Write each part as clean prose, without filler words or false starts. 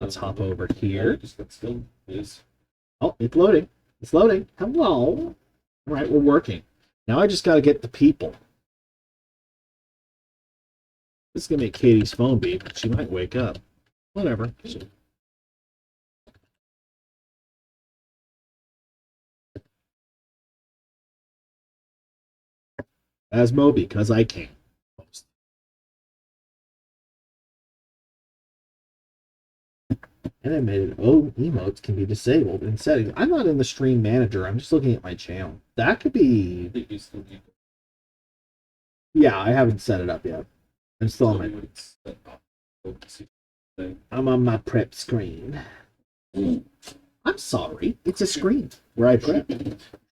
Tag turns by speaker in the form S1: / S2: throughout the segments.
S1: let's hop over here.
S2: Just got still, please.
S1: Oh, it's loading. It's loading. Hello. All right, we're working. Now I just got to get the people. This is going to make Katie's phone beep. She might wake up. Whatever. As Moby, because I can. Animated emotes can be disabled in settings. I'm not in the stream manager. I'm just looking at my channel. That could be...
S2: I think you still need
S1: Yeah, I haven't set it up yet. I'm still on my... I'm on my prep screen. I'm sorry. It's a screen where I prep.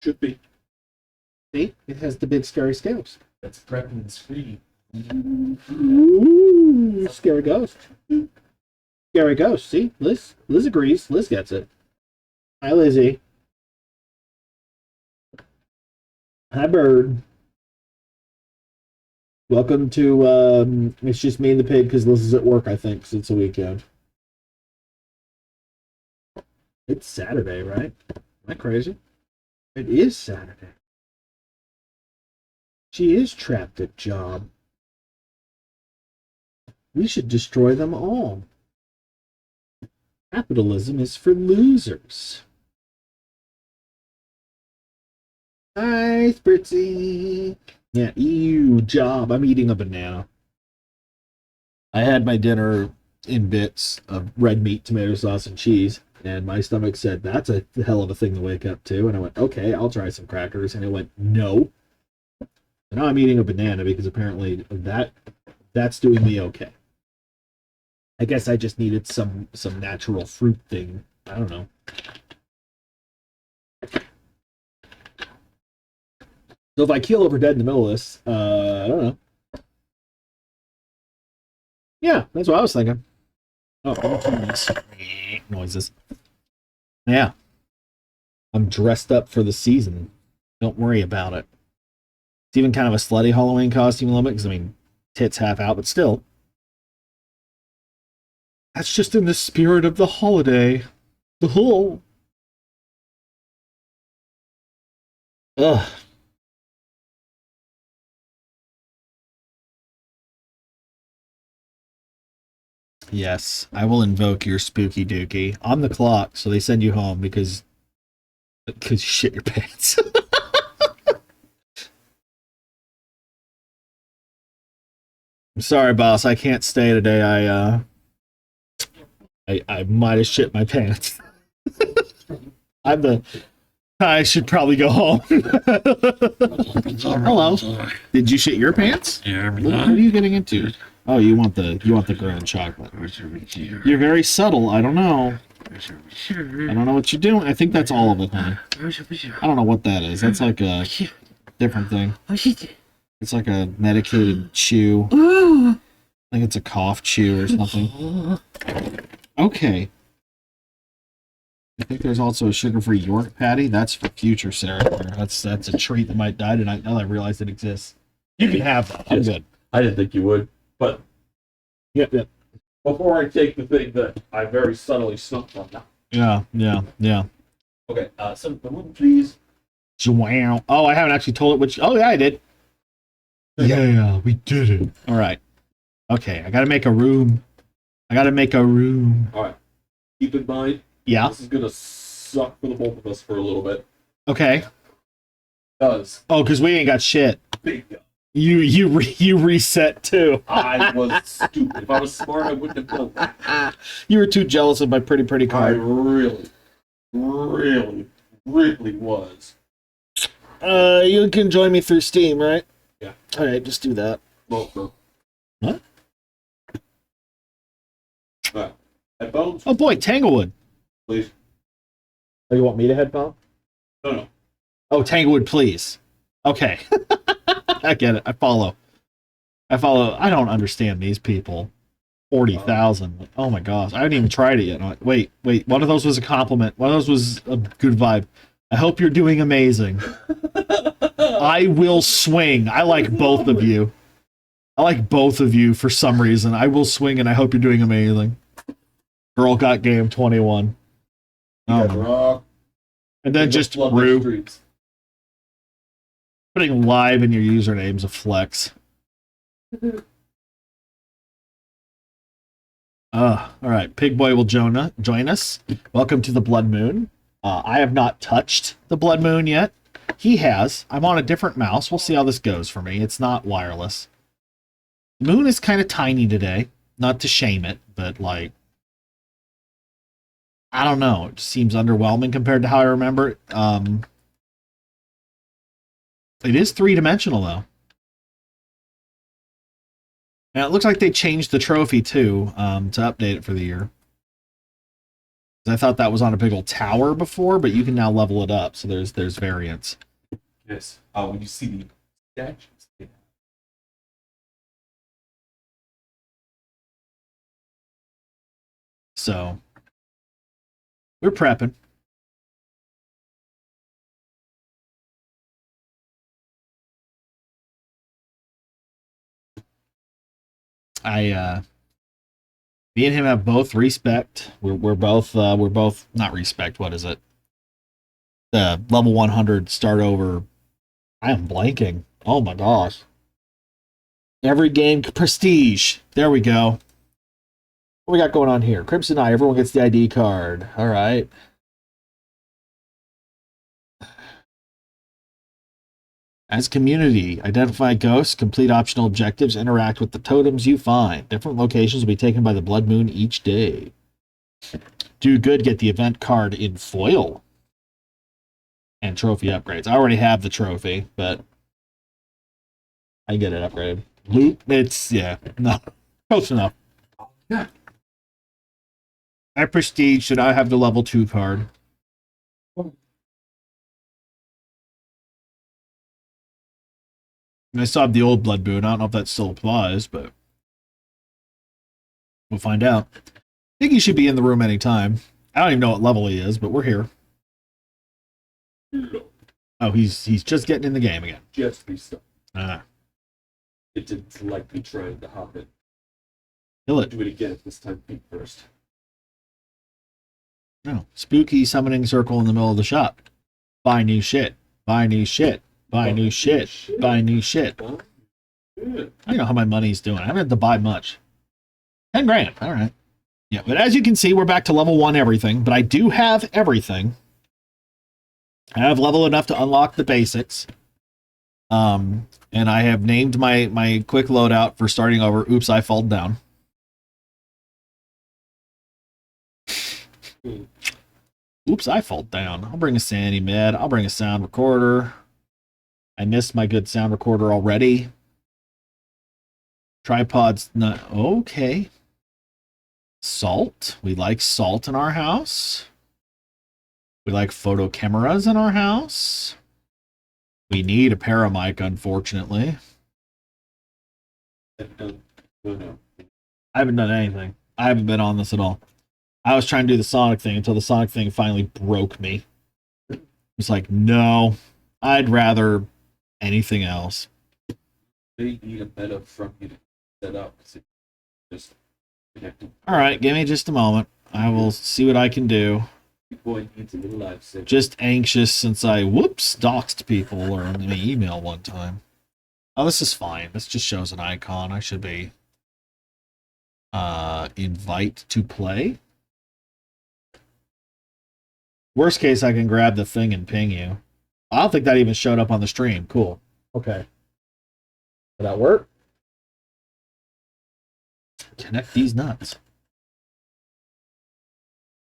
S2: Should be.
S1: See? It has the big scary scales.
S2: That's prepping the screen.
S1: Ooh, scary ghost. Scary ghost. See? Liz agrees. Liz gets it. Hi, Lizzie. Hi, Bird. Welcome to, it's just me and the pig because Liz is at work, I think, because it's a weekend. It's Saturday, right? Am I crazy? It is Saturday. She is trapped at job. We should destroy them all. Capitalism is for losers. Hi, Spritzy. Yeah, ew, job. I'm eating a banana. I had my dinner in bits of red meat, tomato sauce, and cheese, and my stomach said, that's a hell of a thing to wake up to. And I went, okay, I'll try some crackers. And it went, no. And now I'm eating a banana because apparently that's doing me okay. I guess I just needed some natural fruit thing. I don't know. So if I keel over dead in the middle of this, I don't know. Yeah, that's what I was thinking. Oh, noises. Yeah. I'm dressed up for the season. Don't worry about it. It's even kind of a slutty Halloween costume a little bit, because, I mean, tits half out, but still. That's just in the spirit of the holiday. The whole. Ugh. Yes, I will invoke your spooky dookie on the clock, so they send you home because you shit your pants. I'm sorry, boss. I can't stay today. I might have shit my pants. I should probably go home. Hello. Did you shit your pants?
S2: Yeah,
S1: What are you getting into? Oh, you want the granola chocolate. You're very subtle. I don't know. I don't know what you're doing. I think that's all of it, honey. I don't know what that is. That's like a different thing. It's like a medicated chew. I think it's a cough chew or something. Okay. I think there's also a sugar-free York patty. That's for future Sarah. That's a treat that might die tonight. Now that I realize it exists. You can have that. I'm good.
S2: I didn't think you would, but
S1: Yep.
S2: before I take the thing that I very subtly snuck from now.
S1: Yeah.
S2: Okay, some food, please.
S1: Wow. Oh, I haven't actually told it which. Oh, yeah, I did. Yeah, we did it. All right. Okay, I gotta make a room.
S2: All right. Keep in mind,
S1: Yeah.
S2: this is gonna suck for the both of us for a little bit.
S1: Okay.
S2: Because
S1: Oh, because we ain't got shit.
S2: bingo.
S1: You reset too.
S2: I was stupid. If I was smart, I wouldn't have built that.
S1: You were too jealous of my pretty
S2: I
S1: card.
S2: really was.
S1: You can join me through Steam, right?
S2: Yeah.
S1: All right, just do that.
S2: Both of
S1: What?
S2: All right. Headphones,
S1: Oh boy, Tanglewood.
S2: please.
S1: Oh, you want me to headphone?
S2: No.
S1: Oh, Tanglewood, please. Okay. I get it. I follow. I don't understand these people. 40,000. Oh my gosh. I haven't even tried it yet. Wait. One of those was a compliment. One of those was a good vibe. I hope you're doing amazing. I will swing. I like both of you. I like both of you for some reason. I will swing and I hope you're doing amazing. Girl got game 21.
S2: You guys rock.
S1: And then just Rue. Putting live in your username's a flex. All right. Pig Boy will join us. Welcome to the Blood Moon. I have not touched the Blood Moon yet. He has. I'm on a different mouse. We'll see how this goes for me. It's not wireless. The moon is kind of tiny today. Not to shame it, but like, I don't know. It just seems underwhelming compared to how I remember it. It is three-dimensional, though. And it looks like they changed the trophy, too, to update it for the year. I thought that was on a big old tower before, but you can now level it up, so there's variants.
S2: Yes. When you see the statues. Yeah.
S1: So, we're prepping. Me and him have both respect. We're both not respect. What is it? The level 100 start over. I am blanking. Oh my gosh. Every game prestige. There we go. What we got going on here? Crimson Eye. Everyone gets the ID card. All right. As community, identify ghosts, complete optional objectives, interact with the totems you find. Different locations will be taken by the Blood Moon each day. Do good, get the event card in foil. And trophy upgrades. I already have the trophy, but I get it upgraded. Loot, it's, yeah, no, close enough.
S2: Yeah.
S1: I prestige, should I have the level 2 card? I still have the old Blood Moon. I don't know if that still applies, but we'll find out. I think he should be in the room anytime. I don't even know what level he is, but we're here. Oh, he's just getting in the game again.
S2: Just restarted. It didn't like me trying to hop in.
S1: Kill it.
S2: Do it again. This time, feet first.
S1: No. Spooky summoning circle in the middle of the shop. Buy new shit. Buy new shit. Buy new shit. Buy new shit. I don't know how my money's doing. I haven't had to buy much. 10 grand. All right. Yeah, but as you can see, we're back to level 1 everything. But I do have everything. I have level enough to unlock the basics. And I have named my quick loadout for starting over. Oops, I fall down. Oops, I fall down. I'll bring a sandy med. I'll bring a sound recorder. I missed my good sound recorder already. Tripod's not okay. Salt. We like salt in our house. We like photo cameras in our house. We need a paramic, unfortunately.
S2: No.
S1: I haven't done anything. I haven't been on this at all. I was trying to do the Sonic thing until the Sonic thing finally broke me. It's like, no, I'd rather anything else.
S2: They need a meta from you to set up. Just
S1: all right, give me just a moment. I will see what I can do.
S2: Boy needs a little lifesaver.
S1: Just anxious since I, whoops, doxed people or in the email one time. Oh, this is fine. This just shows an icon. I should be invite to play. Worst case, I can grab the thing and ping you. I don't think that even showed up on the stream. Cool. Okay. Did that work? Connect these nuts.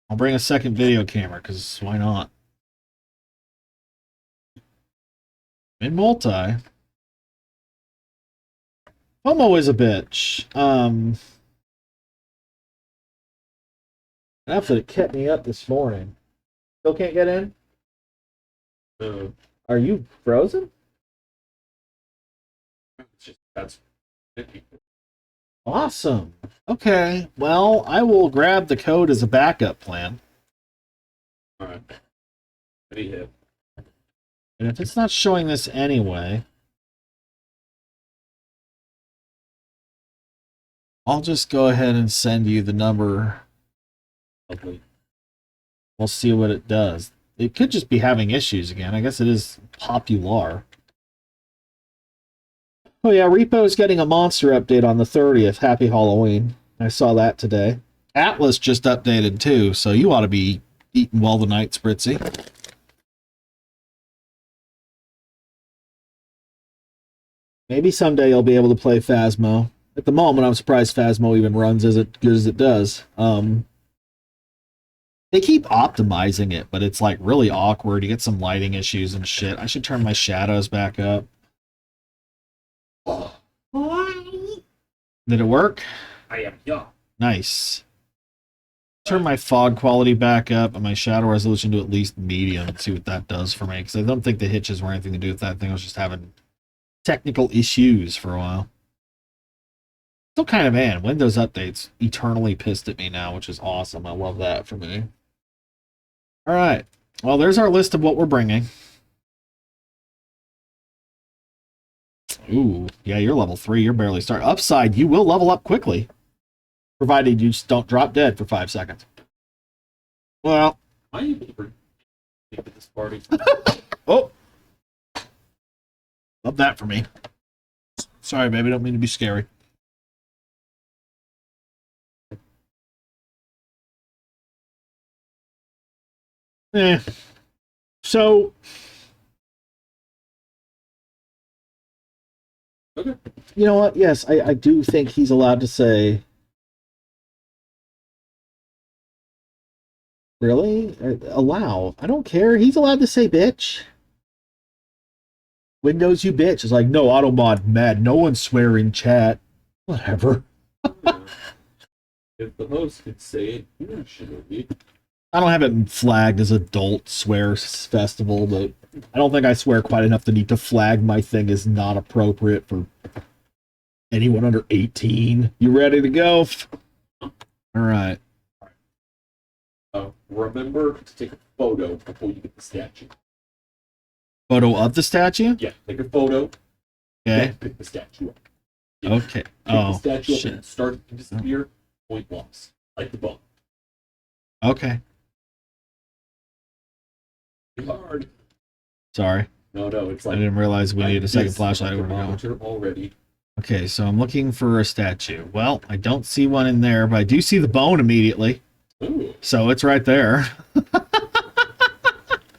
S1: I'll bring a second video camera, because why not? In multi. FOMO is a bitch. Enough that it kept me up this morning. Still can't get in? Are you frozen?
S2: That's
S1: awesome. Okay, well, I will grab the code as a backup plan.
S2: all right. Anyhow.
S1: And if it's not showing this anyway, I'll just go ahead and send you the number
S2: Lovely.
S1: We'll see what it does. It could just be having issues again. I guess it is popular. Oh yeah, Repo's getting a monster update on the 30th. Happy Halloween. I saw that today. Atlas just updated too, so you ought to be eating well tonight, Spritzy. Maybe someday you'll be able to play Phasmo. At the moment, I'm surprised Phasmo even runs as good as it does. They keep optimizing it, but it's like really awkward. You get some lighting issues and shit. I should turn my shadows back up. Did it work?
S2: I am young.
S1: Nice. Turn my fog quality back up and my shadow resolution to at least medium and see what that does for me. Because I don't think the hitches were anything to do with that thing. I was just having technical issues for a while. Still kind of man. Windows updates eternally pissed at me now, which is awesome. I love that for me. All right. Well, there's our list of what we're bringing. Ooh, yeah, you're level 3. You're barely starting. Upside, you will level up quickly. Provided you just don't drop dead for 5 seconds. Well.
S2: I am able to bring people to this party.
S1: Oh. Love that for me. Sorry, baby. Don't mean to be scary. So.
S2: Okay.
S1: You know what? Yes, I do think he's allowed to say. Really? Allow? I don't care. He's allowed to say bitch. Windows, you bitch. It's like, no, automod mad. No one swear in chat. Whatever.
S2: If the host could say it, you should be.
S1: I don't have it flagged as adult swear festival, but I don't think I swear quite enough to need to flag my thing as not appropriate for anyone under 18. You ready to go? All right.
S2: Remember to take a photo before you get the statue.
S1: Photo of the statue?
S2: Yeah, take a photo.
S1: Okay.
S2: Pick the statue up.
S1: Okay.
S2: Pick the statue
S1: shit.
S2: up and start to disappear. Point loss. Like the bone.
S1: Okay.
S2: Hard.
S1: Sorry.
S2: No, it's like...
S1: I didn't realize we needed a second flashlight.
S2: Already.
S1: Okay, so I'm looking for a statue. Well, I don't see one in there, but I do see the bone immediately.
S2: Ooh.
S1: So it's right there.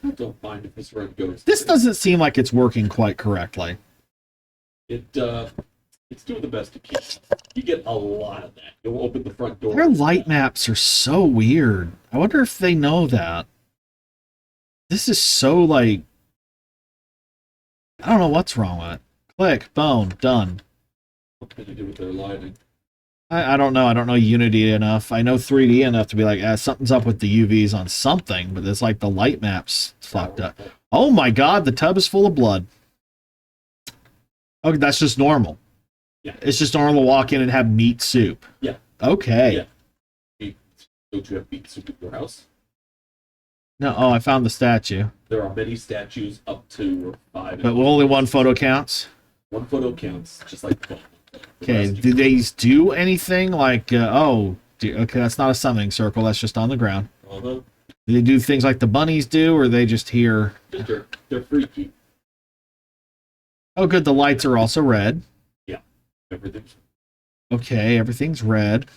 S2: I don't mind if this road goes.
S1: This doesn't seem like it's working quite correctly.
S2: It's doing the best it can. You get a lot of that. You'll open the front door.
S1: Their light maps are so weird. I wonder if they know that. This is so like... I don't know what's wrong with it. Click, bone, done.
S2: What can you do with their lighting?
S1: I don't know. I don't know Unity enough. I know 3D enough to be like, something's up with the UVs on something, but it's like the light map's fucked up. Oh my god, the tub is full of blood. Okay, that's just normal.
S2: Yeah.
S1: It's just normal to walk in and have meat soup.
S2: Yeah.
S1: Okay.
S2: Yeah. Don't you have meat soup at your house?
S1: No, I found the statue.
S2: There are many statues up to 5.
S1: But only one photo counts?
S2: One photo counts, just like the bone.
S1: Okay, do they do anything like, okay, that's not a summoning circle, that's just on the ground.
S2: Uh-huh.
S1: Do they do things like the bunnies do, or are they just here?
S2: They're freaky.
S1: Oh, good, the lights are also red.
S2: Yeah, everything's...
S1: Okay, everything's red.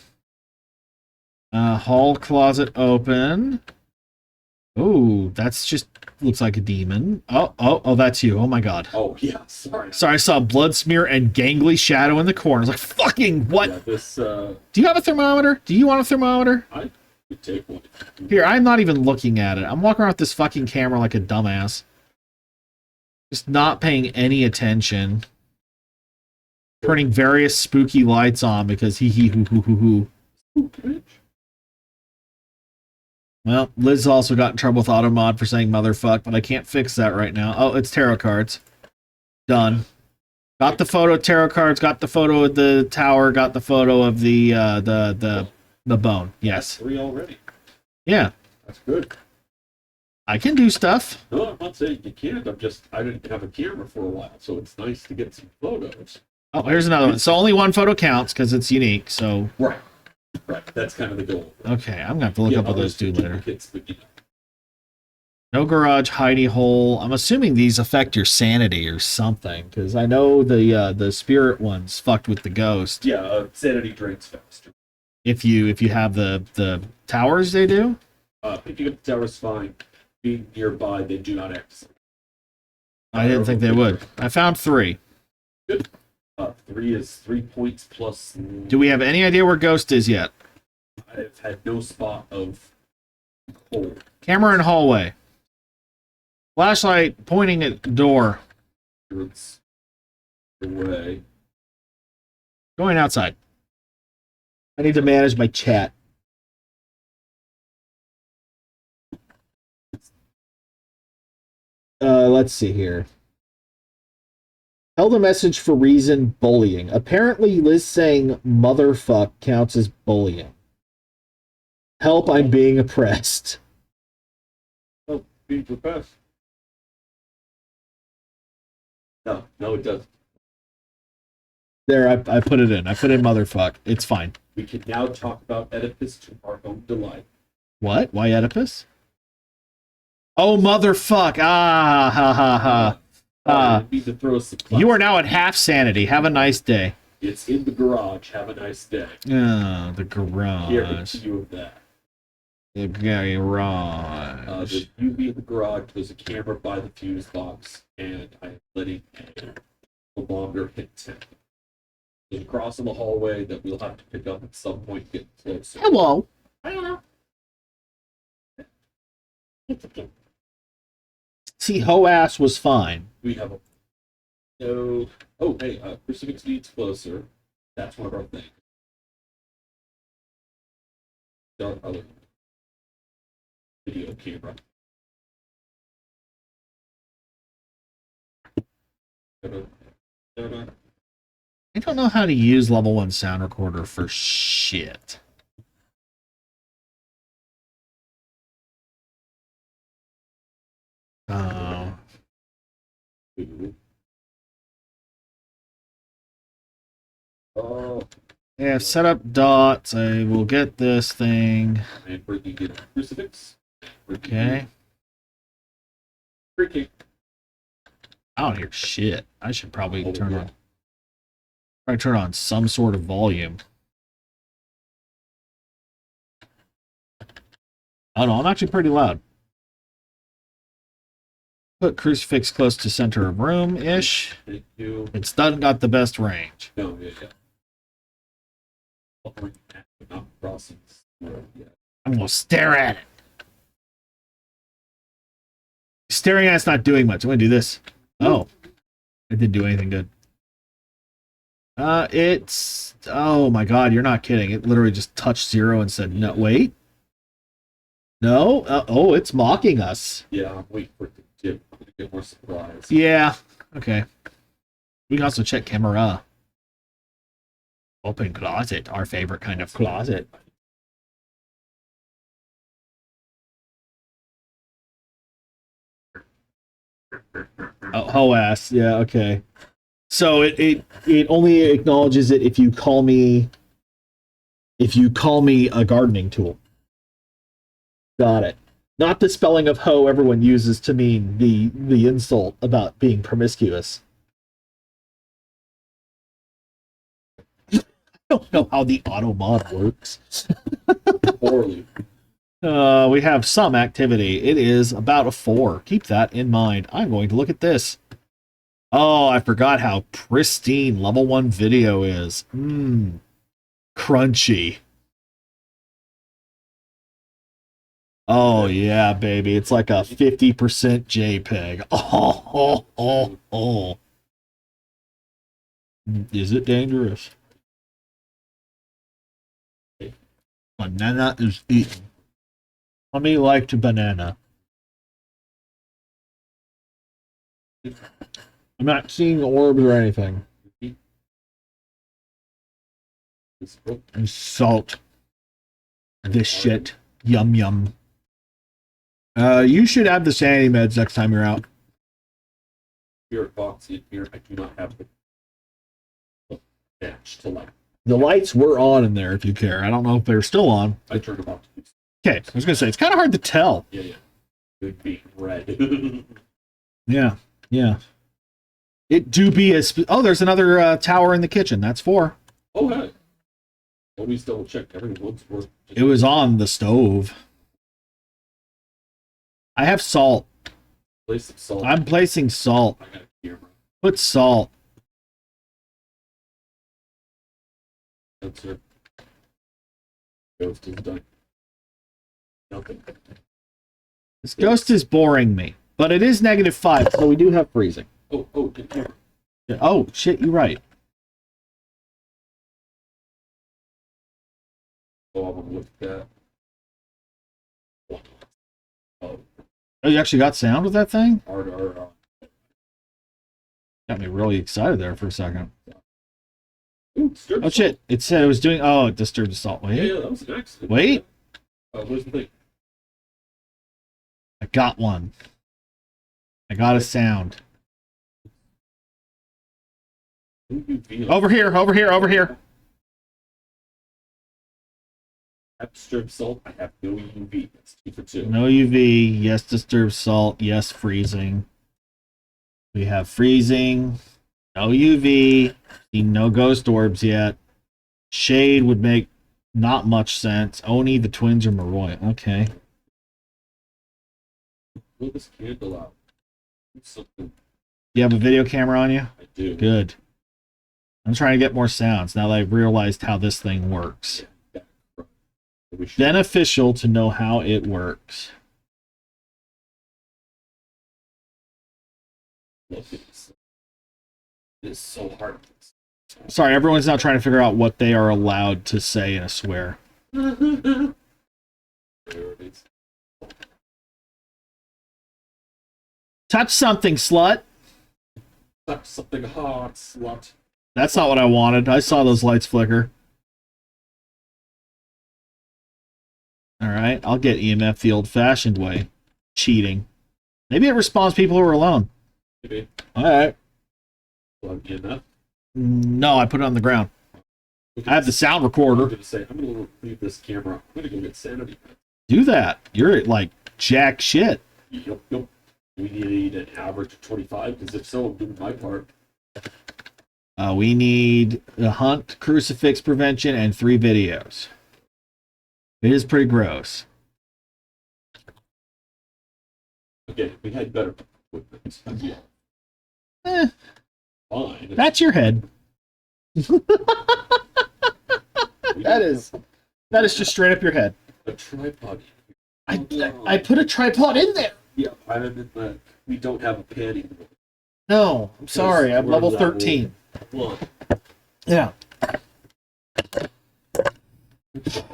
S1: Hall closet open. Oh, that's just looks like a demon. Oh, that's you. Oh my god.
S2: Oh yeah, sorry.
S1: Sorry, I saw a blood smear and gangly shadow in the corner. I was like, fucking what?
S2: Yeah, this,
S1: Do you have a thermometer? Do you want a thermometer?
S2: I could take one.
S1: Here, I'm not even looking at it. I'm walking around with this fucking camera like a dumbass. Just not paying any attention. Turning various spooky lights on because hoo.
S2: Bitch.
S1: Well, Liz also got in trouble with Automod for saying motherfuck, but I can't fix that right now. Oh, it's tarot cards. Done. Got the photo of tarot cards, got the photo of the tower, got the photo of the bone. Yes.
S2: 3 already.
S1: Yeah.
S2: That's good.
S1: I can do stuff.
S2: No, I'm not saying you can't. I didn't have a camera for a while, so it's nice to get some photos.
S1: Oh, here's another one. So only one photo counts because it's unique, so...
S2: Right. Right, that's kind of the goal.
S1: Okay, I'm gonna have to look up what those do later.
S2: Duplicates, but, you know.
S1: No garage, hidey hole. I'm assuming these affect your sanity or something, because I know the spirit ones fucked with the ghost.
S2: Yeah, sanity drains faster.
S1: If you have the towers, they do.
S2: If you get the towers, fine. Being nearby, they do not act.
S1: I didn't think they would. I found 3.
S2: Good. 3 is 3 points plus.
S1: Do we have any idea where ghost is yet?
S2: I've had no spot of hole.
S1: Camera in hallway. Flashlight pointing at door.
S2: It's away.
S1: Going outside. I need to manage my chat. Let's see here. Held a message for reason bullying. Apparently, Liz saying motherfuck counts as bullying. Help, I'm being oppressed.
S2: Oh, being oppressed. No, it doesn't.
S1: There, I put it in. I put in motherfuck. It's fine.
S2: We can now talk about Oedipus to our own delight.
S1: What? Why Oedipus? Oh, motherfuck. Ah, ha, ha, ha. You are now at half sanity. Have a nice day.
S2: It's in the garage. Have a nice day.
S1: Oh, the garage.
S2: Guarantee you of that.
S1: The garage.
S2: The UV in the garage, there's a camera by the fuse box, and I'm letting a longer hit 10. There's a cross in the hallway that we'll have to pick up at some point, get closer.
S1: Hello.
S2: I don't know. It's okay.
S1: See, Ho-ass was fine.
S2: We have a no. Oh, hey, crucifix needs closer. That's one of our things. Our other video camera.
S1: I don't know how to use level 1 sound recorder for shit. Oh.
S2: Oh.
S1: Yeah, set up dots. I will get this thing.
S2: And Brittany get a crucifix.
S1: Okay.
S2: Freaking.
S1: I don't hear shit. I should probably turn on some sort of volume. Oh no, I'm actually pretty loud. Put crucifix close to center of room-ish.
S2: Thank you.
S1: It's not got the best range.
S2: No, yeah. Not crossing.
S1: I'm gonna stare at it. Staring at it's not doing much. I'm gonna do this. Oh. It didn't do anything good. It's... Oh my god, you're not kidding. It literally just touched 0 and said, no, wait. No? Oh, it's mocking us.
S2: Yeah, I'm waiting for it to get more supplies.
S1: Yeah. Okay. We can also check camera. Open closet, our favorite kind of closet. Oh, Ho-ass. Yeah, okay. So it only acknowledges it if you call me a gardening tool. Got it. Not the spelling of hoe everyone uses to mean the insult about being promiscuous. I don't know how the auto mod works.
S2: Poorly.
S1: We have some activity. It is about a 4. Keep that in mind. I'm going to look at this. Oh, I forgot how pristine level 1 video is. Crunchy. Oh, yeah, baby. It's like a 50% JPEG. Oh. Is it dangerous? Banana is eaten. Mommy liked banana. I'm not seeing orbs or anything. And salt. This shit. Yum yum. You should have the sanity meds next time you're out.
S2: Spirit box in here. I do not have the match to like
S1: The lights were on in there, if you care. I don't know if they're still on.
S2: I turned them off.
S1: Okay, I was gonna say it's kind of hard to tell.
S2: Yeah. Good being red.
S1: Yeah. It do be as. Oh, there's another tower in the kitchen. That's 4.
S2: Oh, hey. Always double check everyone's work.
S1: It was on the stove. I have salt.
S2: Place some salt.
S1: I'm placing salt.
S2: I got a camera.
S1: Put salt.
S2: That's it. Ghost is done. Nothing.
S1: This ghost is boring me, but it is -5, so we do have freezing.
S2: Oh, good camera.
S1: Oh, shit, you're right.
S2: Oh, I'm gonna look at that. Oh,
S1: Oh, you actually got sound with that thing?
S2: R.
S1: Got me really excited there for a second.
S2: Ooh, disturbed
S1: Oh, shit. It said it was doing... Oh, it disturbed the salt. Wait.
S2: Yeah, that was an accident.
S1: Wait.
S2: Where's the thing?
S1: I got one. I got a sound. Over here.
S2: I have disturbed salt. I have no UV. That's 2 for 2.
S1: No UV. Yes, disturbed salt. Yes, freezing. We have freezing. No UV. Seen no ghost orbs yet. Shade would make not much sense. Oni, the twins, or Maroi. Okay.
S2: Blow this candle out. Do something.
S1: You have a video camera on you?
S2: I do.
S1: Good. I'm trying to get more sounds now that I've realized how this thing works.
S2: Yeah. We should
S1: Beneficial to know how it works.
S2: look at this. It is so hard.
S1: Sorry, everyone's now trying to figure out what they are allowed to say in a swear.
S2: There it is.
S1: Touch something, slut.
S2: Touch something hard, slut.
S1: That's not what I wanted. I saw those lights flicker. Alright, I'll get EMF the old-fashioned way. Cheating. Maybe it responds people who are alone.
S2: Maybe.
S1: Alright.
S2: Plug in that.
S1: No, I put it on the ground. I have the sound
S2: I'm
S1: recorder.
S2: going to say, I'm going to leave this camera. I'm going to go get sanity.
S1: Do that. You're like jack shit.
S2: Yup. We need an average of 25, because if so, I'm doing my part.
S1: We need a hunt, crucifix prevention, and 3 videos. It is pretty gross.
S2: Okay, we had better equipment. Yeah.
S1: Eh,
S2: Fine.
S1: that's your head. That is just straight up your head.
S2: a tripod.
S1: I put a tripod in there.
S2: Yeah, we don't have a panning.
S1: No, I'm sorry. I'm
S2: We're
S1: level
S2: level
S1: 13.
S2: 1.
S1: Yeah.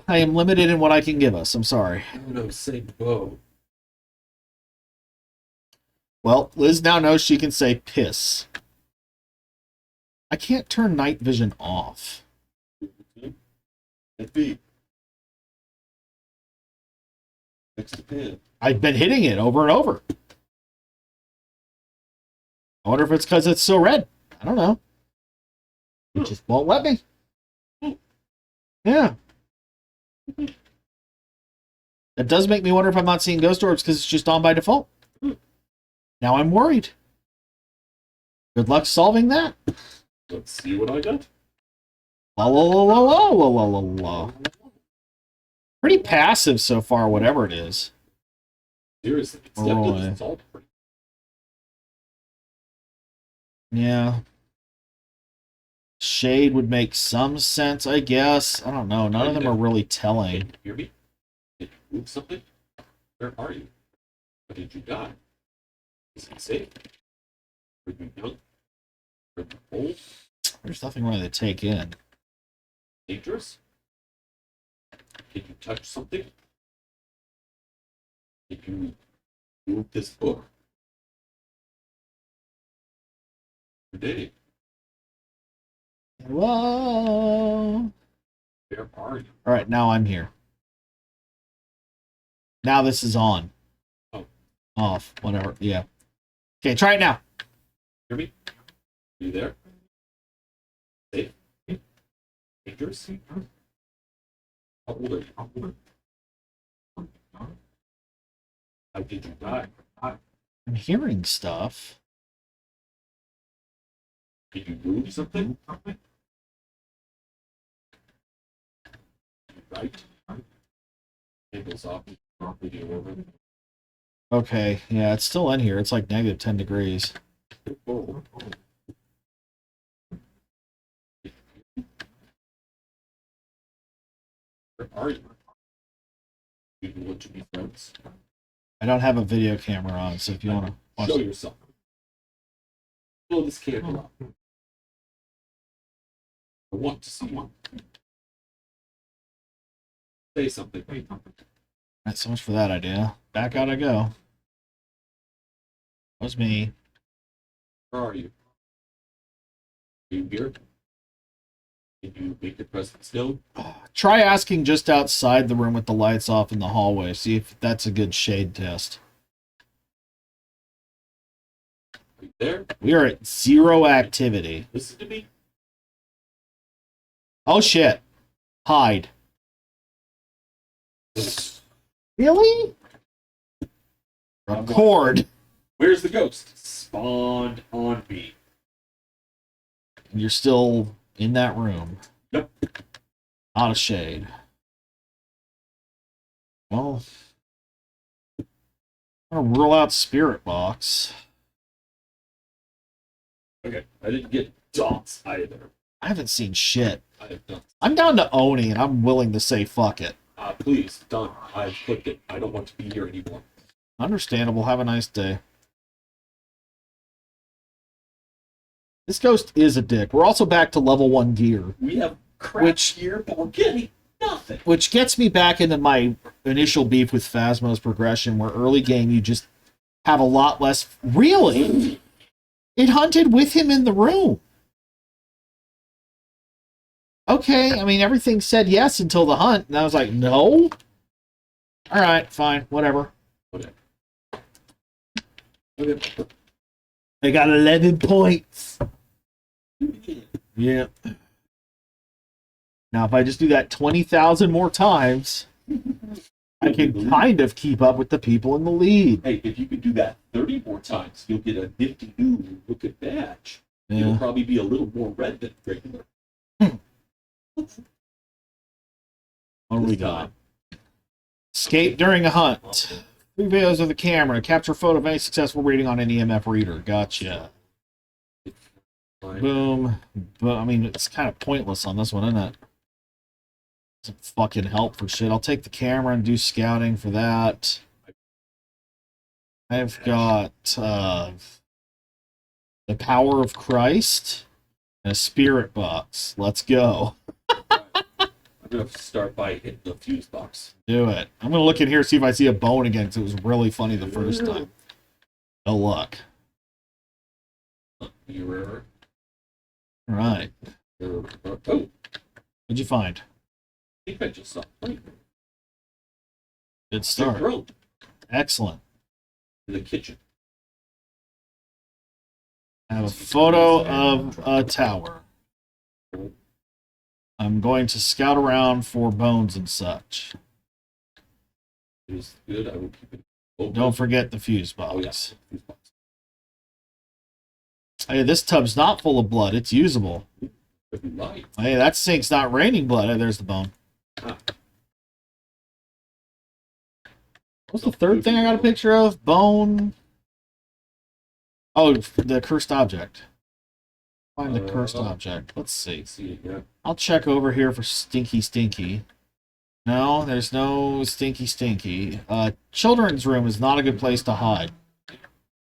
S1: I am limited in what I can give us. I'm sorry.
S2: Oh no, same bow.
S1: Well, Liz now knows she can say piss. I can't turn night vision off.
S2: Hit B. Next to pan.
S1: I've been hitting it over and over. I wonder if it's because it's so red. I don't know. It just won't let me. Yeah. That does make me wonder if I'm not seeing ghost orbs because it's just on by default. Now I'm worried. Good luck solving that.
S2: Let's see what I got.
S1: La la la la la la la la la. Pretty passive so far, whatever it is.
S2: Seriously, it's
S1: Oh,
S2: definitely
S1: boy.
S2: it's all pretty.
S1: Yeah. Shade would make some sense, I guess. I don't know. None of them are really
S2: Can
S1: telling.
S2: you hear me? Did you move something? Where are you? Or did you die? Is it safe? Are you young? Are you old?
S1: There's nothing really to take in.
S2: Dangerous? Did you touch something? Did you move this book? Today,
S1: Whoa.
S2: where are you?
S1: All right, now I'm here. Now this is on.
S2: Oh.
S1: Off. Whatever. Yeah. Okay, try it now.
S2: Hear me? You there? Safe? Can Dangerous? How old are you? How did you die?
S1: I'm hearing stuff.
S2: Did you move something? Right? Candles off. Video over.
S1: Okay, yeah, it's still in here. It's like negative 10 degrees.
S2: Oh. Where are you? You want to be friends?
S1: I don't have a video camera on, so if you want to watch
S2: Show yourself. Blow this candle up. I want to see you. Say something.
S1: Not so much for that idea. Back out I go. That was me.
S2: Where are you? Are you here? Can you make your presence known?
S1: Try asking just outside the room with the lights off in the hallway. See if that's a good shade test.
S2: Are you there?
S1: We are at 0 activity.
S2: Listen to me.
S1: Oh shit. Hide. Really? Record.
S2: Where's the ghost? Spawned on me.
S1: And you're still in that room.
S2: Yep.
S1: Not a shade. Well, I'm gonna rule out Spirit Box.
S2: Okay, I didn't get dots either.
S1: I haven't seen shit.
S2: I have done.
S1: I'm down to Oni, and I'm willing to say fuck it.
S2: Please, done. I've clicked it. I don't want to be here anymore.
S1: Understandable. Have a nice day. This ghost is a dick. We're also back to level 1 gear.
S2: We have crap here, but we're getting nothing.
S1: Which gets me back into my initial beef with Phasmo's progression, where early game you just have a lot less... Really? It hunted with him in the room. Okay, I mean, everything said yes until the hunt, and I was like, no? Alright, fine, whatever.
S2: Okay.
S1: I got 11 points. Yeah. Now, if I just do that 20,000 more times, I can kind of keep up with the people in the lead.
S2: Hey, if you could do that 30 more times, you'll get a nifty new looking badge.
S1: Yeah.
S2: It'll probably be a little more red than regular.
S1: What do we got? Escape during a hunt. 3 videos of the camera. Capture a photo of any successful reading on an EMF reader. Gotcha. Boom. But I mean, it's kind of pointless on this one, isn't it? Doesn't fucking help for shit. I'll take the camera and do scouting for that. I've got the Power of Christ and a Spirit Box. Let's go.
S2: I'm going to start by hitting the fuse box.
S1: Do it. I'm going to look in here, see if I see a bone again, because it was really funny the first time. No luck.
S2: Mirror.
S1: All right.
S2: Oh,
S1: What'd you find?
S2: I think I just saw.
S1: Good
S2: Your
S1: start.
S2: throat
S1: Excellent.
S2: in the kitchen.
S1: I have a photo of a tower. I'm going to scout around for bones and such.
S2: It is good. I will keep it open.
S1: Don't forget the fuse
S2: Oh, yeah.
S1: box.
S2: Fuse box.
S1: Hey, this tub's not full of blood. It's usable.
S2: Could be light.
S1: Hey, that sink's not raining blood. Hey, there's the bone.
S2: Ah.
S1: What's the third thing I got a picture of? Bone. Oh, the cursed object. Find the cursed object. Let's see.
S2: See it, yeah.
S1: I'll check over here for stinky. No, there's no stinky. Children's room is not a good place to hide.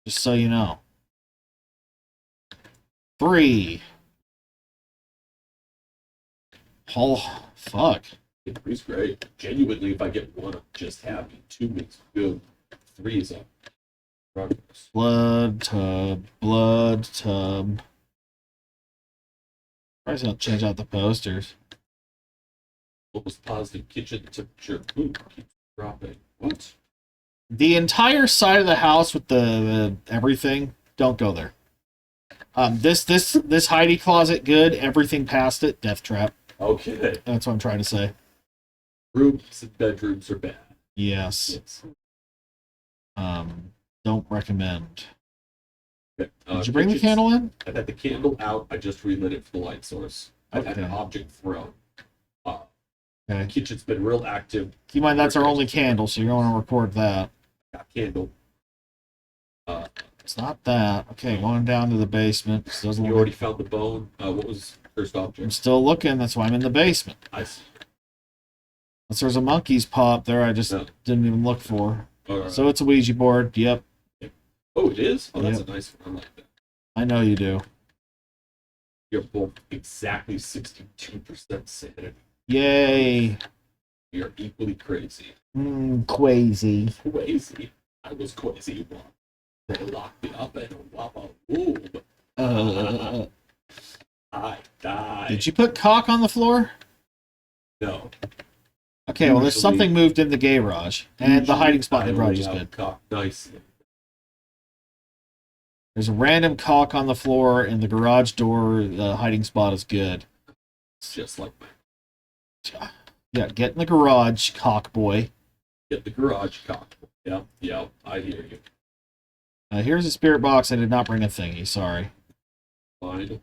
S1: Just so you know. 3. Oh, fuck.
S2: Three's great. Genuinely, if I get 1, I'm just happy. 2 makes good. 3 is a progress.
S1: Blood tub. Probably don't change out the posters.
S2: Almost positive kitchen temperature. Ooh, keeps dropping. What?
S1: The entire side of the house with the everything, don't go there. This Heidi closet, good. Everything past it, death trap.
S2: Okay.
S1: That's what I'm trying to say.
S2: Rooms and bedrooms are bad.
S1: Yes.
S2: Yes.
S1: Don't recommend.
S2: Okay.
S1: Did you bring the
S2: kitchens-
S1: candle in?
S2: I've had the candle out. I just relit it for the light source. I've had an
S1: Okay.
S2: object thrown.
S1: Okay.
S2: Kitchen's been real active.
S1: Keep in mind that's our only candle, so you don't want to record that.
S2: Got candle.
S1: It's not that. Okay, going down to the basement. Doesn't
S2: You
S1: look
S2: already
S1: like-
S2: found the bone. What was first
S1: I'm
S2: object?
S1: still looking. That's why I'm in the basement.
S2: I see.
S1: Unless there's a monkey's pop there, I just
S2: No.
S1: didn't even look for.
S2: All right.
S1: So it's a Ouija board. Yep,
S2: Oh, it is? Oh, that's
S1: Yep.
S2: a nice one. I like that.
S1: I know you do.
S2: You're both exactly 62% sanity.
S1: Yay.
S2: You're equally crazy.
S1: Crazy.
S2: Crazy. I was crazy once. They locked me up in a wobble room. I died.
S1: Did you put cock on the floor?
S2: No.
S1: Okay, well, there's
S2: Usually-
S1: something moved in the garage, and the hiding spot in
S2: I
S1: the garage
S2: only
S1: is
S2: have
S1: good.
S2: cock nice.
S1: There's a random cock on the floor in the garage door. The hiding spot is good.
S2: It's just like my
S1: Yeah, get in the garage, cock boy.
S2: get the garage cock. Yeah, I hear you.
S1: Here's a spirit box. I did not bring a thingy. Sorry.
S2: Fine.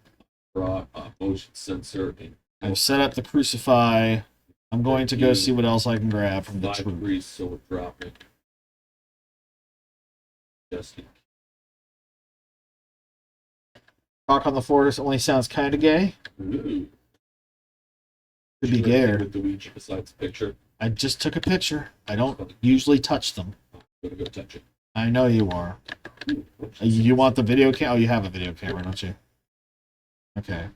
S2: Brought a motion sensor and
S1: I've set up the crucify. I'm going to go see what else I can grab from the
S2: 5
S1: troop.
S2: degrees, so we're dropping. Just in
S1: Cock on the floor only sounds kind of gay.
S2: Ooh.
S1: Could be
S2: Should I
S1: gayer.
S2: take with the Ouija besides the picture.
S1: I just took a picture. I don't usually touch them.
S2: I'm gonna go touch it.
S1: I know you are.
S2: Ooh,
S1: You want the video cam? Oh, you have a video camera, don't you? Okay.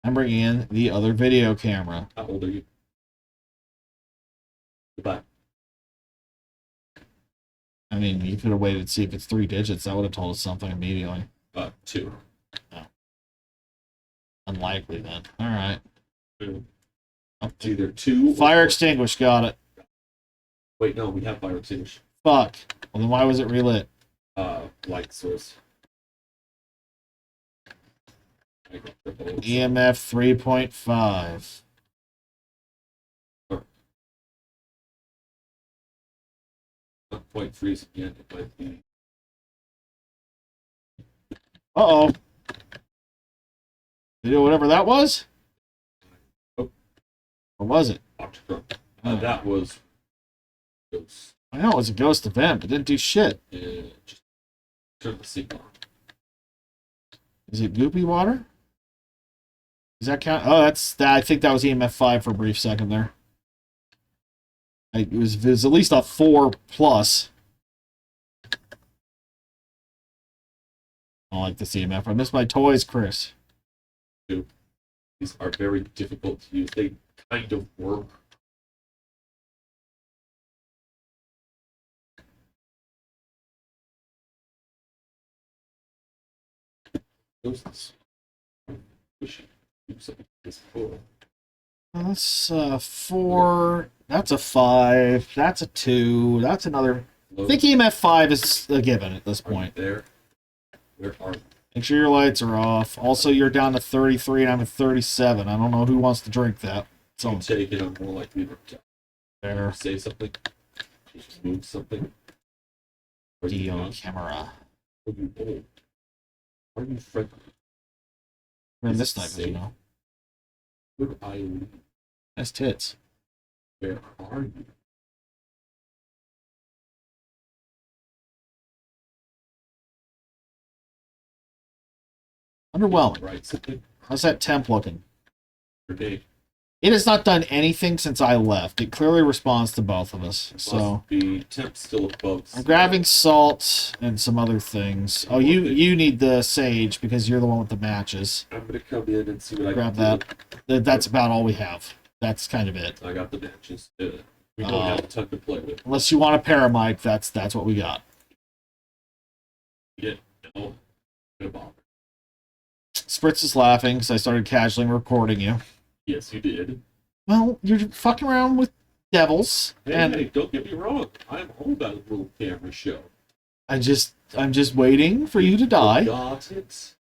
S1: I'm bringing in the other video camera.
S2: How old are you? Goodbye.
S1: I mean, you could have waited to see if it's 3 digits. That would have told us something immediately.
S2: 2.
S1: Unlikely then. All right.
S2: It's either 2 or
S1: Fire extinguished. Got it.
S2: Wait, no, we have fire extinguisher.
S1: Fuck. Well, then why was it relit?
S2: Light source. I got triple O's.
S1: EMF 3.5.
S2: Not quite freeze again. It might be.
S1: Uh-oh. Video whatever that was?
S2: Oh.
S1: Or was it?
S2: Octochrome. That was. Ghost.
S1: I know it was a ghost event, but didn't do shit.
S2: Just turn the signal on.
S1: Is it goopy water? Does that count? Oh, I think that was EMF 5 for a brief second there. It was at least a 4 plus. I like this EMF. I miss my toys, Chris.
S2: These are very difficult to use. They kind of work. Ghosts. Wish you do something like this before.
S1: That's 4. That's a 5. That's a 2. That's another. I think EMF 5 is a given at this point.
S2: There. Where are you?
S1: Make sure your lights are off. Also, you're down to 33 and I'm at 37. I don't know who wants to drink that.
S2: You
S1: So
S2: take it, I'm more likely to
S1: there.
S2: say something. Just move something. Are you
S1: DO
S2: young?
S1: camera.
S2: Are you old? Are you friendly?
S1: We're in
S2: Is
S1: this
S2: it
S1: type, as
S2: safe?
S1: you know.
S2: Where I live?
S1: Nice tits.
S2: Where are you?
S1: Underwhelming.
S2: Right, something.
S1: How's that temp looking?
S2: Grenade.
S1: It has not done anything since I left. It clearly responds to both of us. So
S2: Must be temp still above.
S1: I'm grabbing salt and some other things. Oh, you need the sage because you're the one with the matches.
S2: I'm gonna come in and see what
S1: Grab
S2: I can
S1: that. That's about all we have. That's kind of it.
S2: do. I got the matches. We don't have a ton to play with.
S1: Unless you want a paramite, that's what we got.
S2: Yeah, no. No bother.
S1: Spritz is laughing because I started casually recording you.
S2: Yes, you did.
S1: Well, you're fucking around with devils,
S2: Hey,
S1: and
S2: hey, don't get me wrong. I'm all about a little camera show.
S1: I'm just waiting for you to die.
S2: Got it.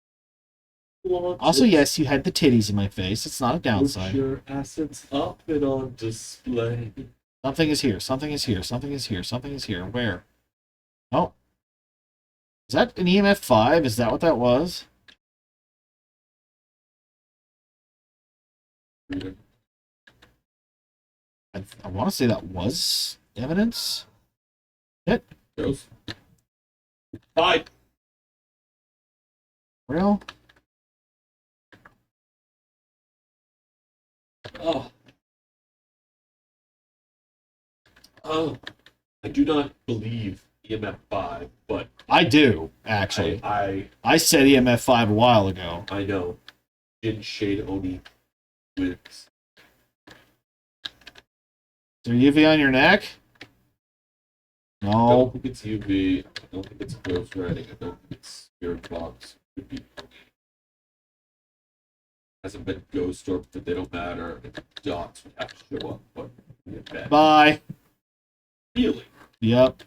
S1: Also, yes, you had the titties in my face. It's not a
S2: Put
S1: downside.
S2: your assets up and on display.
S1: Something is here. Something is here. Something is here. Something is here. Where? Oh. Is that an EMF 5? Is that what that was? I want to say that was evidence. It
S2: Goes. Bye.
S1: real.
S2: Oh. Oh. I do not believe EMF 5, but
S1: I do actually. I said EMF 5 a while ago.
S2: I know. Jin Shade Oni wins.
S1: Is there UV on your neck?
S2: I don't
S1: No.
S2: think it's UV. I don't think it's Ghost Writing. I don't think it's Spirit Box. It could be. Hasn't been Ghost Orb, but they don't matter. And dots would have to show up, but bad.
S1: Bye.
S2: Really?
S1: Yep.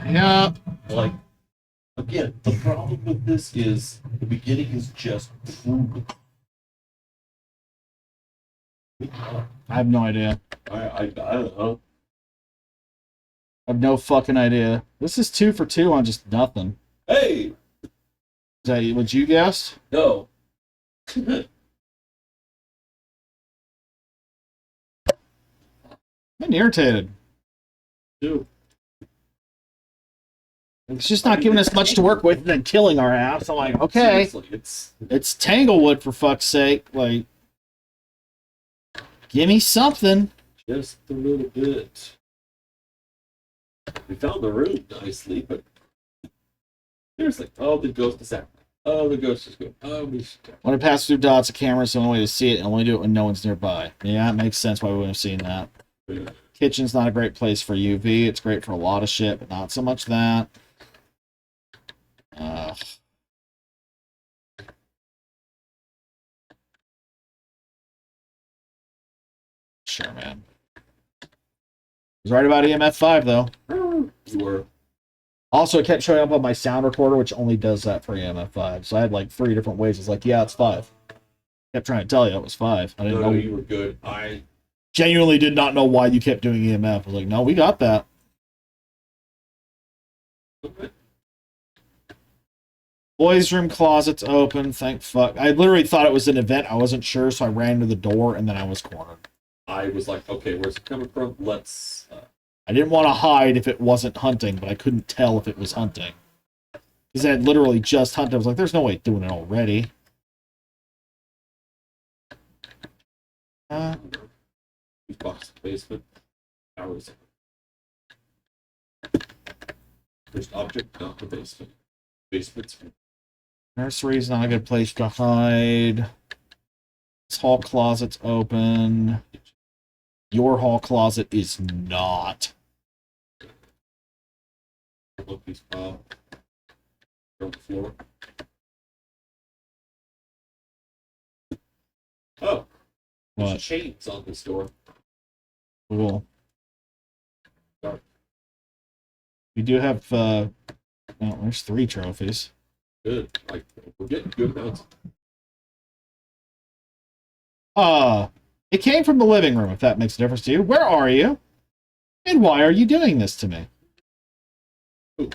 S1: Yep.
S2: Like, again, the problem with this is the beginning is just proven.
S1: I have no idea.
S2: I don't know.
S1: I have no fucking idea. This is 2 for 2 on just nothing.
S2: Hey!
S1: Is that what you guessed?
S2: No.
S1: I'm irritated.
S2: Dude.
S1: It's just not giving us much to work with and then killing our ass. I'm like, okay.
S2: Seriously,
S1: It's Tanglewood, for fuck's sake. Like, give me something.
S2: just a little bit. We found the room nicely, but seriously, oh, the ghost is out. Oh, the ghost is good. Oh, we should.
S1: When it passes through dots, a camera's the only way to see it, and only do it when no one's nearby. Yeah, it makes sense why we wouldn't have seen that.
S2: Yeah.
S1: Kitchen's not a great place for UV. It's great for a lot of shit, but not so much that. Sure, man. I was right about EMF 5, though.
S2: You were.
S1: Also, it kept showing up on my sound recorder, which only does that for EMF 5. So I had like 3 different ways. It's like, yeah, it's 5. Kept trying to tell you it was 5. I didn't
S2: No,
S1: know.
S2: you were good. I
S1: Genuinely did not know why you kept doing EMF. I was like, no, we got that. Boys' room closet's open. Thank fuck. I literally thought it was an event. I wasn't sure, so I ran to the door, and then I was cornered.
S2: I was like, okay, where's it coming from? Let's.
S1: I didn't want to hide if it wasn't hunting, but I couldn't tell if it was hunting. Because I had literally just hunted. I was like, there's no way it's doing it already.
S2: Box in the basement. Hours. First object, not the basement. Basement's.
S1: Nursery's not a good place to hide. This hall closet's open. Your hall closet is not.
S2: Look, these on the floor. Oh, there's
S1: What?
S2: chains on this door.
S1: Cool.
S2: Sorry.
S1: We do have, well, there's 3 trophies.
S2: Good. Like, we're getting good amounts.
S1: It came from the living room, if that makes a difference to you. Where are you? And why are you doing this to me?
S2: Ooh.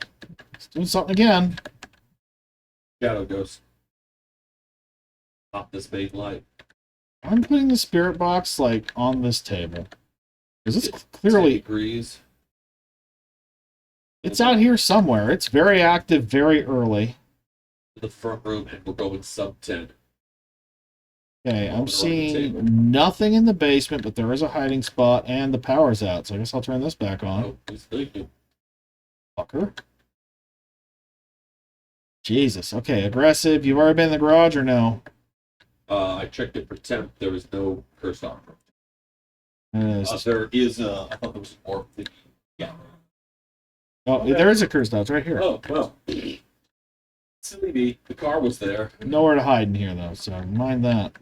S1: It's doing something again.
S2: Shadow ghost. Not this main light.
S1: I'm putting the spirit box, like, on this table. Because it's
S2: 10
S1: clearly...
S2: degrees.
S1: It's out here somewhere. It's very active very early.
S2: The front room, and we're going sub 10.
S1: Okay, I'm
S2: Table.
S1: seeing nothing in the basement, but there is a hiding spot, and the power's out, so I guess I'll turn this back on.
S2: Oh, who's thinking?
S1: Fucker. Jesus. Okay, aggressive. You've already been in the garage or no?
S2: I checked it for temp. There was no cursed offer.
S1: Uh,
S2: There is a. I thought there was more. Yeah.
S1: oh, there is a curse dot. It's right here.
S2: Oh, well. Silly me. The car was there.
S1: Nowhere to hide in here, though, so mind that.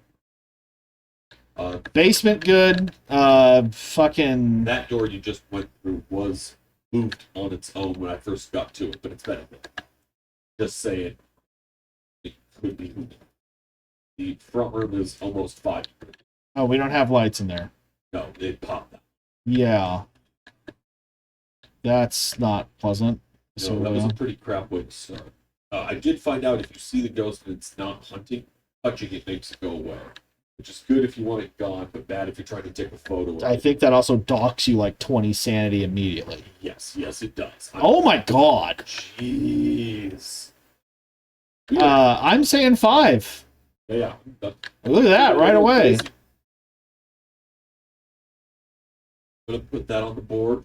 S2: Uh,
S1: Basement good. Fucking...
S2: that door you just went through was moved on its own when I first got to it, but it's better. Just saying, it could be. The front room is almost 5.
S1: Oh, we don't have lights in there.
S2: No, it popped out.
S1: Yeah. That's not pleasant.
S2: No, that was a pretty crap way to start. I did find out if you see the ghost and it's not hunting, touching it makes it go away. Which is good if you want it gone, but bad if you're trying to take a photo of it.
S1: I think that also docks you like 20 sanity immediately.
S2: Yes, it does.
S1: Oh my god.
S2: Jeez.
S1: I'm saying 5.
S2: Yeah.
S1: Look at that right away.
S2: Crazy. I'm gonna put that on the board.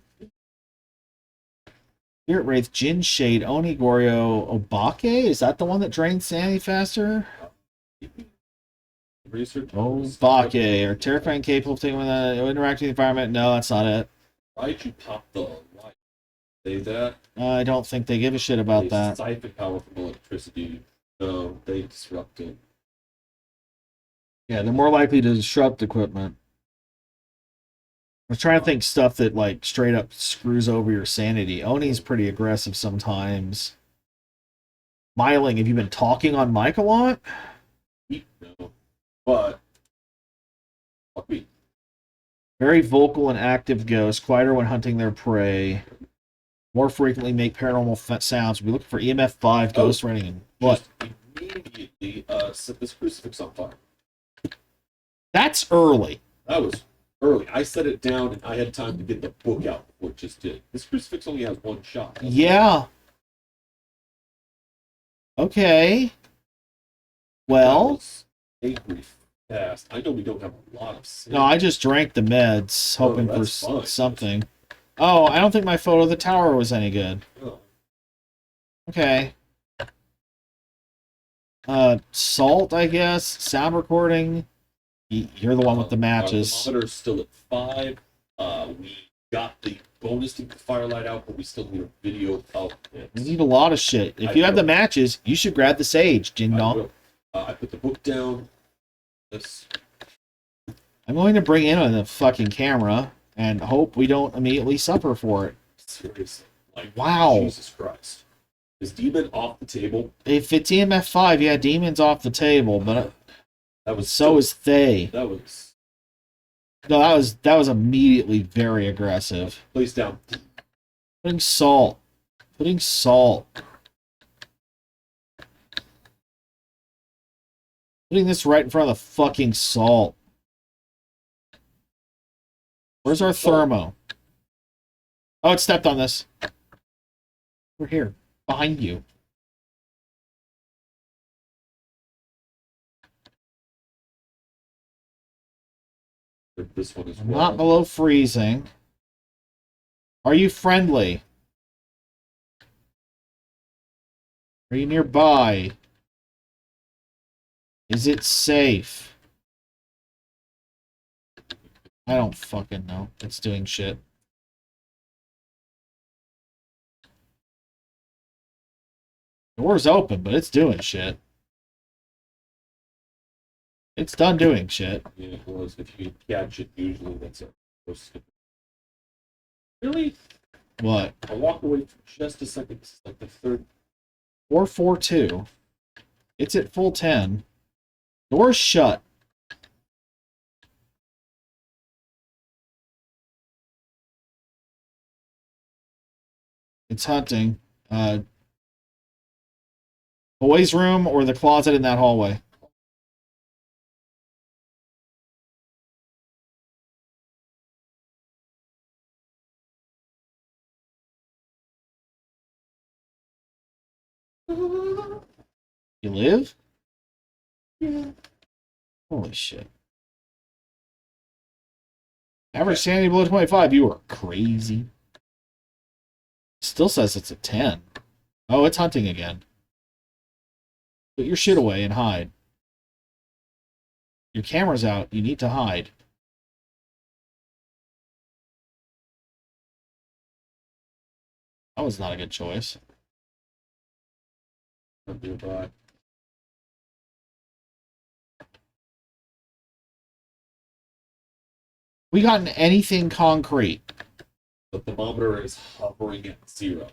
S1: Spirit Wraith, Jin Shade, Onigorio, Obake? Is that the one that drains sanity faster?
S2: Research.
S1: Obake, are terrifying capable of taking with interacting with the environment? No, that's not it.
S2: Why'd you pop the light? Say that?
S1: I don't think they give a shit about
S2: They
S1: that.
S2: siphon power from electricity. No, they disrupt it.
S1: Yeah, they're more likely to disrupt equipment. I was trying to think stuff that like straight up screws over your sanity. Oni's pretty aggressive sometimes. Myling, have you been talking on mic a lot?
S2: No. But fuck me.
S1: Very vocal and active ghosts, quieter when hunting their prey. More frequently make paranormal sounds. We're looking for EMF 5 ghost running in. What?
S2: Just immediately set this crucifix on fire.
S1: That's early.
S2: That was early. I set it down and I had time to get the book out before it just did. This crucifix only has 1 shot.
S1: Yeah. Okay. Well.
S2: Angry fast. I know we don't have a lot of sin.
S1: No, I just drank the meds, hoping for something. Oh, I don't think my photo of the tower was any good.
S2: Oh.
S1: Okay. Salt, I guess. Sound recording. You're the one with the matches.
S2: Our thermometer's still at 5. We got the bonus to get the firelight out, but we still need a video of it.
S1: We need a lot of shit. If you have the matches, you should grab the sage, Jin Dong.
S2: I put the book down.
S1: I'm going to bring in on the fucking camera and hope we don't immediately suffer for it.
S2: Seriously. Like,
S1: wow.
S2: Jesus Christ. Is Demon off the table?
S1: If it's EMF 5, yeah, Demon's off the table, but
S2: that was
S1: so is they.
S2: That was...
S1: No, that was immediately very aggressive.
S2: Place down.
S1: Putting salt. Putting salt. Putting this right in front of the fucking salt. Where's our thermo? Oh, it stepped on this. We're here. Behind you.
S2: This one is
S1: not below freezing. Are you friendly? Are you nearby? Is it safe? I don't fucking know. It's doing shit. Door's open, but it's doing shit. It's done doing shit.
S2: Yeah, it was. If you catch it, usually that's it. Really?
S1: What?
S2: I walked away for just a second. This is like the third.
S1: 442. It's at full 10. Door's shut. It's hunting. Boys' room or the closet in that hallway? You live?
S2: Yeah.
S1: Holy shit. Average sanity below 25. You are crazy. Still says it's a 10. Oh, it's hunting again. Put your shit away and hide. Your camera's out. You need to hide. That was not a good choice.
S2: Nearby.
S1: We gotten anything concrete?
S2: The thermometer is hovering at 0.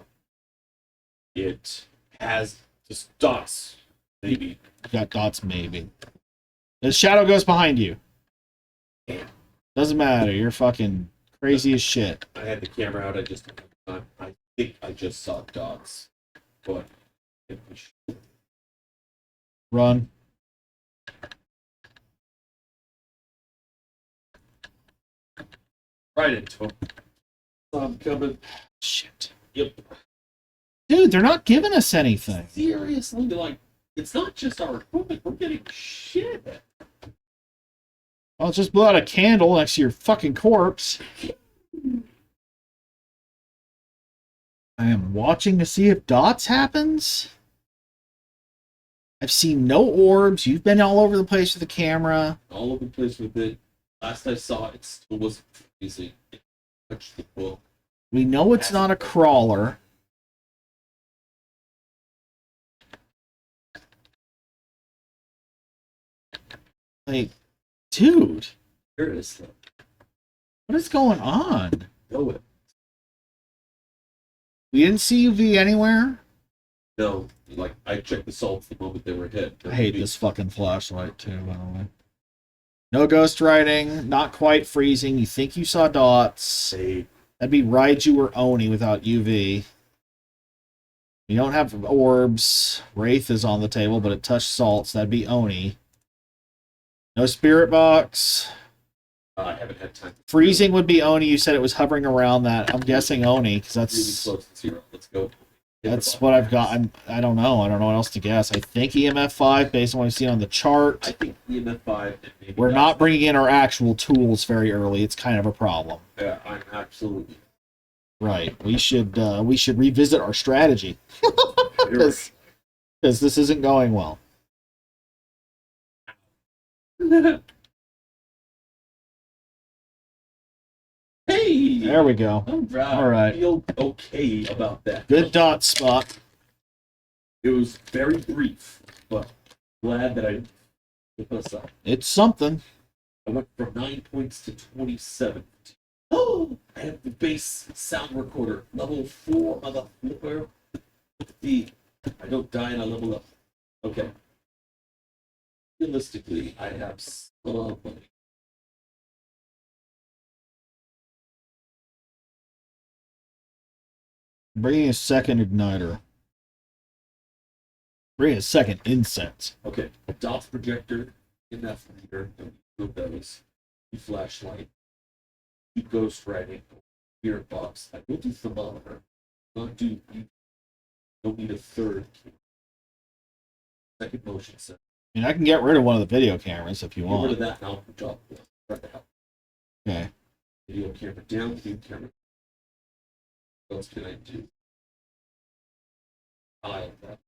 S2: It has Just dots, maybe.
S1: You got dots, maybe. The shadow goes behind you.
S2: Damn.
S1: Doesn't matter. You're fucking crazy as shit.
S2: I had the camera out. I think I just saw dots, but if we should.
S1: Run.
S2: Right into him. I'm coming.
S1: Shit.
S2: Yep.
S1: Dude, they're not giving us anything.
S2: Seriously, like, it's not just our equipment. We're getting shit.
S1: I'll just blow out a candle next to your fucking corpse. I am watching to see if dots happens. I've seen no orbs. You've been all over the place with the camera.
S2: All over the place with it. Last I saw, it still wasn't freezing. It touched the book.
S1: We know it's not a crawler. Like, dude,
S2: Seriously.
S1: what is going on?
S2: Know it.
S1: We didn't see UV anywhere?
S2: No, like, I checked the salts the moment they were hit.
S1: I hate this fucking flashlight, too, by the way. No ghost writing, not quite freezing. You think you saw dots.
S2: Hey,
S1: That'd be Raiju or Oni without UV. You don't have orbs. Wraith is on the table, but it touched salts. That'd be Oni. No spirit box.
S2: I haven't had time.
S1: Freezing would be Oni. You said it was hovering around that. I'm guessing Oni, because
S2: Really
S1: that's
S2: close to zero. Let's go.
S1: that's what I've got. I don't know. I don't know what else to guess. I think EMF 5, based on what I've seen on the
S2: I
S1: chart.
S2: think EMF 5. And maybe
S1: We're not bringing in our actual tools very early. It's kind of a problem.
S2: Yeah, I'm absolutely.
S1: Right. We should revisit our strategy. Because this isn't going well.
S2: Hey!
S1: There we go.
S2: All
S1: right.
S2: I feel okay about that.
S1: Good dot spot.
S2: It was very brief, but glad that I put this up.
S1: It's something.
S2: I went from 9 points to 27. Oh! I have the bass sound recorder, level 4 on the flipper. I don't die and I level up. Okay. Realistically, I have some money.
S1: Bringing a second igniter. Bringing a second incense.
S2: Okay, a dots projector, enough meter, don't need those. The flashlight, the ghost writing, spirit box. I will do thermometer. You don't need a third. Second motion sensor.
S1: I mean, I can get rid of one of the video cameras if you
S2: Get rid
S1: want.
S2: of that now. Drop this. Right the hell.
S1: Okay.
S2: Video camera down, video camera. What else can I do? I have that.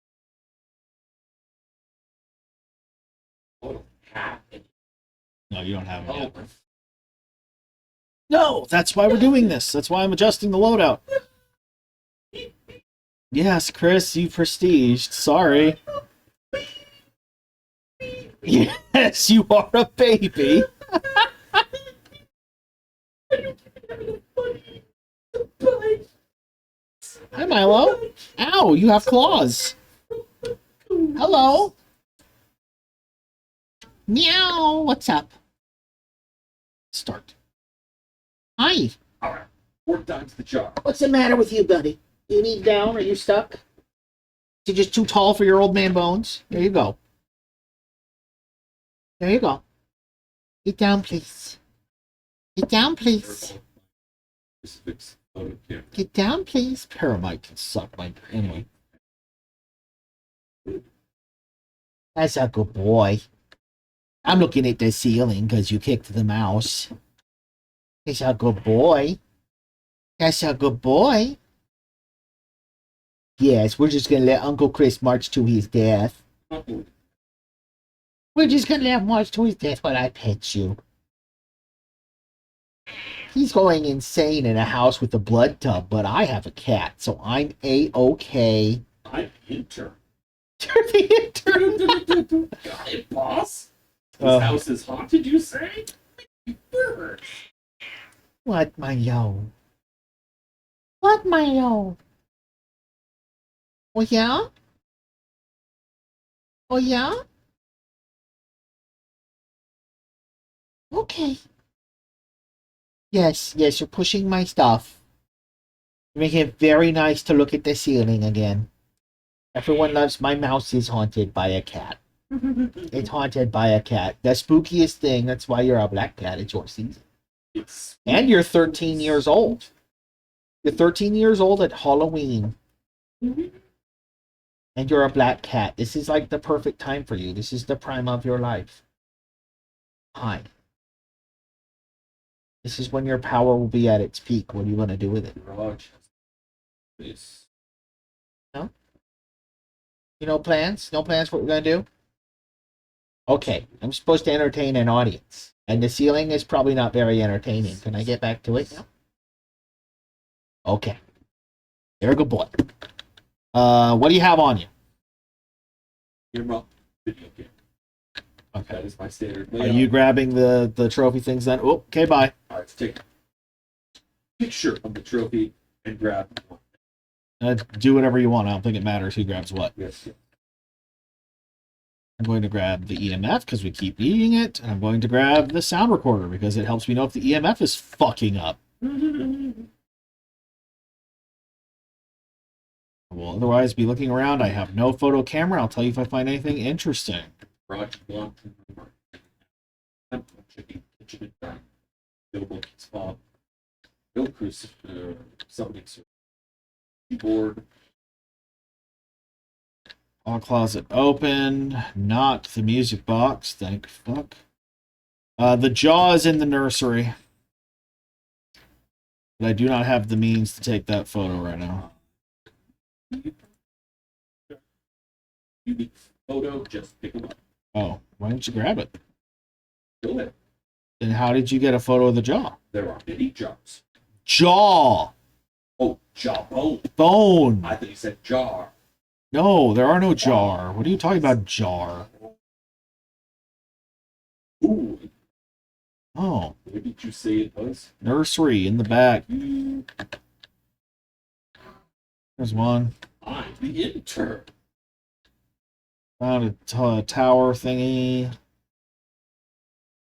S2: Oh, I don't have any.
S1: No, you don't have it yet.
S2: Oh,
S1: No, that's why we're doing this. That's why I'm adjusting the loadout. Yes, Chris, you prestiged. Sorry. Yes, you are a baby. Hi, Milo. Ow, you have claws. Hello. Meow. What's up? Start. Hi.
S2: all right. 4 times the jar.
S1: What's the matter with you, buddy? You need down? Are you stuck? You're just too tall for your old man bones? There you go. There you go. Get down, please. Get down, please.
S2: Just fix photo camera.
S1: Get down, please. Paramite can suck my... Anyway. That's a good boy. I'm looking at the ceiling because you kicked the mouse. That's a good boy. That's a good boy. Yes, we're just going to let Uncle Chris march to his death. We're just going to let him march to his death while I pet you. He's going insane in a house with a blood tub, but I have a cat, so I'm A-okay.
S2: I'm intern.
S1: You're the intern.
S2: Got it, boss. This house is haunted, you say? Bird.
S1: What, Milo? What, Milo? Oh, yeah? Oh, yeah? Okay. Yes, yes, you're pushing my stuff. You're making it very nice to look at the ceiling again. Everyone loves my mouse is haunted by a cat. It's haunted by a cat. The spookiest thing, that's why you're a black cat. It's your season. And you're 13 years old. You're 13 years old at Halloween. And you're a black cat. This is like the perfect time for you. This is the prime of your life. Hi. This is when your power will be at its peak. What are you going to do with it?
S2: This.
S1: No? You know plans? No plans for what we're going to do? Okay. I'm supposed to entertain an audience. And the ceiling is probably not very entertaining. Can I get back to it now? Okay. You're a good boy. What do you have on you?
S2: Camera, video game.
S1: Okay.
S2: That is my standard
S1: Are
S2: layout.
S1: you grabbing the trophy things then? Oh, okay, bye.
S2: All right, let's take a picture of the trophy and grab one.
S1: Do whatever you want. I don't think it matters who grabs what.
S2: Yes.
S1: I'm going to grab the EMF because we keep needing it. And I'm going to grab the sound recorder because it helps me know if the EMF is fucking up. I will otherwise be looking around. I have no photo camera. I'll tell you if I find anything interesting.
S2: Project one. Checking kitchen and dining. No monkey spot. No crucifix. Summoning keyboard.
S1: All closet open. Not the music box. Thank fuck. The jaw is in the nursery. But I do not have the means to take that photo right now.
S2: Unique photo, just pick them up.
S1: Oh, why didn't you grab it?
S2: Go ahead.
S1: Then how did you get a photo of the jaw?
S2: There are many jars.
S1: Jaw!
S2: Oh, jawbone.
S1: Bone!
S2: I thought you said jar.
S1: No, there are no jar. What are you talking about, jar?
S2: Ooh.
S1: Oh,
S2: Where did you say it was?
S1: nursery in the back. There's one.
S2: I'm the intern.
S1: Found a tower thingy.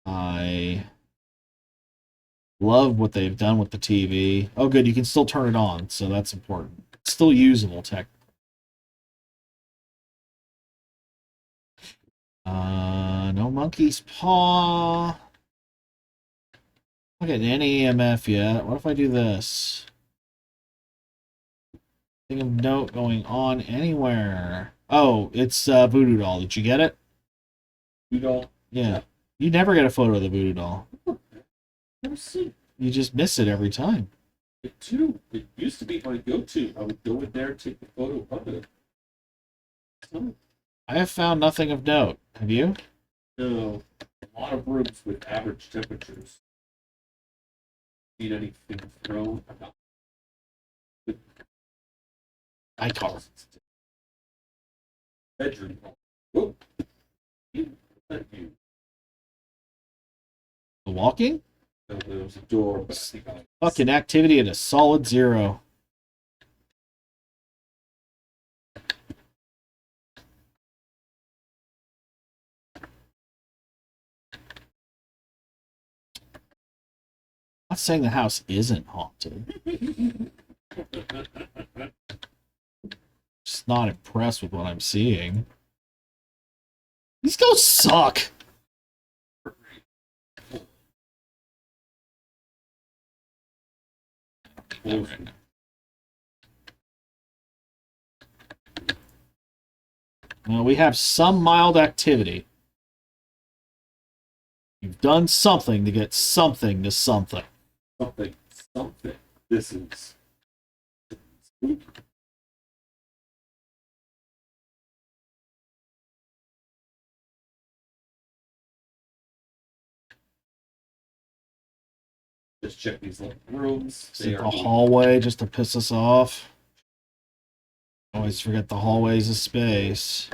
S1: I love what they've done with the TV. Oh, good. You can still turn it on, so that's important. It's still usable, tech. No monkey's paw. Not getting any EMF yet. What if I do this? Thing of note going on anywhere. Oh, it's Voodoo Doll. Did you get it?
S2: You don't.
S1: Yeah. You never get a photo of the Voodoo Doll.
S2: Never seen
S1: You just miss it every time.
S2: it too. It used to be my go-to. I would go in there and take the photo of it. Oh,
S1: I have found nothing of note. Have you?
S2: no. A lot of rooms with average temperatures. Need anything thrown? I'm not.
S1: I can't.
S2: Bedroom. Whoa. Thank you.
S1: The walking?
S2: So there was a door, but I think I
S1: Fucking activity at a solid 0. I'm not saying the house isn't haunted. Just not impressed with what I'm seeing. These ghosts suck. Well, we have some mild activity. You've done something to get something to something.
S2: Something. This is. Just check these little rooms.
S1: Is it the hallway just to piss us off? Always forget the hallway's a space.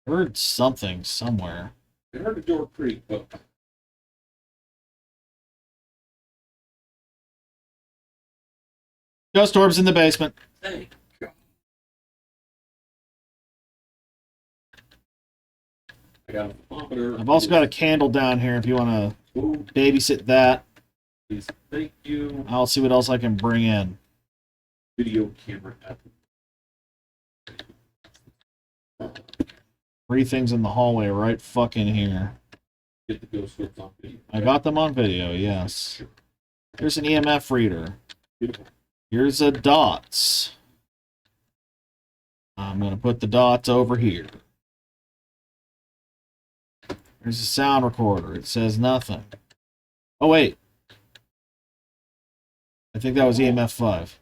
S1: Heard something somewhere.
S2: I heard the door creak, but
S1: Ghost orbs in the basement.
S2: thank God. I got a thermometer.
S1: I've also got a candle down here if you want to
S2: Ooh,
S1: babysit that.
S2: please, thank you.
S1: I'll see what else I can bring in.
S2: Video camera at the
S1: 3 things in the hallway right fucking here.
S2: get the ghost orbs on video.
S1: I got them on video, yes.
S2: Sure.
S1: Here's an EMF reader.
S2: Beautiful.
S1: Here's a dots. I'm going to put the dots over here. Here's a sound recorder. It says nothing. Oh, wait. I think that was EMF 5.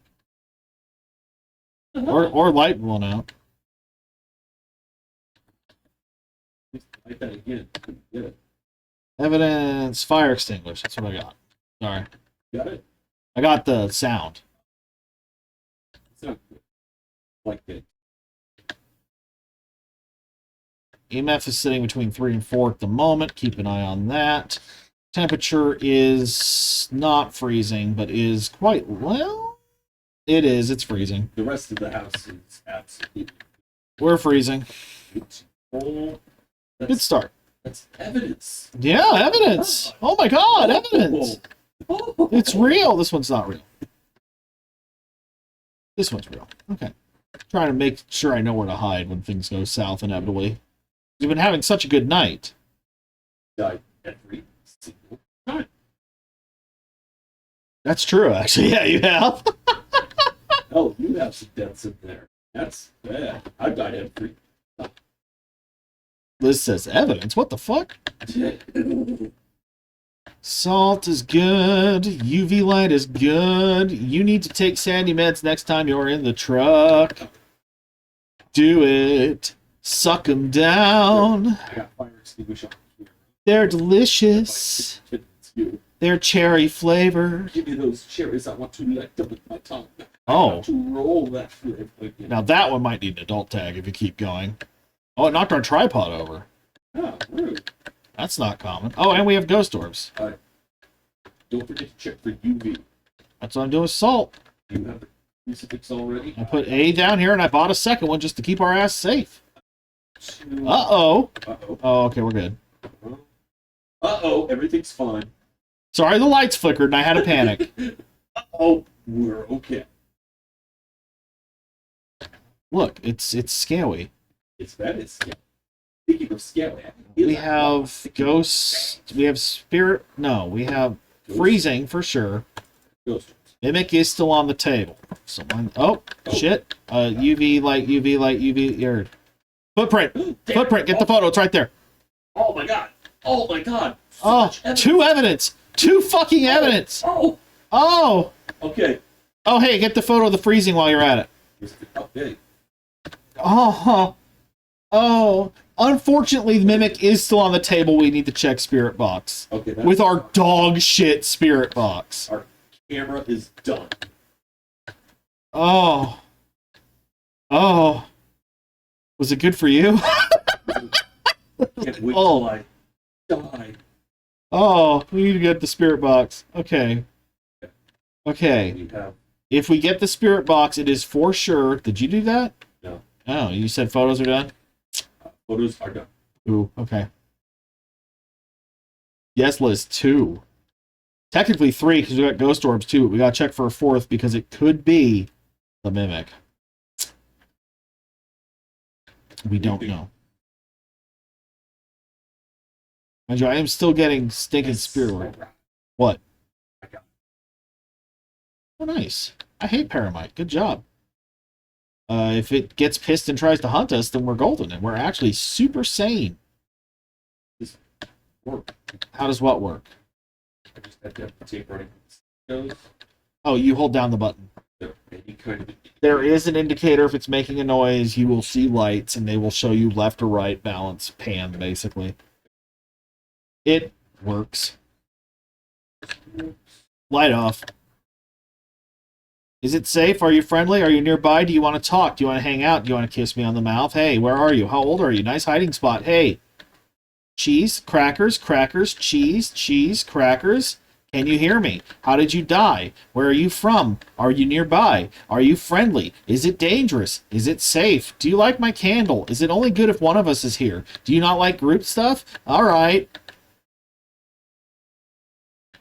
S1: Or light blown out.
S2: Like that again. Get it.
S1: Evidence, fire extinguisher. That's what I got. Sorry.
S2: Got it?
S1: I got the sound.
S2: It's not good. Like it.
S1: EMF is sitting between 3 and 4 at the moment. Keep an eye on that. Temperature is not freezing, but is quite, well, it is. It's freezing.
S2: The rest of the house is absolutely
S1: We're freezing.
S2: oh,
S1: Good start.
S2: That's evidence.
S1: Yeah, evidence. Oh my god, evidence.
S2: Oh.
S1: It's real. This one's not real. This one's real. Okay. Trying to make sure I know where to hide when things go south inevitably. We've been having such a good night.
S2: Died every single time.
S1: That's true, actually. Yeah, you have.
S2: Oh, you have some deaths in there. That's bad. I've died every
S1: Liz says evidence. What the fuck? Salt is good. UV light is good. You need to take Sandy meds next time you're in the truck. Do it. Suck them down.
S2: I got fire extinguisher on here.
S1: They're delicious.
S2: It's you.
S1: They're cherry flavored.
S2: Give me those cherries. I want to lick them with my tongue. I
S1: Oh.
S2: want to roll that flavor again.
S1: Now that one might need an adult tag if you keep going. Oh, it knocked our tripod over.
S2: Ah, rude.
S1: That's not common. Oh, and we have ghost orbs.
S2: Don't forget to check for UV.
S1: That's what I'm doing with salt.
S2: Do you have the crucifix already?
S1: I put A down here and I bought a second one just to keep our ass safe.
S2: Two.
S1: Uh-oh.
S2: Uh-oh.
S1: Oh, okay, we're good.
S2: Uh-oh. Everything's fine.
S1: Sorry, the lights flickered and I had a panic.
S2: Uh-oh. We're okay.
S1: Look, it's scary.
S2: It's bad. It's scary. Speaking of scary,
S1: We have ghosts. We have spirit. No, we have freezing for sure.
S2: Ghost.
S1: Mimic is still on the table. Someone. Oh, shit. UV light, UV light, UV. Your footprint.
S2: Damn.
S1: Footprint. Get the photo. It's right there.
S2: Oh my god. Oh my god. So
S1: Oh,
S2: much evidence.
S1: 2 evidence. 2 fucking evidence.
S2: Oh.
S1: Oh.
S2: Okay.
S1: Oh, hey, get the photo of the freezing while you're at it.
S2: Okay.
S1: Oh. Oh. Unfortunately, the Mimic is still on the table. We need to check Spirit Box.
S2: Okay.
S1: With our dog shit Spirit Box.
S2: Our camera is done.
S1: Oh. Oh. Was it good for you?
S2: Can't wait
S1: Oh.
S2: till I die.
S1: Oh, we need to get the Spirit Box. Okay. Okay.
S2: We have
S1: If we get the Spirit Box, it is for sure. Did you do that?
S2: No.
S1: Oh, you said photos are done?
S2: photos are done.
S1: Ooh, okay. Yes, Liz, 2. Technically 3, because we got ghost orbs too. We gotta check for a 4th because it could be the Mimic. We don't know. Mind you, I am still getting stinking spirit work. What?
S2: I got
S1: Oh, nice. I hate Paramite. Good job. If it gets pissed and tries to hunt us, then we're golden, and we're actually super sane.
S2: work.
S1: How does what work?
S2: I just had to have the tape running. Goes
S1: Oh, you hold down the button.
S2: there any kind of
S1: There is an indicator. If it's making a noise, you will see lights, and they will show you left or right, balance, pan, basically. It works. Light off. Is it safe? Are you friendly? Are you nearby? Do you want to talk? Do you want to hang out? Do you want to kiss me on the mouth? Hey, where are you? How old are you? Nice hiding spot. Hey. cheese, crackers, crackers, cheese, cheese, crackers. Can you hear me? How did you die? Where are you from? Are you nearby? Are you friendly? Is it dangerous? Is it safe? Do you like my candle? Is it only good if one of us is here? Do you not like group stuff? All right.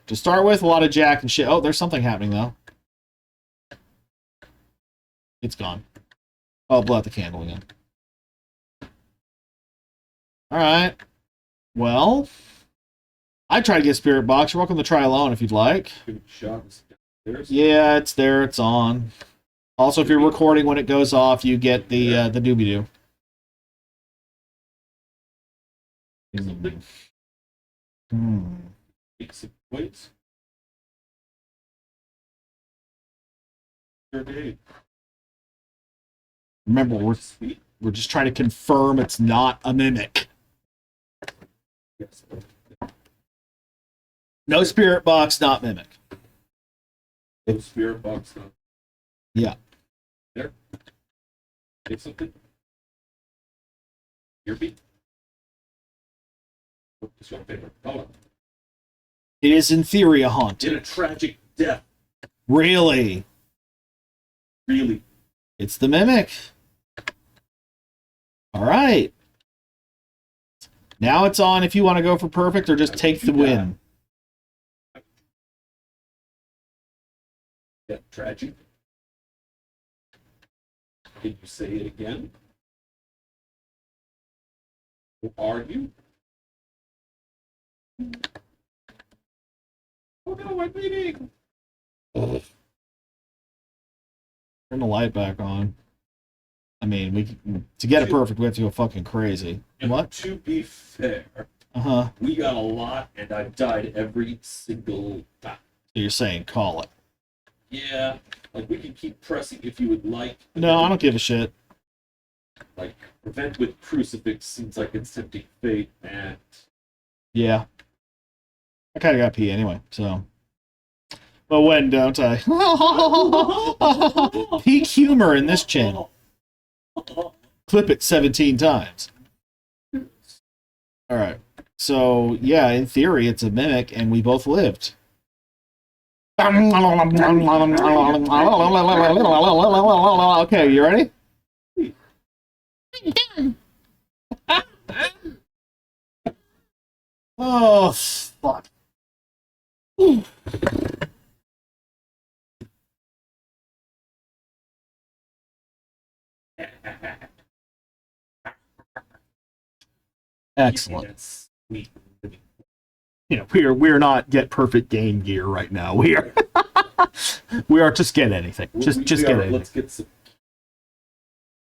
S1: To start with, a lot of Jack and shit. Oh, there's something happening, though. It's gone. Oh, I'll blow out the candle again. All right. Well, I tried to get Spirit Box. You're welcome to try alone if you'd like. Yeah, it's there. It's on. Also, if you're recording when it goes off, you get the doobie-doo.
S2: Wait.
S1: Remember, we're just trying to confirm it's not a mimic.
S2: Yes.
S1: No Spirit Box, not mimic.
S2: No Spirit Box. No.
S1: Yeah.
S2: There. Say something. Your beat. What's your favorite color?
S1: It is in theory a haunt.
S2: In a tragic death.
S1: Really?
S2: Really?
S1: It's the mimic. All right. Now it's on if you want to go for perfect or just take the win.
S2: Yeah, tragic. Can you say it again? Who are you? Oh no, I'm bleeding!
S1: Turn the light back on. I mean, to get it perfect, we have to go fucking crazy.
S2: And
S1: What?
S2: to be fair, we got a lot, and I've died every single time.
S1: So you're saying call it.
S2: Yeah, like we can keep pressing if you would like.
S1: No, I don't give a shit.
S2: Like, prevent with crucifix seems like it's tempting fate, and
S1: Yeah. I kind of got pee anyway, so. But when don't I? Peak humor in this channel. Clip it 17 times. Alright. So, yeah, in theory, it's a mimic, and we both lived. Okay, you ready? Oh, fuck. Excellent. You know, we're not get perfect game gear right now. We are we are just get anything. Just get anything.
S2: Let's get some.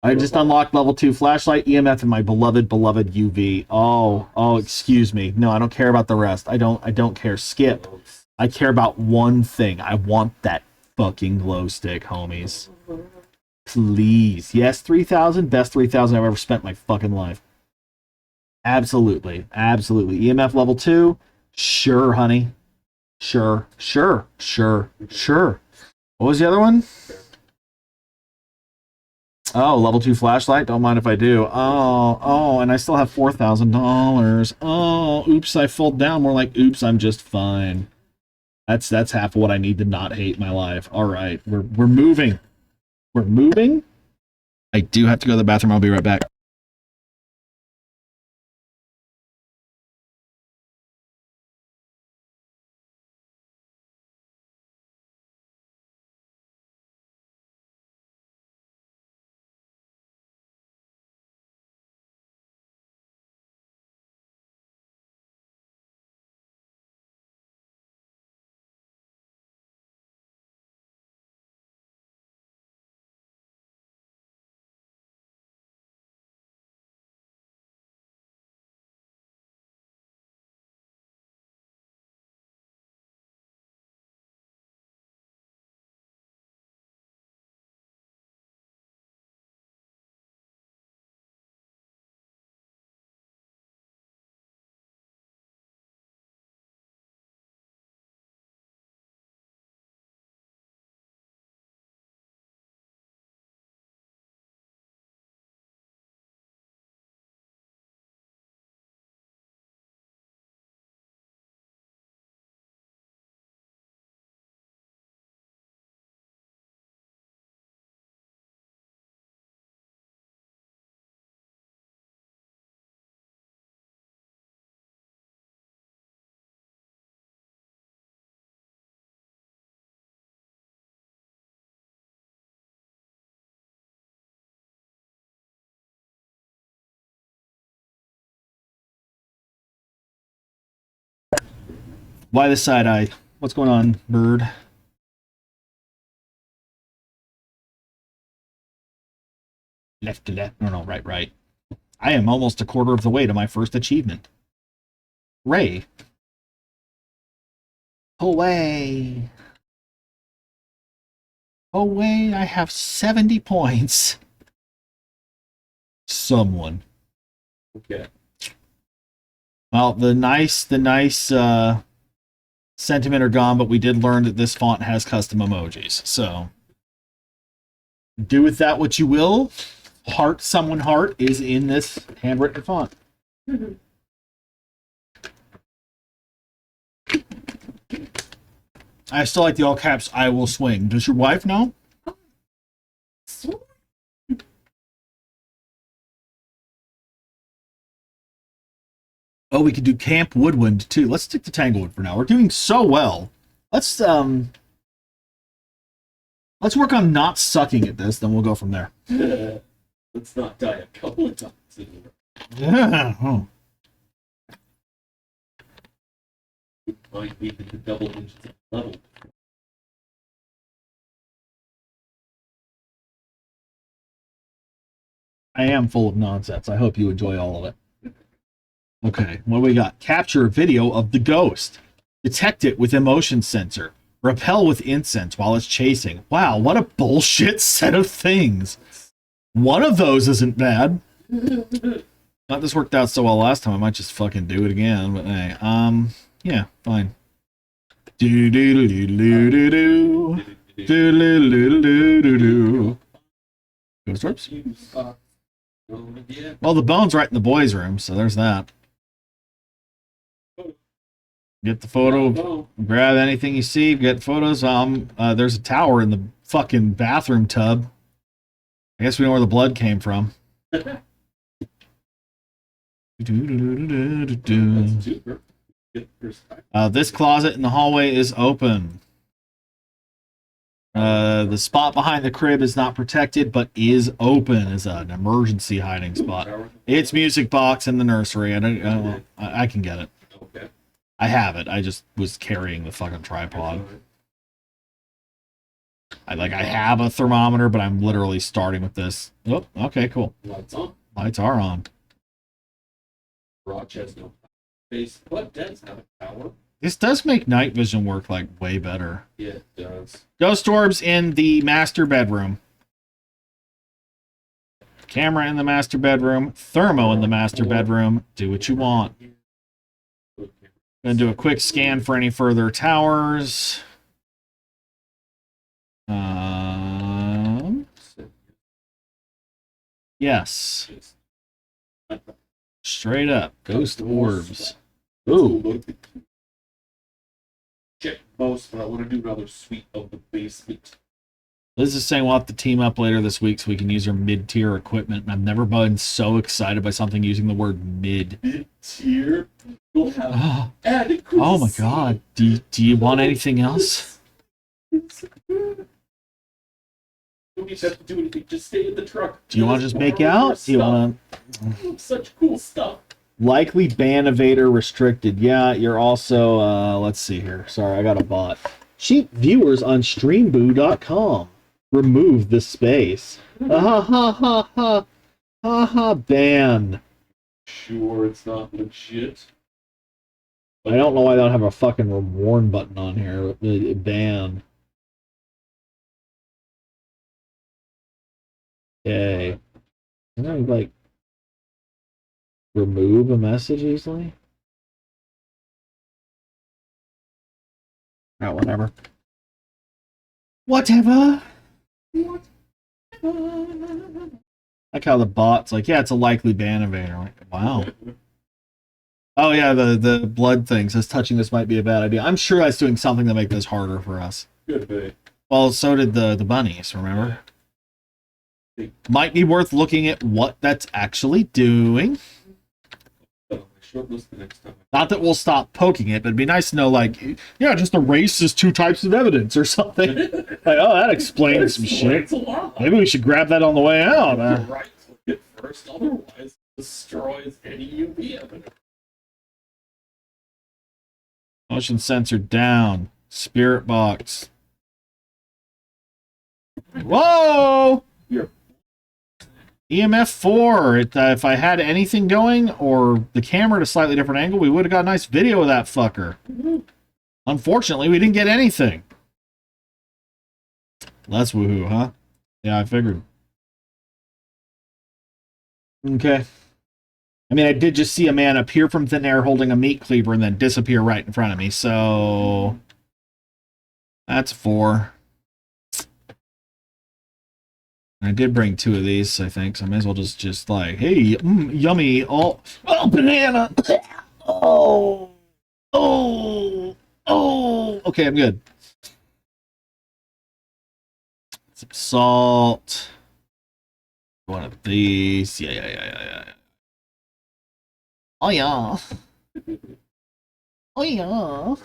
S1: I just unlocked level 2 flashlight, EMF, and my beloved UV. Oh, excuse me. No, I don't care about the rest. I don't care. Skip. I care about one thing. I want that fucking glow stick, homies. Please. Yes, 3,000. Best 3,000 I've ever spent in my fucking life. Absolutely. Absolutely. EMF level 2? Sure, honey. Sure. What was the other one? Oh, level 2 flashlight. Don't mind if I do. Oh, and I still have $4,000. Oh, oops, I fall down. More like, oops, I'm just fine. That's half of what I need to not hate my life. All right, we're moving. We're moving. I do have to go to the bathroom. I'll be right back. Why the side eye? What's going on, bird? Left to left. No, right, right. I am almost a quarter of the way to my first achievement. Ray. Away. Away. I have 70 points. Someone.
S2: Okay.
S1: Well, the nice sentiment are gone, but we did learn that this font has custom emojis. So do with that what you will. Heart someone heart is in this handwritten font. I still like the all caps I will swing. Does your wife know? Oh, we could do Camp Woodwind too. Let's stick to Tanglewood for now. We're doing so well. Let's work on not sucking at this, then we'll go from there.
S2: Let's not die a couple of times anymore.
S1: Yeah. Oh.
S2: Might be the double digits level.
S1: I am full of nonsense. I hope you enjoy all of it. Okay, what do we got? Capture video of the ghost. Detect it with emotion sensor. Repel with incense while it's chasing. Wow, what a bullshit set of things. One of those isn't bad. Not this worked out so well last time. I might just fucking do it again. But hey, yeah, fine. Do do do do do do do do do do do do. Ghost orbs? Well, the bone's right in the boys' room, so there's that. Get the photo. Grab anything you see. Get photos. There's a tower in the fucking bathroom tub. I guess we know where the blood came from. This closet in the hallway is open. The spot behind the crib is not protected, but is open as an emergency hiding spot. It's music box in the nursery. I can get it.
S2: Okay.
S1: I have it. I just was carrying the fucking tripod. I have a thermometer, but I'm literally starting with this. Oh, okay, cool.
S2: Lights on.
S1: Lights are on.
S2: Rochester base, but does have a tower.
S1: This does make night vision work like way better.
S2: Yeah, it does.
S1: Ghost orbs in the master bedroom. Camera in the master bedroom. Thermo in the master bedroom. Do what you want. Gonna do a quick scan for any further towers. Yes. Straight up. Ghost orbs. Ooh.
S2: Check most, but I want to do another suite of the basement.
S1: Liz is saying we'll have to team up later this week so we can use our mid-tier equipment. And I've never been so excited by something using the word mid.
S2: Mid-tier? We'll have adequate.
S1: Oh my god. Do you want anything else?
S2: You don't have to do anything. Just stay in the truck.
S1: Do you want to just make out? Do you want
S2: to... Such cool stuff.
S1: Likely ban evader restricted. Yeah, you're also, let's see here. Sorry, I got a bot. Cheap viewers on streamboo.com. Remove the space. Ha ha ha ha. Ha ha, ban.
S2: Sure, it's not legit.
S1: I don't know why they don't have a fucking warn button on here. Ban. Okay. Can I, like, remove a message easily? Oh, whatever. Whatever. Like how the bot's like, yeah, it's a likely ban evader. Like, wow. Oh yeah, the blood thing says touching this might be a bad idea. I'm sure that's doing something to make this harder for us.
S2: Good be.
S1: Well, so did the bunnies, remember? Might be worth looking at what that's actually doing. Not that we'll stop poking it, but it'd be nice to know, like, yeah, just erases 2 types of evidence or something. Like, oh, that explains some shit. Maybe we should grab that on the way out.
S2: Right, look at first, otherwise it destroys any UV evidence.
S1: Motion sensor down. Spirit box. Whoa!
S2: Here.
S1: EMF 4. If I had anything going or the camera at a slightly different angle, we would have got a nice video of that fucker. Unfortunately, we didn't get anything. That's woohoo, huh? Yeah, I figured. Okay. I mean, I did just see a man appear from thin air holding a meat cleaver and then disappear right in front of me, so... That's 4. I did bring 2 of these, I think, so I may as well just like, hey, yummy, oh, banana! Oh! Okay, I'm good. Some salt. One of these. Yeah. Oh, yeah. Oh, yeah.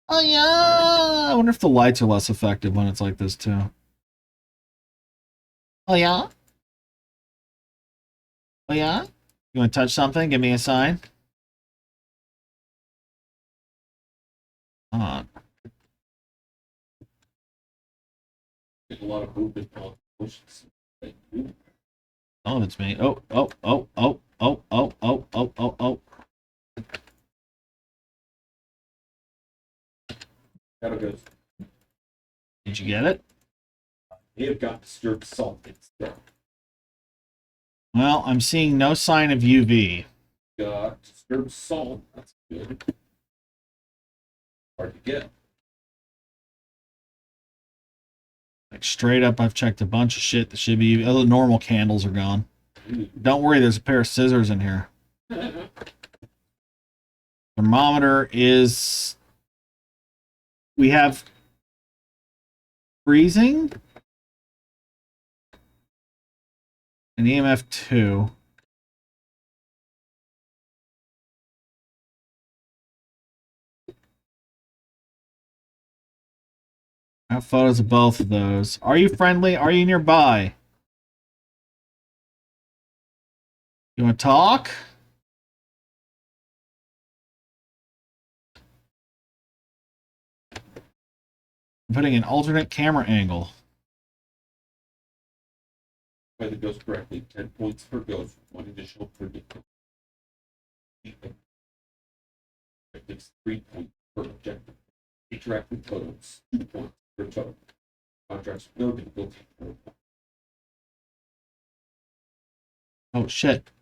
S1: Oh, yeah. I wonder if the lights are less effective when it's like this, too. Oh, yeah? Oh, yeah? You want to touch something? Give me a sign. Come on.
S2: A lot of movement on motions.
S1: Some of it's me. Oh.
S2: Gotta go.
S1: Did you get it?
S2: They have got disturbed salt instead.
S1: Well, I'm seeing no sign of UV.
S2: Got disturbed salt. That's good. Hard to get.
S1: Like, straight up, I've checked a bunch of shit that should be... Other normal candles are gone. Don't worry, there's a pair of scissors in here. Thermometer is... We have... freezing? And EMF 2. I have photos of both of those. Are you friendly? Are you nearby? You want to talk? I'm putting an alternate camera angle.
S2: By the ghost correctly, 10 points per ghost, 1 additional per victim. Objectives, 3 points per objective. Interactive photos, 2 points per total. Contracts with no difficulty.
S1: Oh, shit.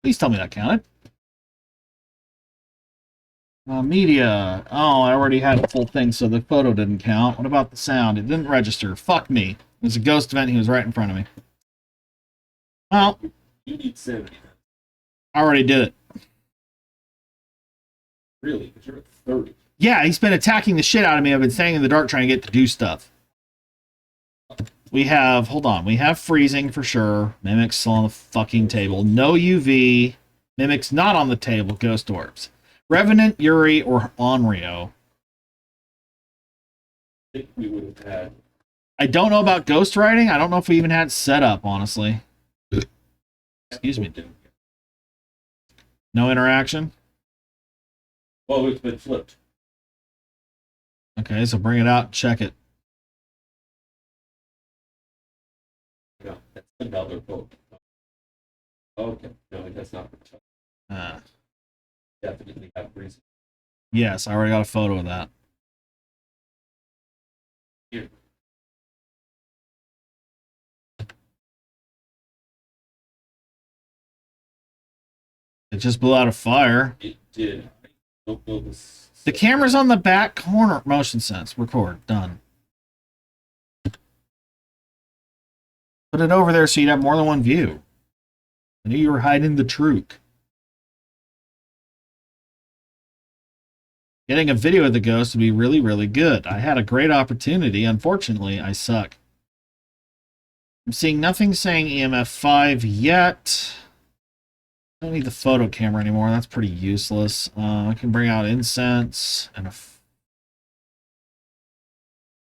S1: Please tell me that counted. Media. Oh, I already had a full thing, so the photo didn't count. What about the sound? It didn't register. Fuck me. It was a ghost event. He was right in front of me. Well,
S2: You need sanity.
S1: I already did it.
S2: Really? Because you're at 30.
S1: Yeah, he's been attacking the shit out of me. I've been staying in the dark trying to get to do stuff. We have, hold on, we have freezing for sure. Mimics still on the fucking table. No UV. Mimics not on the table. Ghost orbs. Revenant, Yuri, or Onryo.
S2: I think we would have had.
S1: I don't know about ghost writing. I don't know if we even had set up, honestly. Excuse me. No interaction?
S2: Oh, it's been flipped.
S1: Okay, so bring it out and check it.
S2: No, that's another boat. Okay, no, that's not for touch. Definitely have reason.
S1: Yes, I already got a photo of that.
S2: Here.
S1: It just blew out a fire.
S2: It did. I don't know this.
S1: The camera's on the back corner. Motion sense. Record. Done. Put it over there so you'd have more than one view. I knew you were hiding the truth. Getting a video of the ghost would be really, really good. I had a great opportunity. Unfortunately, I suck. I'm seeing nothing saying EMF 5 yet. I don't need the photo camera anymore. That's pretty useless. I can bring out incense and a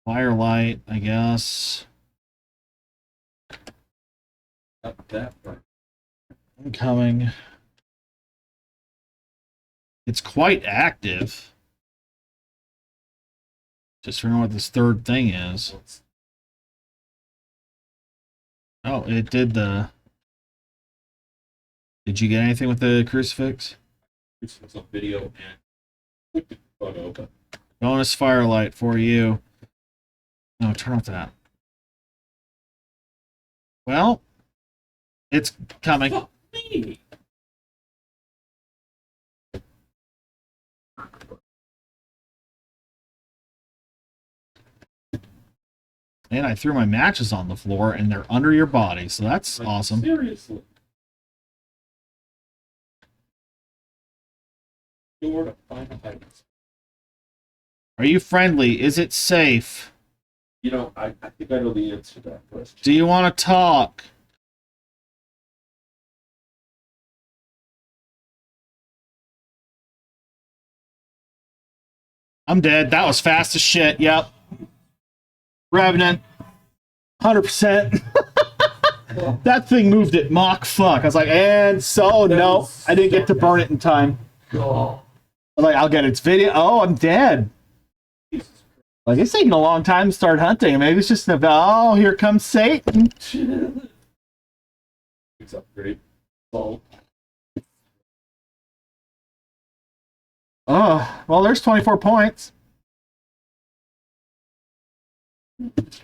S1: firelight, I guess.
S2: Not that right.
S1: I'm coming. It's quite active. Just figuring out what this third thing is. Oh, it did the... Did you get anything with the crucifix?
S2: It's some video and photo, but
S1: Bonus firelight for you. No, turn off that. Well, it's coming.
S2: fuck me.
S1: And I threw my matches on the floor, and they're under your body, so that's
S2: Like,
S1: awesome.
S2: Seriously. Door to find a hiding spot.
S1: Are you friendly? Is it safe?
S2: You know, I think I know the answer to that question.
S1: Do you want to talk? I'm dead. That was fast as shit. Yep. Revenant. 100%. That thing moved at Mach fuck. I was like, and so, no. I didn't get to burn it in time.
S2: Oh,
S1: I was like, I'll get its video. Oh, I'm dead.
S2: Jesus
S1: Like, it's taking a long time to start hunting. Maybe it's just about, oh, here comes Satan.
S2: Christ. It's upgrade. Oh,
S1: Oh, well, there's 24 points. At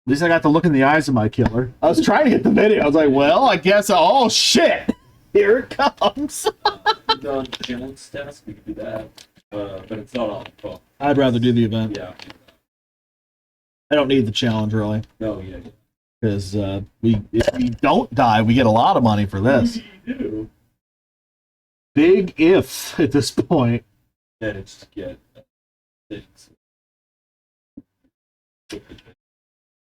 S1: least I got to look in the eyes of my killer. I was trying to get the video. I was like, well, I guess, oh, shit. Here it comes.
S2: done challenge task. We could do that, but it's not on the phone.
S1: I'd rather do the event.
S2: Yeah.
S1: I don't need the challenge, really.
S2: No, yeah.
S1: Because if we don't die, we get a lot of money for this.
S2: You do.
S1: Big if at this point.
S2: Managed to get things.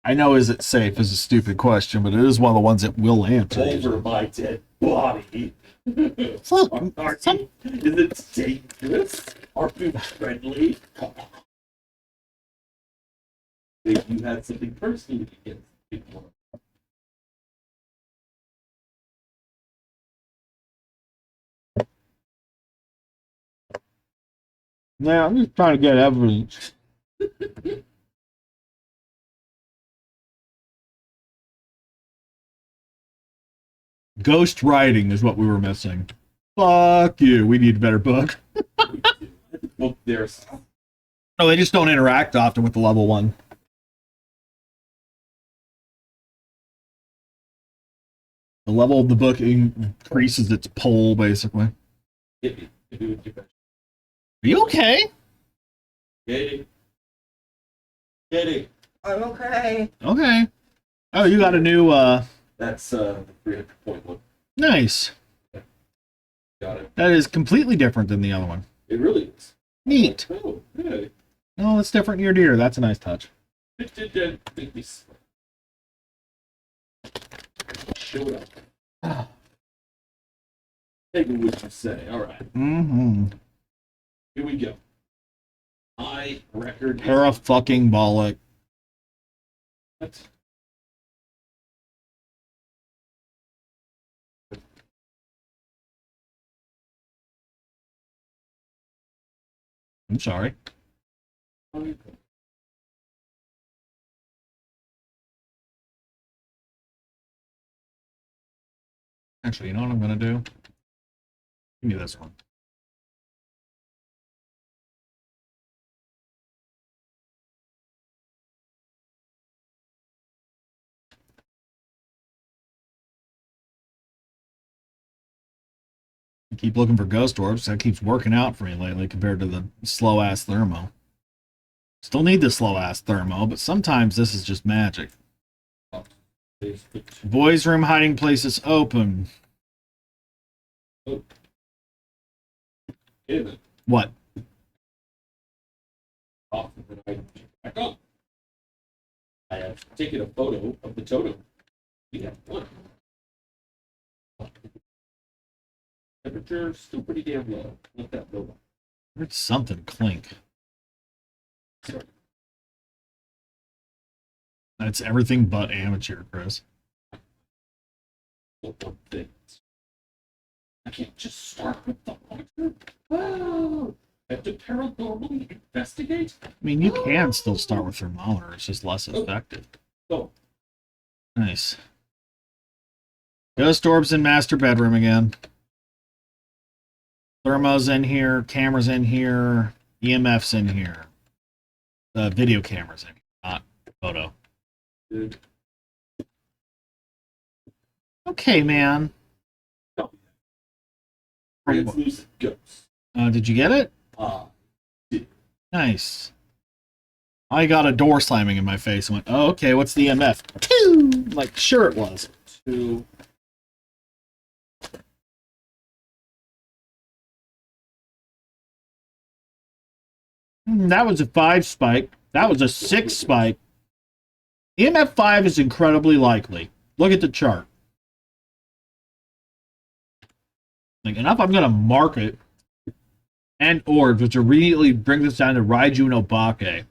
S1: I know is it safe is a stupid question, but it is one of the ones that will answer.
S2: Over my dead body.
S1: Look,
S2: Is it dangerous? Are you friendly? If you had something personally against people.
S1: yeah, I'm just trying to get evidence. Ghost writing is what we were missing. Fuck you. We need a better book.
S2: Well, there's
S1: Oh, they just don't interact often with the level one. The level of the book increases its pull, basically.
S2: hit me. Hit me with your best.
S1: Are you okay?
S2: Katie. Katie.
S3: I'm okay.
S1: Okay. Oh, you got a new,
S2: That's the 300-point one.
S1: nice.
S2: Got it.
S1: That is completely different than the other one.
S2: It really is.
S1: Neat.
S2: Oh, yeah.
S1: Oh, it's different near deer. That's a nice touch.
S2: It did make me sweat. Showed up. Take me what you say. All right.
S1: Mm-hmm.
S2: Here we go. My record is
S1: Para-fucking-bolic.
S2: what?
S1: I'm sorry. Actually, you know what I'm going to do? Give me this one. I keep looking for ghost orbs. That keeps working out for me lately compared to the slow-ass thermo. Still need the slow-ass thermo, but sometimes this is just magic. Boys' room hiding place is open.
S2: David,
S1: What?
S2: off and I back on. I have taken a photo of the totem. We have one. Temperature still pretty damn low. Let that build up.
S1: Heard something clink.
S2: Sorry.
S1: That's everything but amateur, Chris.
S2: the one thing. I can't just start with the monitor. Oh, I have to paranormally investigate.
S1: I mean, you can still start with thermometer. It's just less effective.
S2: Oh,
S1: Nice. Ghost orbs in master bedroom again. Thermo's in here. Camera's in here. EMF's in here. Video camera's in here, not photo.
S2: dude.
S1: Okay, man.
S2: Oh. Translucent ghosts.
S1: Did you get it? Nice. I got a door slamming in my face and went, oh, okay, what's the EMF? 2! Like, sure it was.
S2: 2.
S1: That was a 5 spike. That was a 6 spike. EMF 5 is incredibly likely. Look at the chart. Like, enough, I'm going to mark it. And orbs, which immediately brings us down to Raiju no Bake.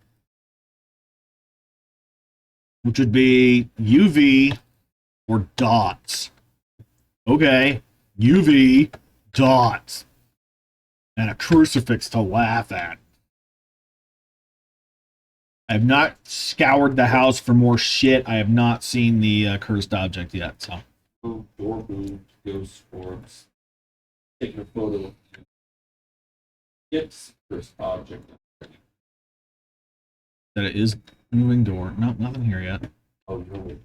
S1: Which would be UV or dots. Okay. UV, dots. And a crucifix to laugh at. I have not scoured the house for more shit. I have not seen the cursed object yet, so.
S2: Oh, door moved, ghost orbs. Taking a photo. It's first object.
S1: That it is moving door. Nope, nothing here yet.
S2: Oh, you're only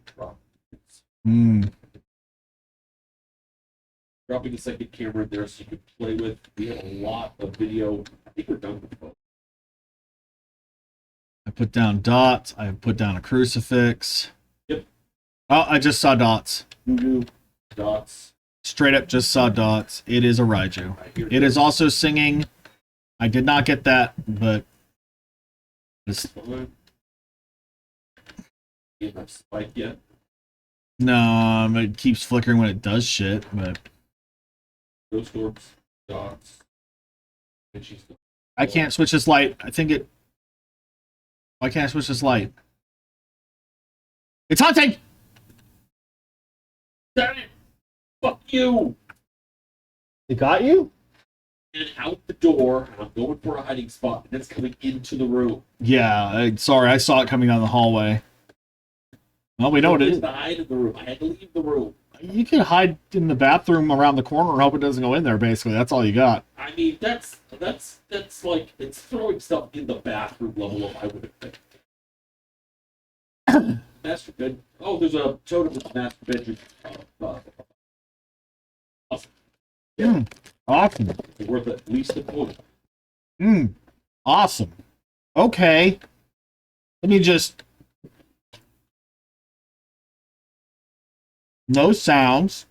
S2: dropping a second camera in there so you can play with. We have a lot of video. I think we're done with the photo.
S1: I put down dots. I put down a crucifix.
S2: Yep.
S1: Oh, I just saw dots.
S2: Dots.
S1: Straight up just saw dots. It is a Raiju. It is also singing. I did not get that, but this...
S2: You have spike yet?
S1: No, it keeps flickering when it does shit, but
S2: Ghost orbs, dots. And she's
S1: I can't switch this light. I think it... Why can't I switch this light? It's hunting!
S2: Damn it! Fuck you!
S1: It got you?
S2: And out the door, and I'm going for a hiding spot, and it's coming into the room.
S1: Yeah, sorry, I saw it coming down the hallway. Well, we know what it is.
S2: To hide in the room. I had to leave the room.
S1: You can hide in the bathroom around the corner and hope it doesn't go in there, basically. That's all you got.
S2: I mean, that's like, it's throwing stuff in the bathroom level of I would think. Master bed. Oh, there's a totem in the master bedroom. Awesome. Yeah.
S1: Awesome.
S2: It's worth at least a point.
S1: Awesome. Okay. Let me just... No sounds,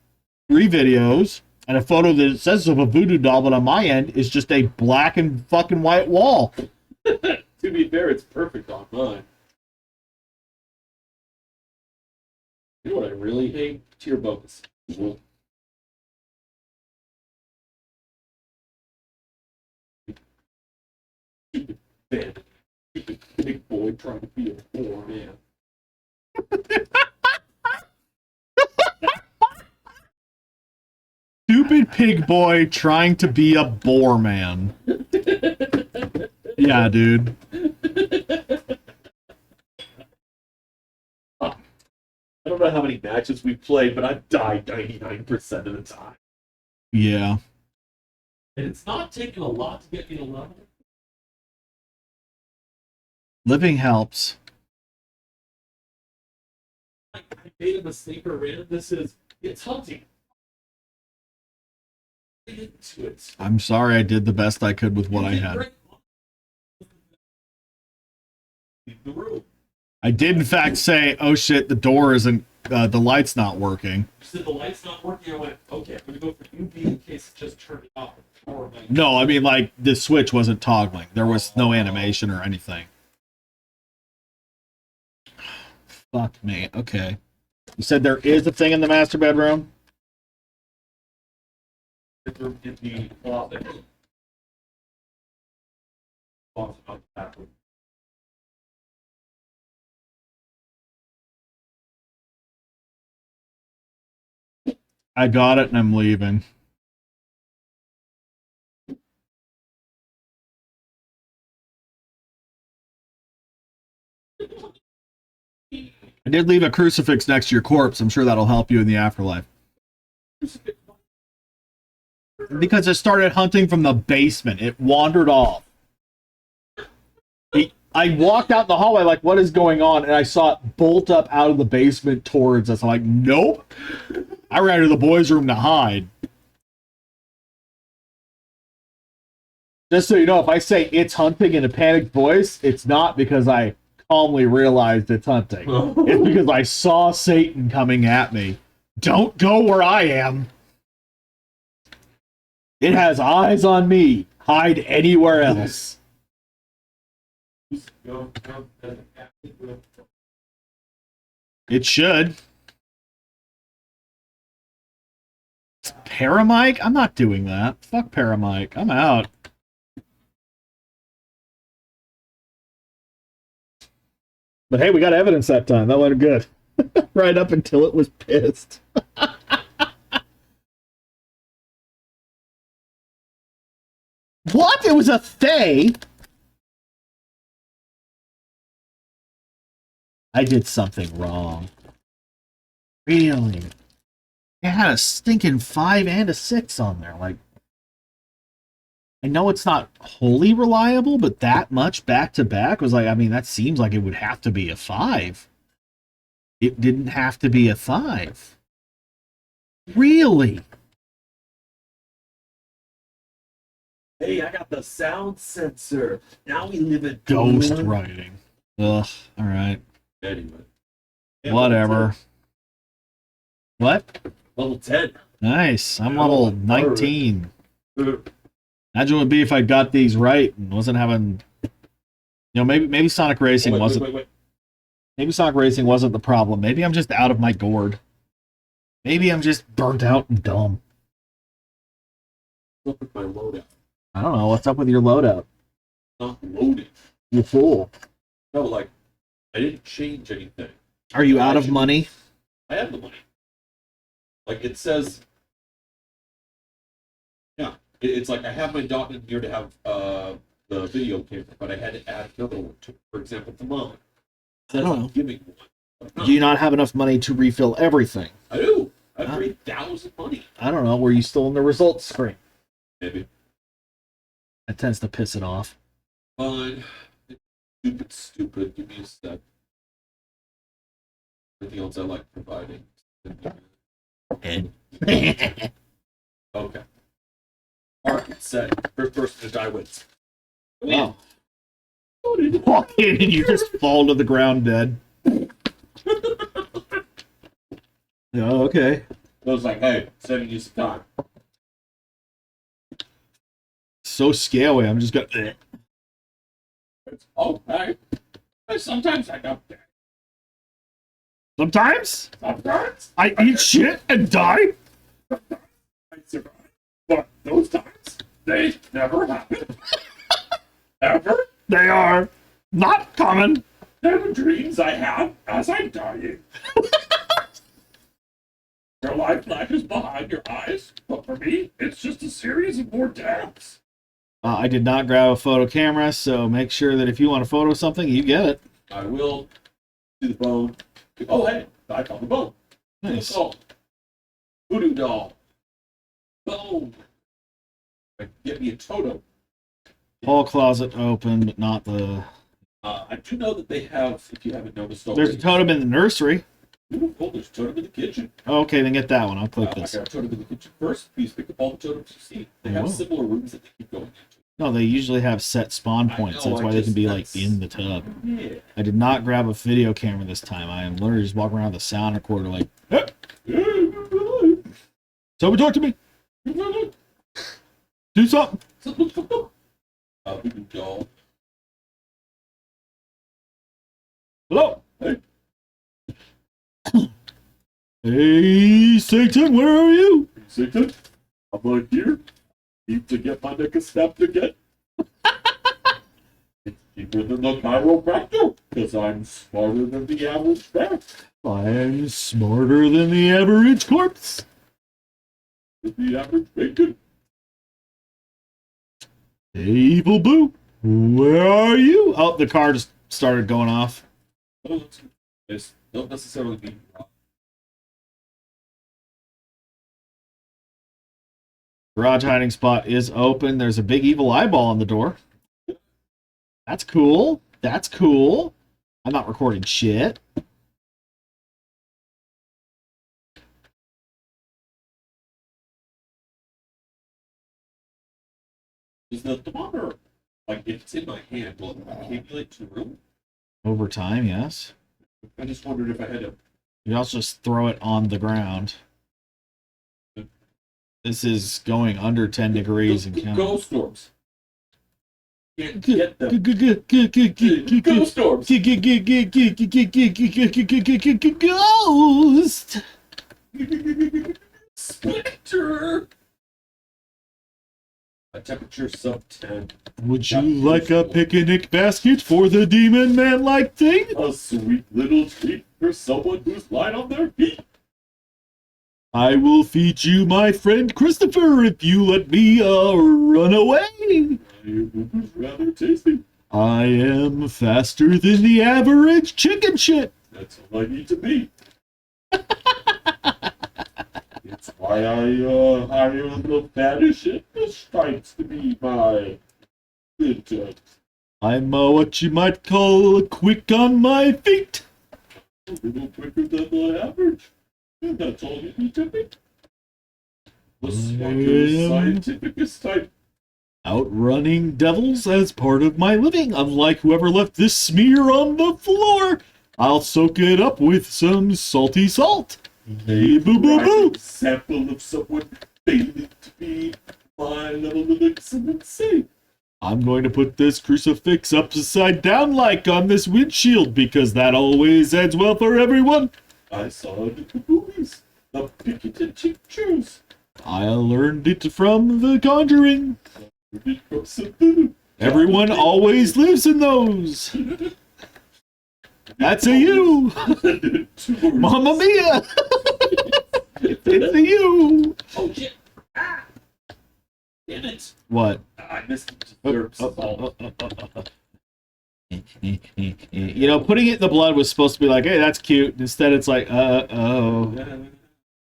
S1: 3 videos, and a photo that says of a voodoo doll, but on my end is just a black and fucking white wall.
S2: To be fair, it's perfect on mine. You know what I really hate? Tier bonus. Stupid bed. Stupid big boy trying to be a poor man.
S1: Stupid pig boy trying to be a boar man. Yeah, dude.
S2: I don't know how many matches we've played, but I've died 99% of the time.
S1: Yeah.
S2: And it's not taking a lot to get me to level.
S1: Living helps.
S2: I made a mistake or ran. It's hunting. Into it.
S1: I'm sorry I did the best I could with what I had.
S2: Leave the room.
S1: I did in fact say, oh shit, the door isn't, the light's not working.
S2: You said the light's not working. I went, okay, I'm going to go for UV in case it just turned off.
S1: No, I mean like the switch wasn't toggling. There was no animation or anything. Fuck me. Okay. You said there is a thing in the master bedroom?
S2: In the closet. Closet, not the bathroom.
S1: I got it and I'm leaving. I did leave a crucifix next to your corpse. I'm sure that'll help you in the afterlife. Because it started hunting from the basement. It wandered off. I walked out the hallway like, what is going on? And I saw it bolt up out of the basement towards us. I'm like, nope. I ran to the boys' room to hide. Just so you know, if I say it's hunting in a panicked voice, it's not because I calmly realized it's hunting. It's because I saw Satan coming at me. Don't go where I am. It has eyes on me. Hide anywhere else. It should. Paramike? I'm not doing that. Fuck Paramike. I'm out. But hey, we got evidence that time. That went good. Right up until it was pissed. What? It was a Fae? I did something wrong. Really? It had a stinking 5 and a 6 on there. Like, I know it's not wholly reliable, but that much back to back was like, I mean, that seems like it would have to be a 5. It didn't have to be a 5. Really?
S2: Hey, I got the sound sensor. Now we live in
S1: Ghost writing. Ugh, alright.
S2: Anyway.
S1: Yeah, whatever. What?
S2: Level 10.
S1: Nice. I'm level 19. Imagine what it would be if I got these right and wasn't having... You know, maybe Sonic Racing wasn't... Maybe Sonic Racing wasn't the problem. Maybe I'm just out of my gourd. Maybe I'm just burnt out and dumb.
S2: What's up with my loadout?
S1: I don't know. What's up with your loadout?
S2: Not loaded.
S1: You fool.
S2: No, like, I didn't change anything.
S1: Are you out of money?
S2: I have the money. Like, it says... Yeah. It's like I have my dot in here to have the video camera, but I had to add another one to, for example, the mom. It says I'm giving one.
S1: Do you not have enough money to refill everything?
S2: I do. I have 3,000 money.
S1: I don't know. Were you still in the results screen?
S2: Maybe.
S1: That tends to piss it off.
S2: Fine. Stupid. Give me a sec. Anything else I like providing?
S1: Ed.
S2: Okay. Alright, set. First person to die wins.
S1: Wow. Walk in and you just fall to the ground dead. Oh, okay.
S2: I was like, hey, saving you some time.
S1: So scary. I'm just gonna...
S2: It's okay. Sometimes I don't die.
S1: Sometimes?
S2: Sometimes?
S1: I eat shit and die?
S2: I survive. But those times, they never happen. Ever?
S1: They are not common.
S2: They're the dreams I have as I'm dying. Your life flashes behind your eyes, but for me, it's just a series of more deaths.
S1: I did not grab a photo camera, so make sure that if you want to photo something, you get it.
S2: I will do the bone. Oh, hey, I found the bone.
S1: Nice.
S2: Oh, voodoo doll. Bone. Get me a totem.
S1: Whole closet open, but not the...
S2: I do know that they have, if you haven't noticed already.
S1: There's a totem in the nursery.
S2: Ooh, cool, there's a totem in the kitchen.
S1: Oh, okay, then get that one. I'll click this.
S2: I got a totem in the kitchen first. Please pick up all the totems you see. They have similar rooms that they keep going into.
S1: No, they usually have set spawn points. That's why they can be, like, in the tub.
S2: Yeah.
S1: I did not grab a video camera this time. I am literally just walking around with a sound recorder like, hey, someone talk to me. Do something.
S2: Voodoo doll.
S1: Hello.
S2: Hey.
S1: Hey, Satan, where are you?
S2: Satan, I'm right here. Need to get my neck snapped again. It's cheaper than the chiropractor, because I'm smarter than the average man.
S1: I'm smarter than the average corpse.
S2: The average bacon.
S1: Hey, Evil Boo, where are you? Oh, the car just started going off.
S2: It's don't necessarily be wrong.
S1: Garage hiding spot is open. There's a big evil eyeball on the door. That's cool. That's cool. I'm not recording shit.
S2: Is the thermometer, like, if it's in my hand, will it accumulate to the room?
S1: Over time, yes.
S2: I just wondered if I had to.
S1: You also just throw it on the ground. This is going under 10 degrees and counting.
S2: Ghost storms. Can't get them.
S1: Ghost
S2: storms.
S1: Ghost.
S2: Splinter. A temperature sub 10.
S1: Would you like a picnic basket for the demon man-like thing?
S2: A sweet little treat for someone who's light on their feet.
S1: I will feed you my friend Christopher if you let me run away.
S2: It's rather tasty.
S1: I am faster than the average chicken shit.
S2: That's all I need to be. It's why I hire the fattest and the stripes to be my intern.
S1: I'm what you might call quick on my feet.
S2: A little quicker than the average. And that's all you need to be. The smartest, scientificest type.
S1: Outrunning devils as part of my living. Unlike whoever left this smear on the floor, I'll soak it up with some salty salt. Hey, boo boo boo.
S2: Sample of someone failing to be my level of excellence.
S1: I'm going to put this crucifix upside down like on this windshield because that always ends well for everyone.
S2: I saw the movies, the picketed pictures.
S1: I learned it from The Conjuring. Everyone always lives in those. That's a you. Mamma mia. It's a you.
S2: Oh shit. Ah. Damn it.
S1: What?
S2: I missed the
S1: You know, putting it in the blood was supposed to be like, hey, that's cute. Instead, it's like,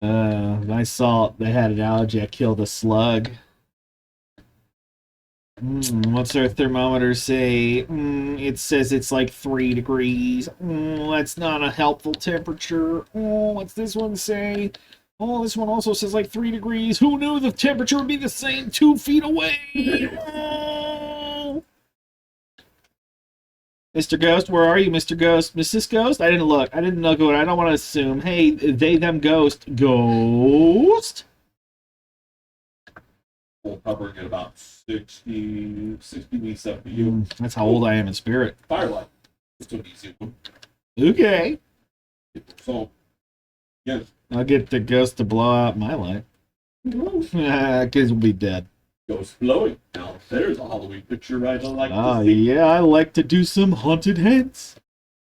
S1: nice salt. They had an allergy. I killed a slug. What's our thermometer say? It says it's like 3 degrees. That's not a helpful temperature. What's this one say? Oh, this one also says like 3 degrees. Who knew the temperature would be the same 2 feet away? Mr. Ghost, where are you, Mr. Ghost? Mrs. Ghost? I didn't look. I didn't look. I don't want to assume. Hey, they, them, ghost. Ghost?
S2: Well, hovering at about 60, 70 you.
S1: That's how old I am in spirit.
S2: Firelight. It's an easy one.
S1: Okay.
S2: So, yeah.
S1: I'll get the ghost to blow out my light. Kids will be dead.
S2: Ghost blowing. Now, there's a Halloween picture I'd like
S1: Oh,
S2: to see.
S1: yeah, I like to do some haunted heads.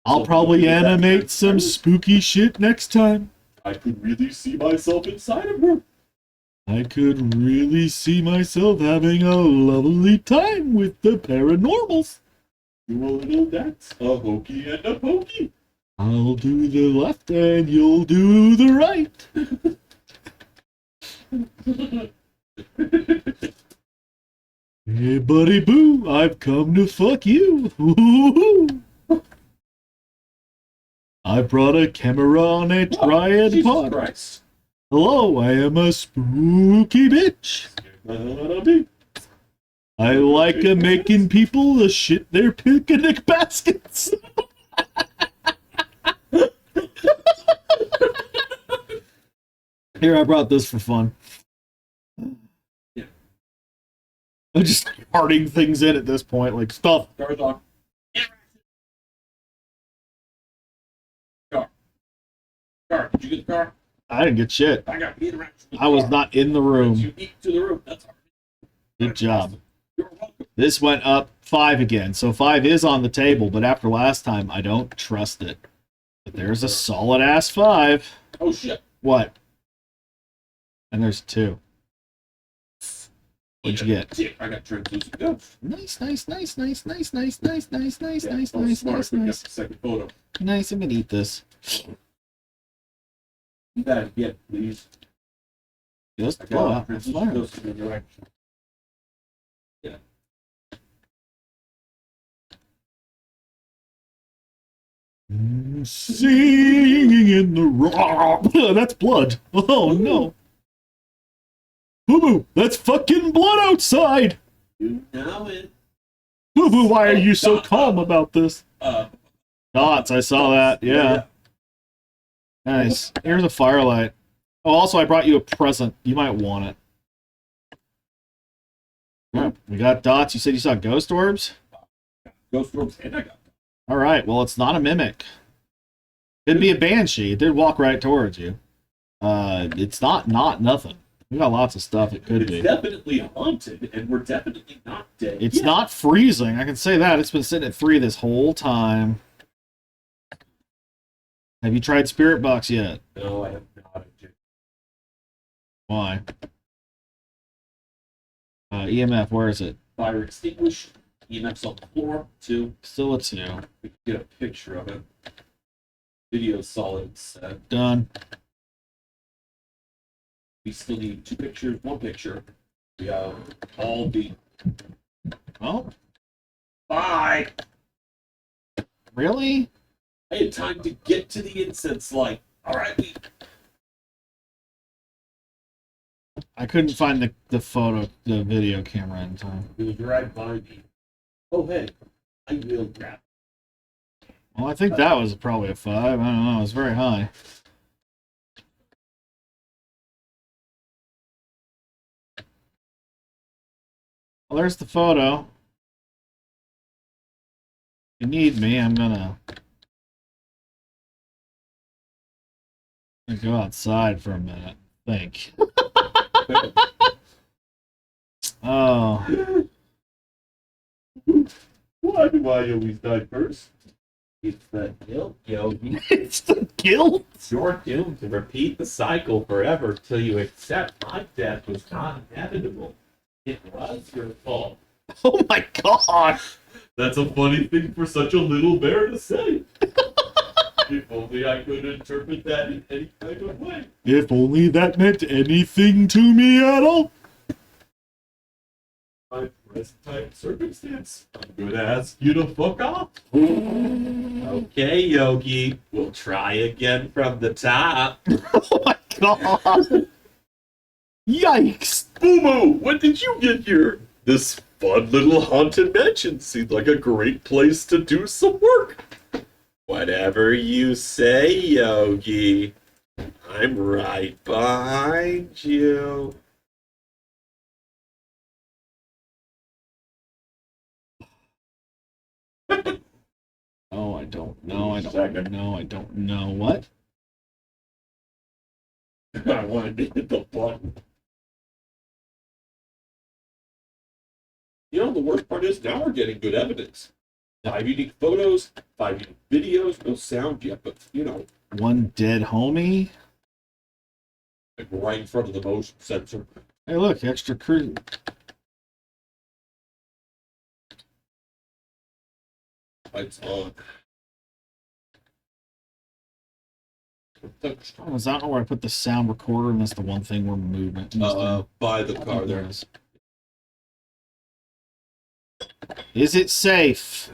S1: I'll probably animate some spooky shit next time.
S2: I could really see myself inside of her.
S1: I could really see myself having a lovely time with the paranormals.
S2: Do a little dance, a hokey and a pokey.
S1: I'll do the left and you'll do the right. Hey, buddy boo, I've come to fuck you. Ooh. I brought a camera on a triad
S2: Jesus
S1: pod.
S2: Christ.
S1: Hello, I am a spooky bitch. I like making people shit their picnic baskets. Here, I brought this for fun.
S2: Yeah.
S1: I'm just farting things in at this point, like stuff.
S2: Car's on. Car. Did you get the car?
S1: I didn't get shit.
S2: I got beat around.
S1: I was not in the room.
S2: You eat to the room. That's all.
S1: Good job.
S2: You're welcome.
S1: This went up 5 again. So 5 is on the table, but after last time, I don't trust it. But there's a solid ass 5.
S2: Oh shit.
S1: What? And there's 2. What'd you get?
S2: Dick, I got translucent ghost.
S1: Nice, nice, nice, nice, nice, nice, nice, nice, nice,
S2: Yeah,
S1: nice,
S2: I was
S1: nice,
S2: smart,
S1: nice,
S2: but got
S1: nice.
S2: the second photo.
S1: Nice, I'm gonna eat this.
S2: Do that again, please.
S1: Just
S2: I
S1: blow
S2: got
S1: out. That's
S2: translucent
S1: fine.
S2: ghost in the direction. Yeah.
S1: Singing in the rock. That's blood. Oh no. Boo boo, that's fucking blood outside.
S2: You know it.
S1: Boo boo, why are you so
S2: Dot,
S1: calm about this? Dots, I saw that. Yeah. Nice. Here's a firelight. Oh, also, I brought you a present. You might want it. Yeah, we got dots. You said you saw ghost orbs?
S2: Ghost orbs, and I got
S1: All right. Well, it's not a mimic. Could be a banshee. It did walk right towards you. It's not nothing. We got lots of stuff it could
S2: it's
S1: be.
S2: definitely haunted, and we're definitely not dead.
S1: It's
S2: yet.
S1: not freezing. I can say that. It's been sitting at 3 this whole time. Have you tried Spirit Box yet?
S2: No, I have not.
S1: Why? EMF, where is it?
S2: Fire extinguished. EMF's on the floor. 2.
S1: Still a 2.
S2: We can get a picture of it. Video solid set.
S1: Done.
S2: We still need 2 pictures, 1 picture. We have all the.
S1: Oh,
S2: Bye!
S1: really?
S2: I had time to get to the incense light. Alright, we.
S1: I couldn't find the video camera in time.
S2: It was right by me. Oh, hey. I will grab.
S1: Well, I think that was probably a 5. I don't know. It was very high. Well, there's the photo. If you need me, I'm gonna go outside for a minute. Think. Oh.
S2: Why do I always die first? It's the guilt, Yogi.
S1: It's the guilt.
S2: You're doomed to repeat the cycle forever till you accept my death was not inevitable. It was your fault.
S1: Oh my god.
S2: That's a funny thing for such a little bear to say. If only I could interpret that in any kind of way.
S1: If only that meant anything to me at all.
S2: My present time circumstance, I'm gonna ask you to fuck off. Okay, Yogi, we'll try again from the top.
S1: Oh my god. Yikes.
S2: Boo-boo, when did you get here? This fun little haunted mansion seemed like a great place to do some work. Whatever you say, Yogi. I'm right behind you.
S1: Oh, I don't know. I don't know. I don't know. What?
S2: I wanted to hit the button. You know, the worst part is now we're getting good evidence. 5 unique photos, 5 unique videos, no sound yet, but, you know,
S1: One dead homie?
S2: like right in front of the motion sensor.
S1: Hey, look, extra crew.
S2: Lights on.
S1: I don't know where I put the sound recorder, and that's the one thing we're moving.
S2: By the car there.
S1: Is it safe?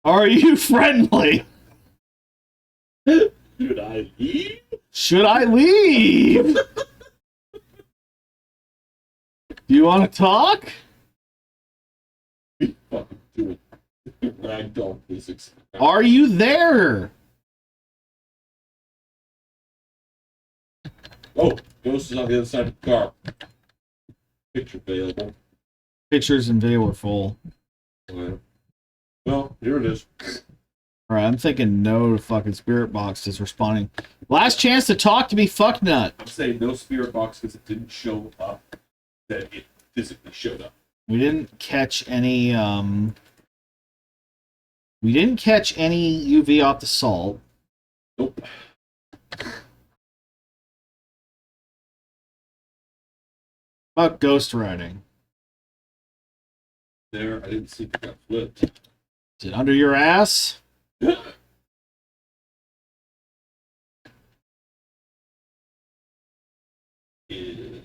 S1: Are you friendly?
S2: Should I leave?
S1: Should I leave? Do you want to talk?
S2: Fucking do it. Ragdoll physics.
S1: Are you there?
S2: Oh, Ghost is on the other side of the car. Picture available.
S1: Pictures and video are full.
S2: Well, here it is.
S1: All right, I'm thinking no to fucking Spirit Box is responding. Last chance to talk to me, fucknut.
S2: I'm saying no spirit box because it didn't show up. That it physically showed up.
S1: We didn't catch any, we didn't catch any UV off the salt.
S2: Nope.
S1: About ghostwriting.
S2: There, I didn't see if it got flipped.
S1: Is it under your ass?
S2: Is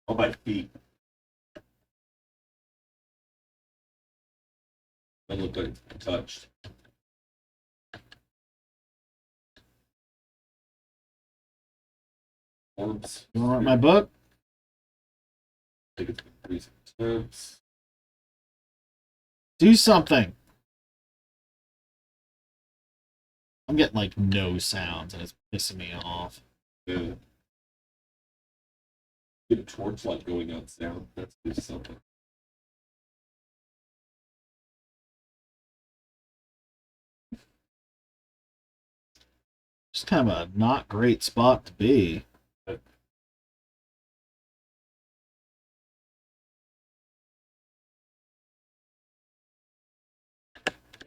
S2: on my feet. That looked like it's been touched. Orbs.
S1: You want to write my book?
S2: I think it's been freezing temps.
S1: Do something. I'm getting like no sounds and it's pissing me off.
S2: Yeah. Get a torchlight going out sound. That's just something.
S1: Just kind of a not great spot to be.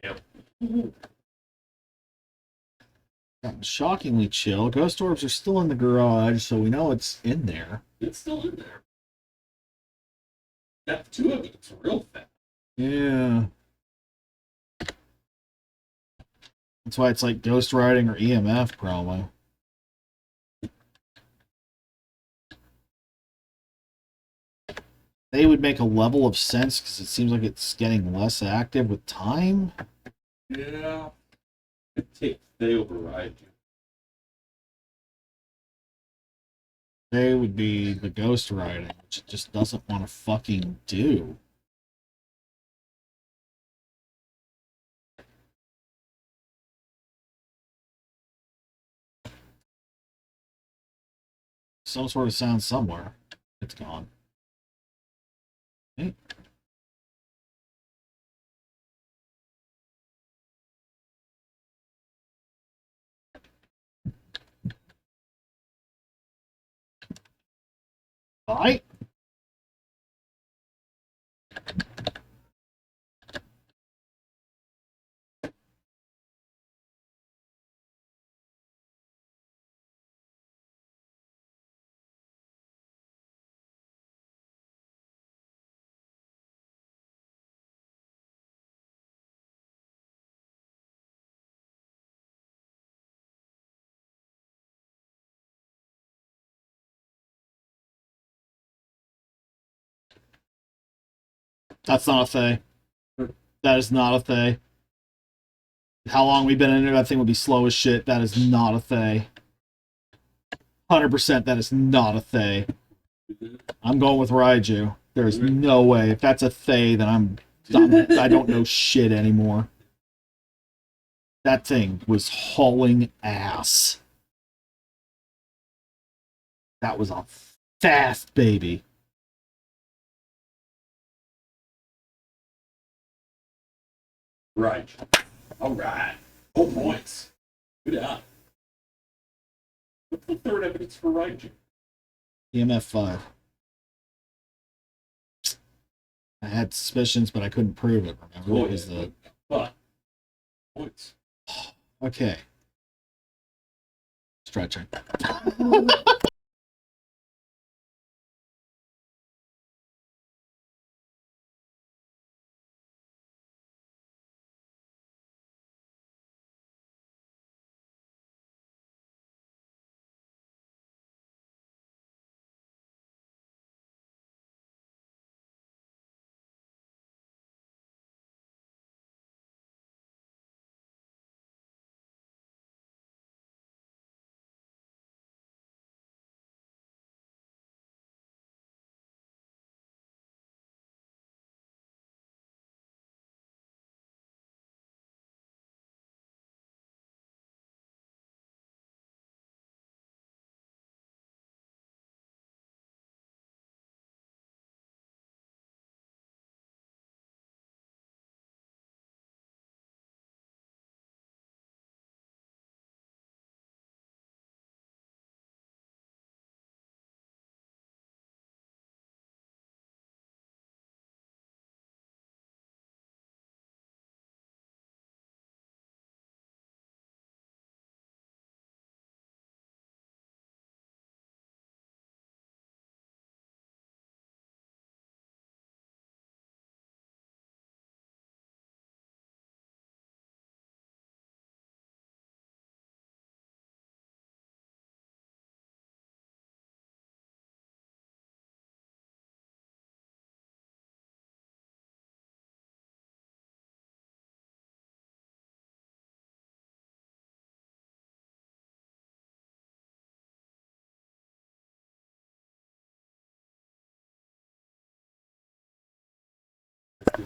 S2: Yep.
S1: Gotten shockingly chill. Ghost orbs are still in the garage, so we know it's in there.
S2: It's still in there. Got two of it. It's real fast.
S1: Yeah. That's why it's like ghost writing or EMF promo. They would make a level of sense because it seems like it's getting less active with time.
S2: Yeah. They override you.
S1: They would be the ghost writing, which it just doesn't want to fucking do. Some sort of sound somewhere. It's gone. Okay. Bye. That's not a thing. That is not a thing. How long we've been in there, that thing would be slow as shit. That is not a thing. 100% that is not a Thay. I'm going with Raiju. There's no way. If that's a Thay, then I don't know shit anymore. That thing was hauling ass. That was a fast baby.
S2: Right. All right. 4 points. Good job. What's the third evidence for Raiju?
S1: EMF 5. I had suspicions, but I couldn't prove it. Remember, it was the.
S2: But points.
S1: Okay. Stretching.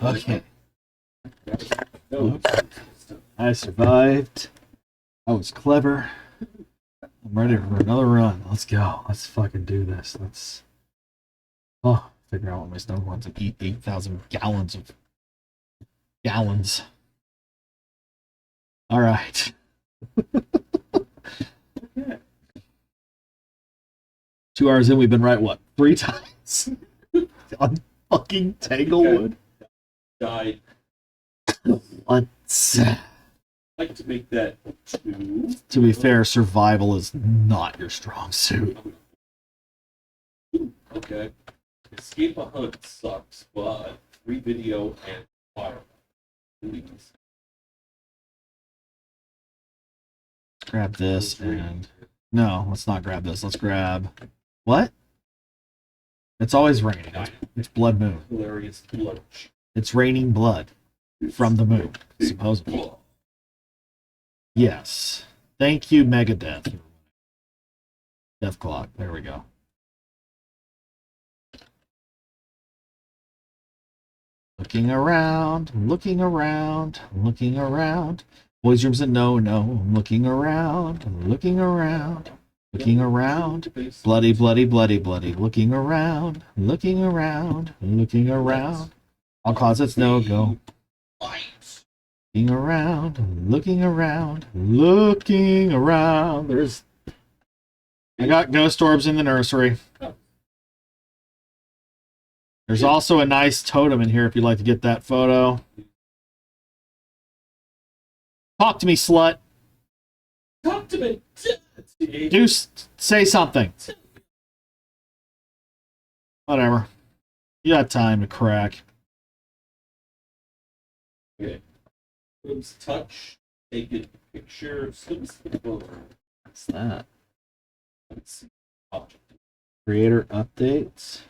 S1: Okay.
S2: No.
S1: I survived. I was clever. I'm ready for another run. Let's go. Let's fucking do this. Let's figure out what my stomach wants to eat 8,000 gallons of gallons. All right. 2 hours in, we've been right, what, 3 times? On fucking Tanglewood?
S2: Died.
S1: Let's...
S2: I'd like to make that 2.
S1: To be fair, survival is not your strong suit.
S2: Okay. Escape a hunt sucks, but 3 video and fire. Please.
S1: Grab this and... No, let's not grab this. Let's grab... What? It's always raining. It's blood moon.
S2: Hilarious lunch.
S1: It's raining blood from the moon, supposedly. Yes. Thank you, Megadeth. Death Clock. There we go. Looking around, looking around, looking around. Boys' room's a no-no. Looking around, looking around, looking around. Bloody, bloody, bloody, bloody. Looking around, looking around, looking around. All closets no-go. Looking around, looking around, looking around. There's... I got ghost orbs in the nursery. There's also a nice totem in here if you'd like to get that photo. Talk to me, slut.
S2: Talk to me.
S1: Say something. Whatever. You got time to crack.
S2: Okay. Let's touch. Take a picture.
S1: What's that?
S2: Let's see. Object.
S1: Creator updates.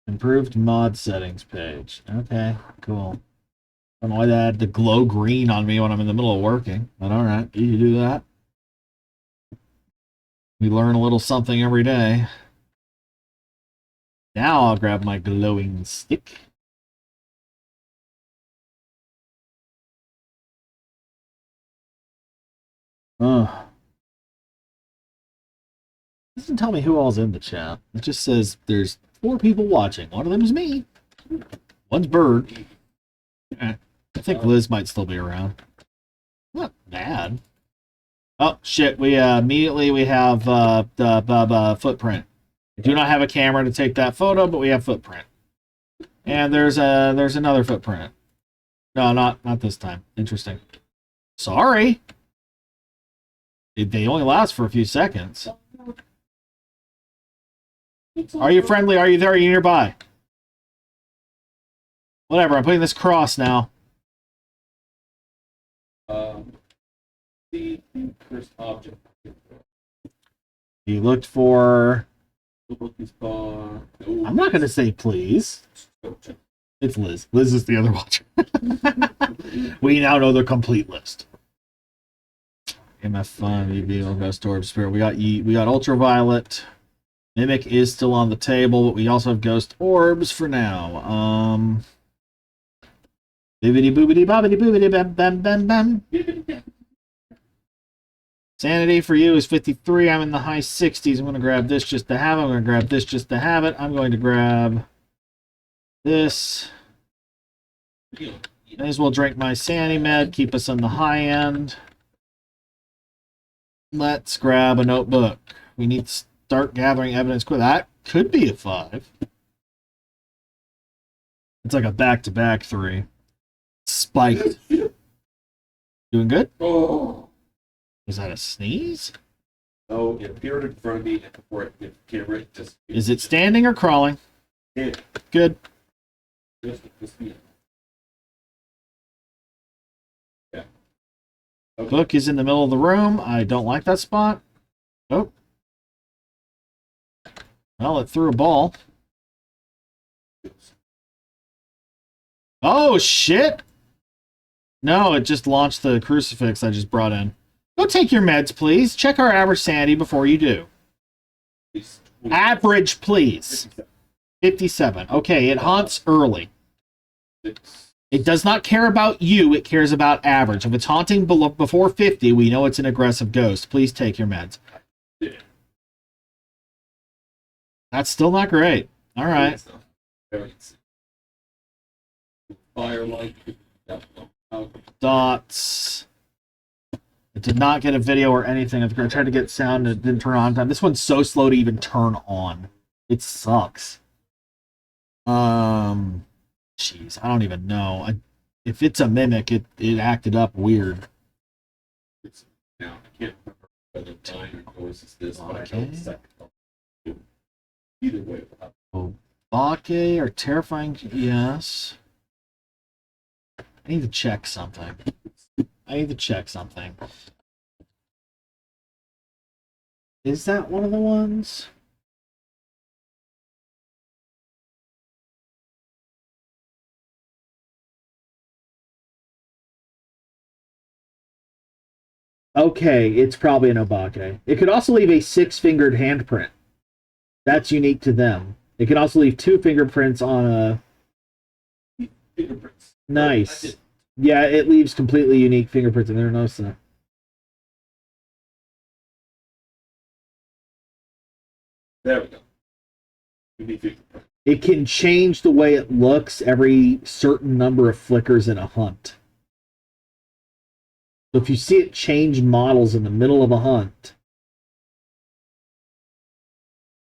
S1: Improved mod settings page. Okay, cool. I don't know why they had the glow green on me when I'm in the middle of working, but alright, you do that. We learn a little something every day. Now I'll grab my glowing stick. It doesn't tell me who all's in the chat. It just says there's 4 people watching. One of them is me. One's Bird. I think Liz might still be around. Not bad. Oh shit! We immediately we have the footprint. We do not have a camera to take that photo, but we have footprint. And there's another footprint. No, not this time. Interesting. Sorry. They only last for a few seconds. Are you friendly? Are you there? Are you nearby? Whatever, I'm putting this cross now.
S2: The first object.
S1: You looked for...
S2: I'm
S1: I'm not going to say please. It's Liz. Liz is the other watcher. We now know the complete list. MF Fun, EV, Ghost Orb, Spirit. We got Ultraviolet. Mimic is still on the table, but we also have Ghost Orbs for now. Bibbidi boobidi bobbidi boobidi bam bam bam bam. Sanity for you is 53. I'm in the high 60s. I'm going to grab this just to have it. I'm going to grab this just to have it. I'm going to grab this. May as well drink my Sanity Med. Keep us on the high end. Let's grab a notebook. We need to start gathering evidence quick. That could be a 5. It's like a back-to-back 3. Spiked. Doing good?
S2: Oh.
S1: Was that a sneeze?
S2: No, it appeared in front of me before it camera just.
S1: Is it standing or crawling?
S2: Yeah.
S1: Good.
S2: Just yeah. Okay.
S1: Book is in the middle of the room. I don't like that spot. Oh. Well, it threw a ball. Oh, shit! No, it just launched the crucifix I just brought in. Go take your meds, please. Check our average sanity before you do. Average, please. 57. Okay, it haunts early. It does not care about you, it cares about average. If it's haunting before 50, we know it's an aggressive ghost. Please take your meds.
S2: Yeah.
S1: That's still not great. All right.
S2: Firelight.
S1: Dots. It did not get a video or anything. I tried to get sound and it didn't turn on time. This one's so slow to even turn on. It sucks. Jeez, I don't even know. If it's a mimic, it acted up weird.
S2: Now, I can't remember whether mine or yours is this, but I know the second one. Either way, we'll have
S1: Bake or terrifying, yes. I need to check something. Is that one of the ones? Okay, it's probably an Obake. It could also leave a 6-fingered handprint. That's unique to them. It can also leave 2 fingerprints on a...
S2: fingerprints.
S1: Nice. Yeah, it leaves completely unique fingerprints in there. Notice that.
S2: There we go. Unique fingerprint.
S1: It can change the way it looks every certain number of flickers in a hunt. So if you see it change models in the middle of a hunt,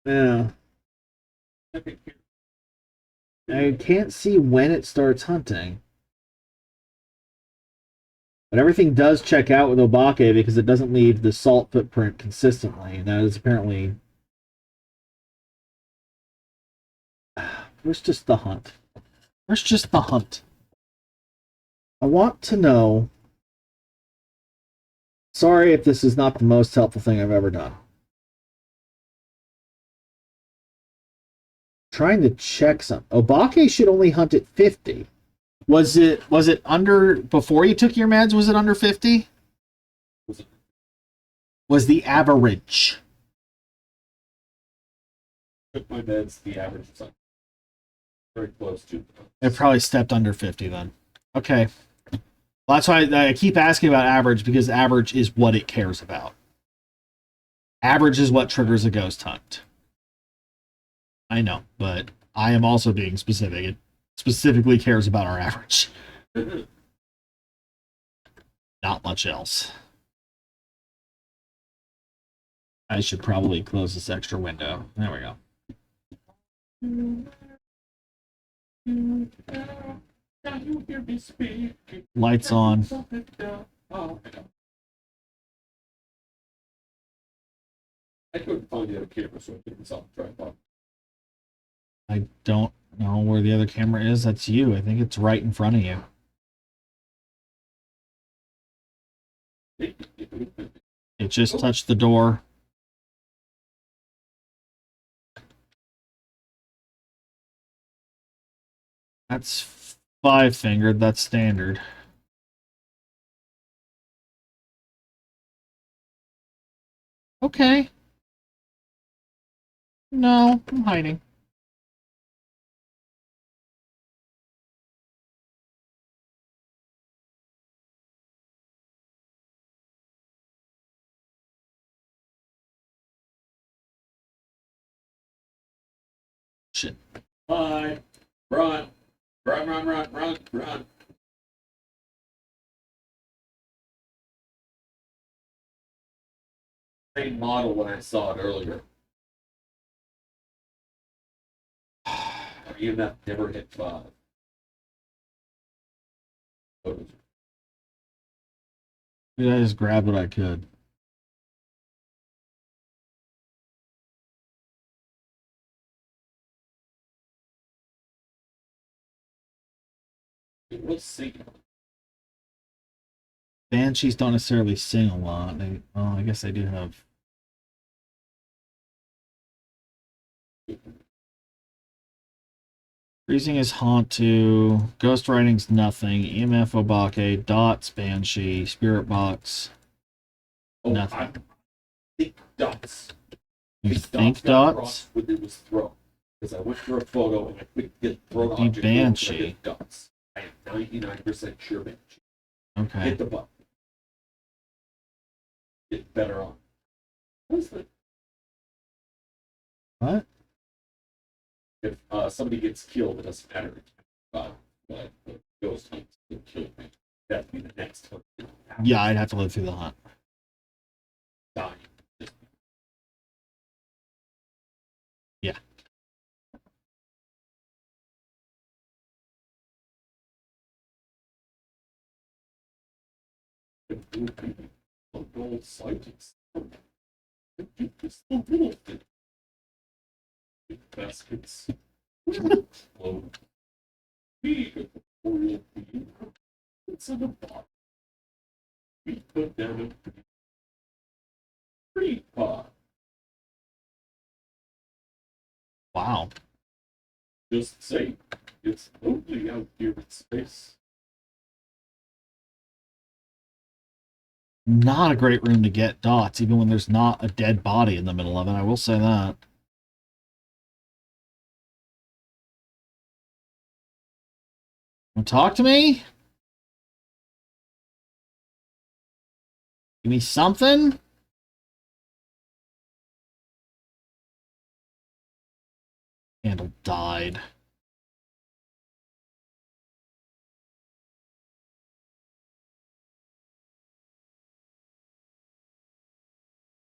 S1: yeah. I can't see when it starts hunting. But everything does check out with Obake because it doesn't leave the salt footprint consistently. And that is apparently... Where's just the hunt? I want to know... Sorry if this is not the most helpful thing I've ever done. Trying to check some. Obake should only hunt at 50. Was it under before you took your meds? Was it under 50? Was the average?
S2: Took my meds. The average was like very close to.
S1: It probably stepped under 50 then. Okay. Well, that's why I keep asking about average, because average is what it cares about. Average is what triggers a ghost hunt. I know, but I am also being specific. It specifically cares about our average. Not much else. I should probably close this extra window. There we go. Lights on.
S2: I couldn't find the other camera, so I put this on the tripod.
S1: I don't know where the other camera is. That's you. I think it's right in front of you. It just touched the door. That's 5-fingered. That's standard. Okay. No, I'm hiding. Shit.
S2: Bye. Run. Run. Same model when I saw it earlier. Even that never hit 5.
S1: I just grabbed what I could.
S2: Let's see.
S1: Banshees don't necessarily sing a lot. I guess they do have. Freezing is Haunt 2. Ghost Writing's nothing. EMF Obake. Dots Banshee. Spirit Box.
S2: Oh,
S1: Nothing.
S2: I think dots.
S1: You think dots?
S2: When it was thrown. Because I went through a photo and I couldn't get thrown
S1: The
S2: object.
S1: Banshee.
S2: Dots. I am 99% sure that
S1: Okay.
S2: hit the button. Get better on. What's that?
S1: What?
S2: If somebody gets killed, it doesn't matter. But the ghost gets killed. That'd be the next one.
S1: Yeah, I'd have to live through the hunt.
S2: Dying.
S1: Yeah.
S2: Gold sightings. Just a little bit. Baskets. Slow. We it's in the bottom. We put down a free pot.
S1: Wow.
S2: Just say it's lonely out here in space.
S1: Not a great room to get dots, even when there's not a dead body in the middle of it. I will say that. Want to talk to me? Give me something? Candle died.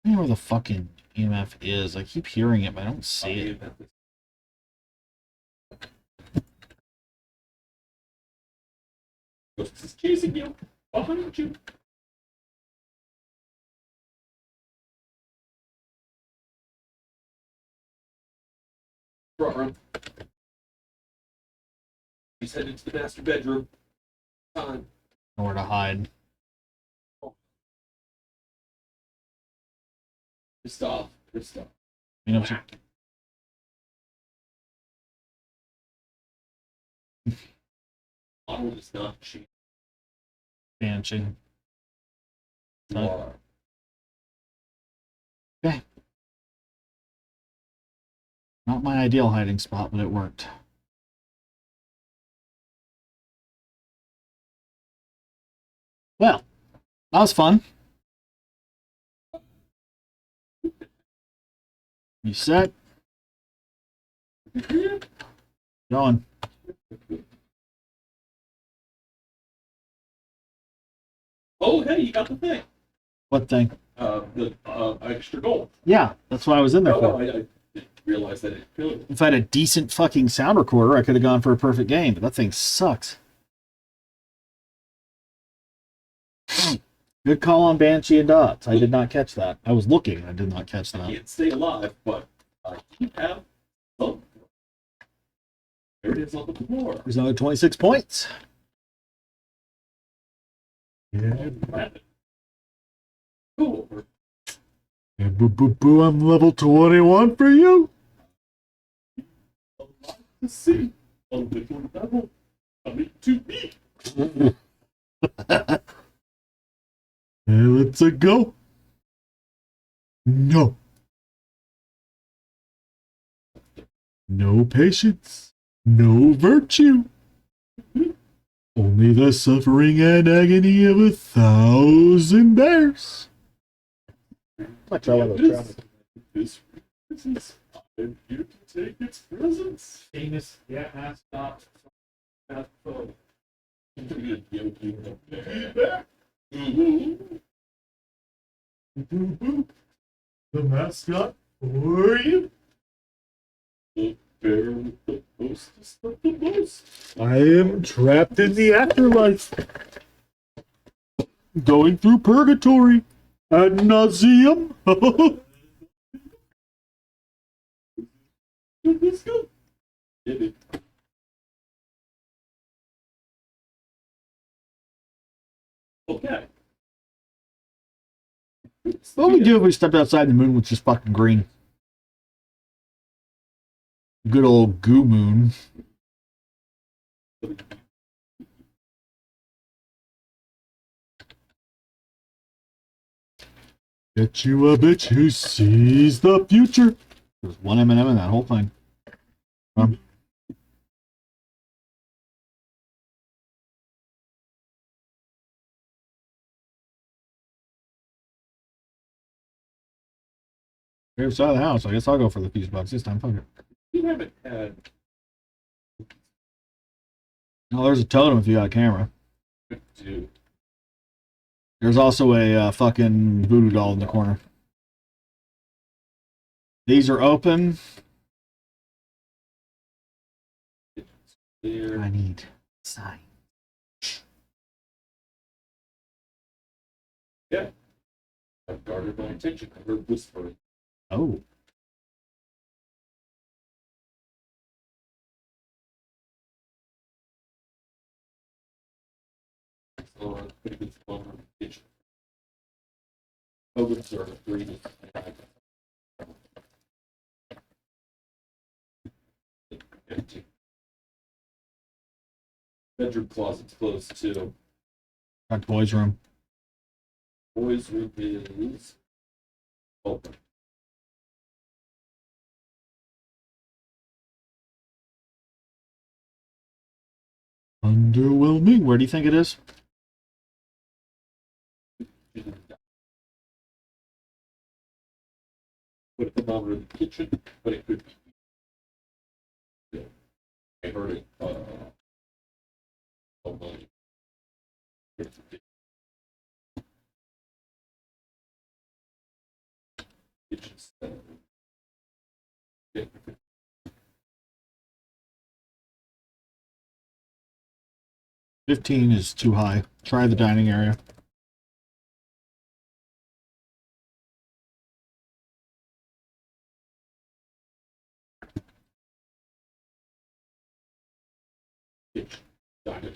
S1: I don't know where the fucking EMF is. I keep hearing it, but I don't see it.
S2: Ghost is chasing you. Behind you. Front run. He's headed to the master bedroom. Time.
S1: Nowhere to hide.
S2: Pissed off. Pissed off.
S1: You know,
S2: Model is not cheap.
S1: Banshee.
S2: You are.
S1: Okay. Not my ideal hiding spot, but it worked. Well, that was fun. You set? Going.
S2: Oh, hey, you got the thing.
S1: What thing?
S2: The extra gold.
S1: Yeah, that's what I was in there for.
S2: I didn't realize that it could.
S1: If I had a decent fucking sound recorder, I could have gone for a perfect game, but that thing sucks. Good call on Banshee and Dots. I did not catch that. I was looking. I did not catch
S2: I
S1: that.
S2: can't stay alive, but I can have some. There it is on the floor.
S1: There's another 26 points.
S2: Yeah. Cool.
S1: Yeah, boo, boo, boo, I'm level 21 for you.
S2: A lot to see. A little level coming to me.
S1: Let's go. No. No patience. No virtue. Only the suffering and agony of 1,000 bears. Much I love
S2: This is I'm here to take its presence. Famous mascot.
S1: The mascot for you.
S2: The bear with the mostest of the most.
S1: I am trapped in the afterlife. Going through purgatory. Ad nauseum.
S2: Let's go. Get it. Okay.
S1: What would we do if we stepped outside and the moon was just fucking green? Good old goo moon. Get you a bitch who sees the future. There's one M&M in that whole thing. Favorite side of the house. I guess I'll go for the fuse box this time. Fuck it.
S2: You haven't had.
S1: Oh, there's a totem if you got a camera.
S2: Dude.
S1: There's also a fucking voodoo doll in the corner. These are open.
S2: Clear.
S1: I need sign.
S2: Yeah. I've garnered my attention. I heard whispering.
S1: Oh.
S2: So I'm pretty good phone on the kitchen. Open sort of breathing. Empty. Bedroom closet's closed too.
S1: Got the boys' room.
S2: Boys' room is open.
S1: Underwhelming. Where do you think it is?
S2: Put a thermometer in the kitchen, but it could be. I heard it. Oh my. Kitchen stuff. Yeah.
S1: 15 is too high. Try the dining area.
S2: Kitchen. Dining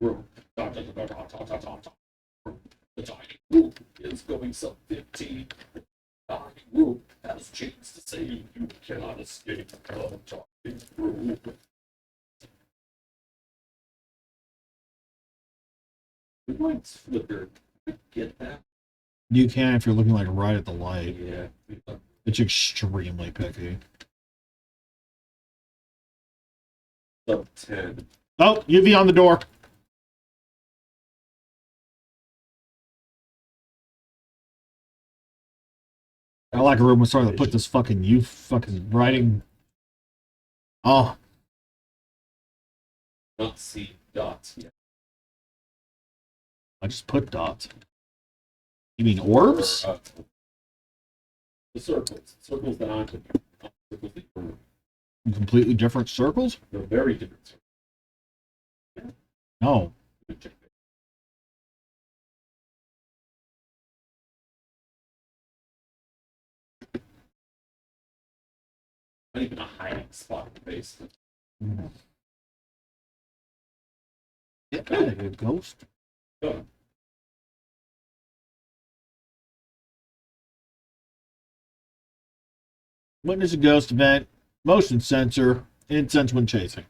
S2: room. The dining room is going sub 15. Dining room has chains to say you cannot escape the dining room. The lights flickered. I get that.
S1: You can if you're looking like right at the light.
S2: Yeah.
S1: It's extremely picky.
S2: Sub 10.
S1: Oh, UV on the door. I like a room with somewhere to put this fucking you fucking writing. Oh,
S2: Not see dots yet.
S1: I just put dots. You mean orbs?
S2: Or, the circles. Circles that aren't circles that are
S1: Completely different circles?
S2: they're very different circles.
S1: No.
S2: Not even a hiding spot in the basement.
S1: Get out of here, ghost.
S2: Go.
S1: Witness a ghost event. Motion sensor. Incense when chasing.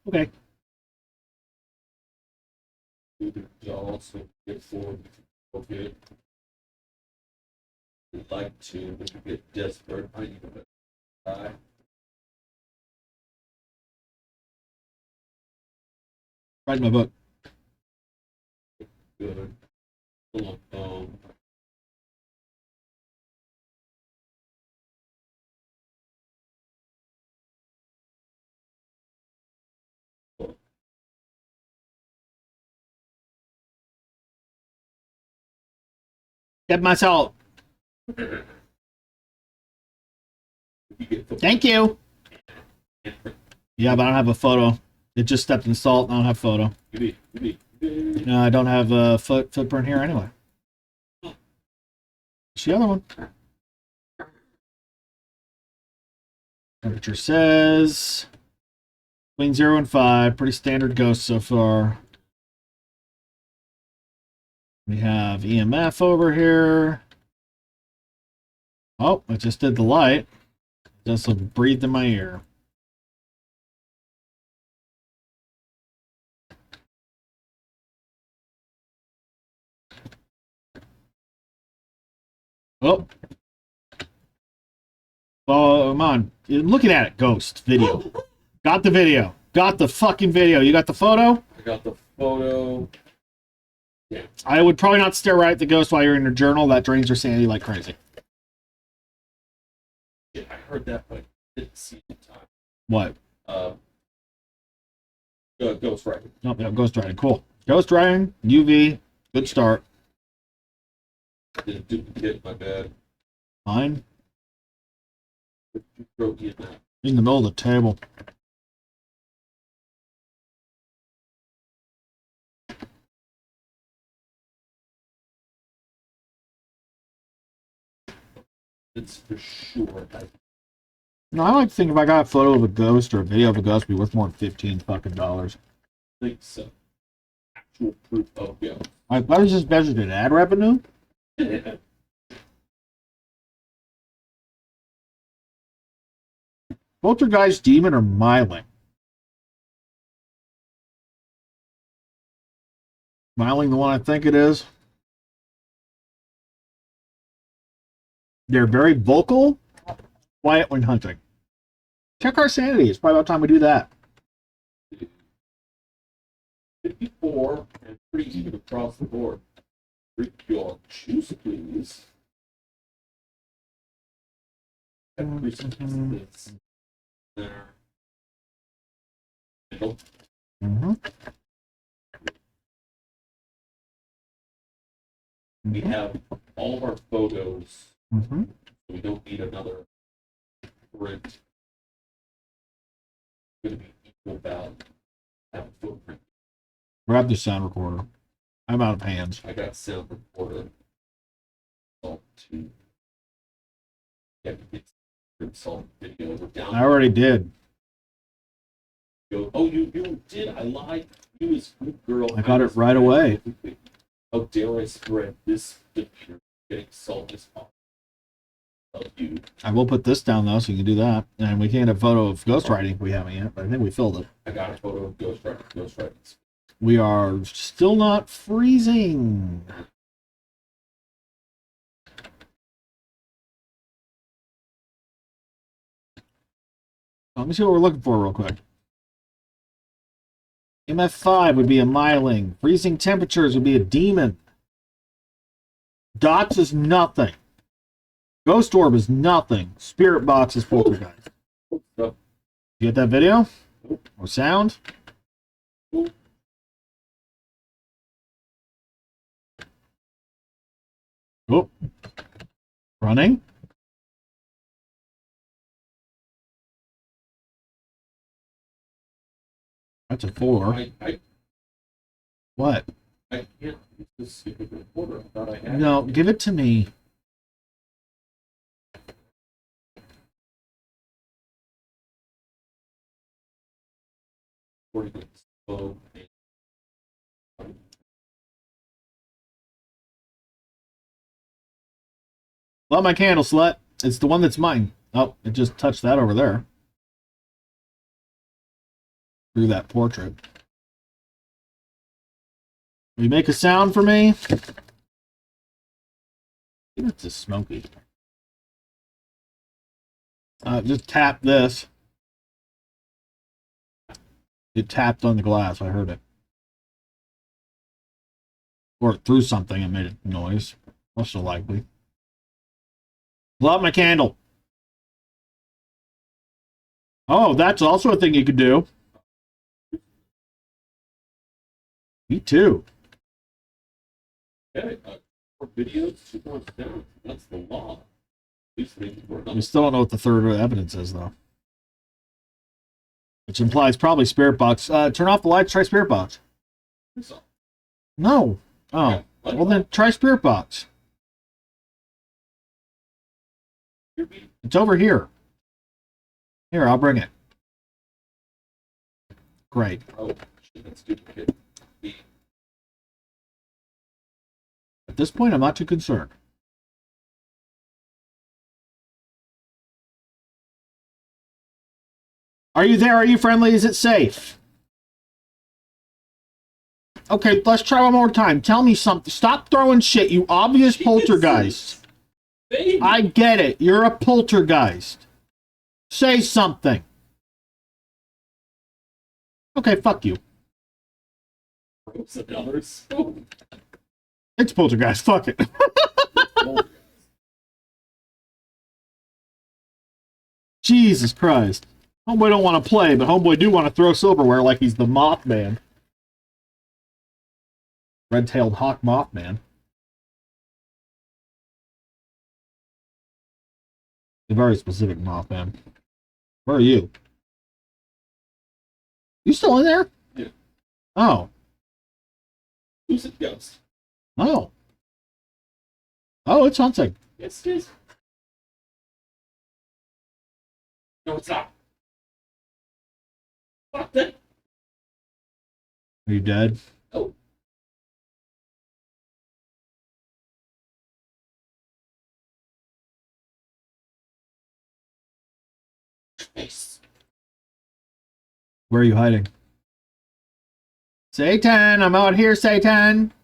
S1: Okay.
S2: You also get forward if you okay. You'd like to, but you get desperate. I need a die.
S1: Write my book.
S2: Good. Pull up,
S1: Get my salt.
S2: you get the
S1: Thank you. Yeah, but I don't have a photo. It just stepped in salt. I don't have a photo. No, I don't have a footprint here anyway. It's the other one. Temperature says between 0 and 5. Pretty standard ghost so far. We have EMF over here. Oh, I just did the light. Just breathed in my ear. Oh. Oh, come on. You're looking at it, ghost video. Got the video. Got the fucking video. You got the photo?
S2: I got the photo. Yeah.
S1: I would probably not stare right at the ghost while you're in your journal. That drains your sanity like crazy.
S2: heard that, but I didn't see it in time.
S1: What?
S2: Ghost Rider.
S1: Oh, yeah, Ghost Riding. Cool. Ghost Riding, UV, good start.
S2: Did a duplicate in my bed.
S1: Fine.
S2: Broke in that.
S1: In the middle of the table.
S2: It's for sure.
S1: No, I like to think if I got a photo of a ghost or a video of a ghost, it'd be worth more than $15 fucking dollars.
S2: Think so. Actual proof of ghost.
S1: Like, why was this measured in ad revenue? Poltergeist, Demon, or Myling? Myling, the one I think it is. They're very vocal, quiet when hunting. Check our sanity. It's probably about time we do that.
S2: 54 and pretty even across the board. Drink your juice, please. This there. Middle.
S1: Mm-hmm.
S2: We have all of our photos.
S1: Mm-hmm.
S2: So we don't need another print. It's going to be equal value. Have a footprint.
S1: Grab the sound recorder. I'm out of hands.
S2: I got sound recorder. Salt to get salt video. We're down.
S1: I already did.
S2: Oh, you did. I lied. You was good girl.
S1: I got it right away.
S2: How dare I spread this picture? Getting salt is off. Of you.
S1: I will put this down though, so you can do that. And we can't have a photo of Ghost Riding if we haven't yet, but I think we filled it.
S2: I got a photo of Ghost Rider. Ghost Rider.
S1: We are still not freezing. Let me see what we're looking for real quick. MF5 would be a Myling. Freezing temperatures would be a Demon. Dots is nothing. Ghost Orb is nothing. Spirit Box is Poltergeist. You get that video? Or sound? Oh. Running? That's a 4. What?
S2: I can't use this stupid recorder. I thought I had
S1: No, give it to me. Love my candle, slut. It's the one that's mine. Oh, it just touched that over there. Through that portrait. Will you make a sound for me? I think it's a smoky. Just tap this. It tapped on the glass. I heard it. Or it threw something and made a noise. Most likely. Blow out my candle. Oh, that's also a thing you could do. Me too.
S2: Okay, for videos, 2 months down. That's the law. We
S1: still don't know what the third evidence is, though. Which implies probably Spirit Box. Turn off the lights, try Spirit Box. No. Oh.
S2: Yeah,
S1: well, then try Spirit Box. It's over here. Here, I'll bring it. Great.
S2: Oh, shit, that's duplicate.
S1: At this point, I'm not too concerned. Are you there? Are you friendly? Is it safe? Okay, let's try one more time. Tell me something. Stop throwing shit, you obvious poltergeist.
S2: Baby.
S1: I get it. You're a poltergeist. Say something. Okay, fuck you. It's poltergeist. Fuck it. Jesus Christ. Homeboy don't want to play, but Homeboy do want to throw silverware like he's the Mothman. Red-tailed hawk Mothman. A very specific Mothman. Where are you? You still in there?
S2: Yeah.
S1: Oh.
S2: Who's it ghost?
S1: Oh. Oh, it's hunting.
S2: Yes, it is. No, it's not. Fuck that.
S1: Are you dead?
S2: Oh. Face.
S1: Where are you hiding? Satan, I'm out here, Satan.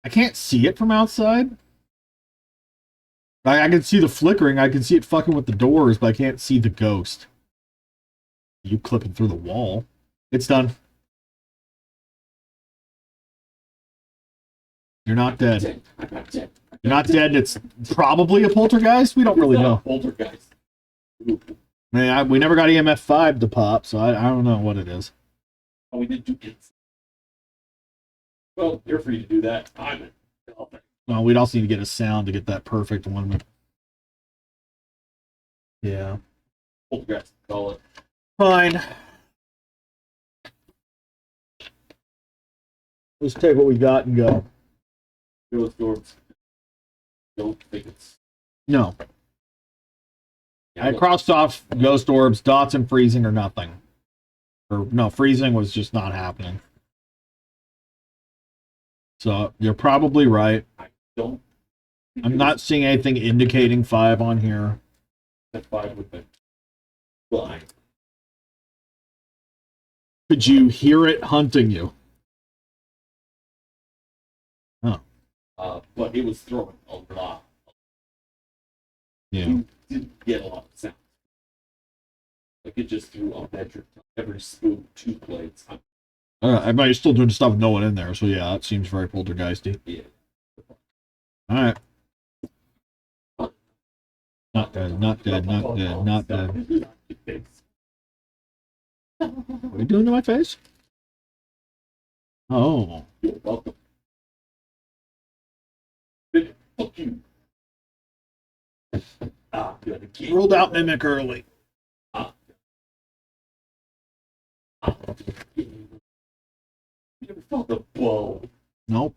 S1: I can't see it from outside. I can see the flickering. I can see it fucking with the doors, but I can't see the ghost. You clipping through the wall. It's done. You're not dead.
S2: I'm not dead.
S1: You're not dead. It's probably a poltergeist. We don't really know.
S2: Poltergeist.
S1: Man, we never got EMF 5 to pop, so I don't know what it is.
S2: Oh, we did do it. Well, you're free to do that. I'm in.
S1: Well, we'd also need to get a sound to get that perfect one. Yeah.
S2: Poltergeist, call it.
S1: Fine. Let's take what we got and go.
S2: Ghost orbs. Don't think it's.
S1: No. I crossed off ghost orbs, dots, and freezing or nothing. Or no, freezing was just not happening. So you're probably right.
S2: I don't.
S1: I'm not seeing anything indicating 5 on here.
S2: That 5 would be blind.
S1: Could you hear it hunting you? Huh.
S2: But it was throwing a lot.
S1: Yeah.
S2: You didn't get a lot of sound. Like it just threw a metric ton. Every spoon 2 plates.
S1: But you're still doing stuff with no one in there, so yeah, it seems very poltergeisty.
S2: Yeah.
S1: Alright. Not dead, not dead, not dead, not dead. What are you doing to my face? Oh.
S2: You're welcome. Fuck you. Good.
S1: Rolled out mimic early.
S2: You never felt the blow.
S1: Nope.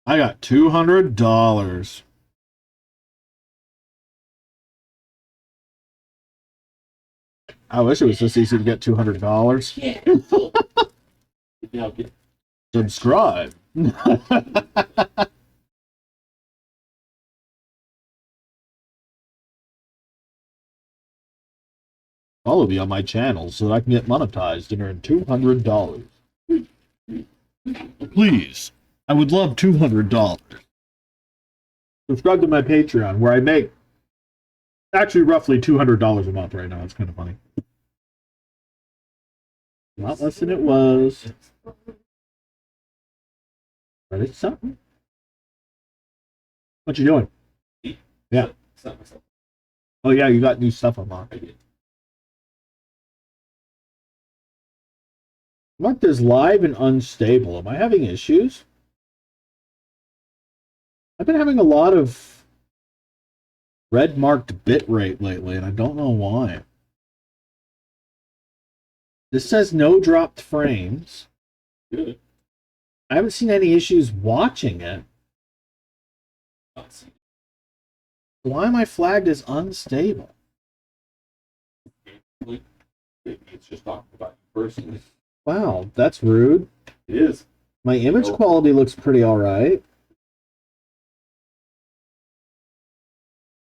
S1: I got $200. I wish it was this easy to get $200.
S2: Yeah. Now get
S1: Subscribe. Follow me on my channel so that I can get monetized and earn $200. Please. I would love $200. Subscribe to my Patreon where I make actually roughly $200 a month right now. It's kind of funny. A lot less than it was. But it's something. What you doing? Yeah. Oh yeah, you got new stuff unlocked.
S2: I did.
S1: Marked as live and unstable. Am I having issues? I've been having a lot of red marked bitrate lately, and I don't know why. This says no dropped frames.
S2: Good.
S1: I haven't seen any issues watching it. Why am I flagged as unstable?
S2: Maybe it's just talking about you personally.
S1: Wow, that's rude.
S2: It is.
S1: My image quality looks pretty alright.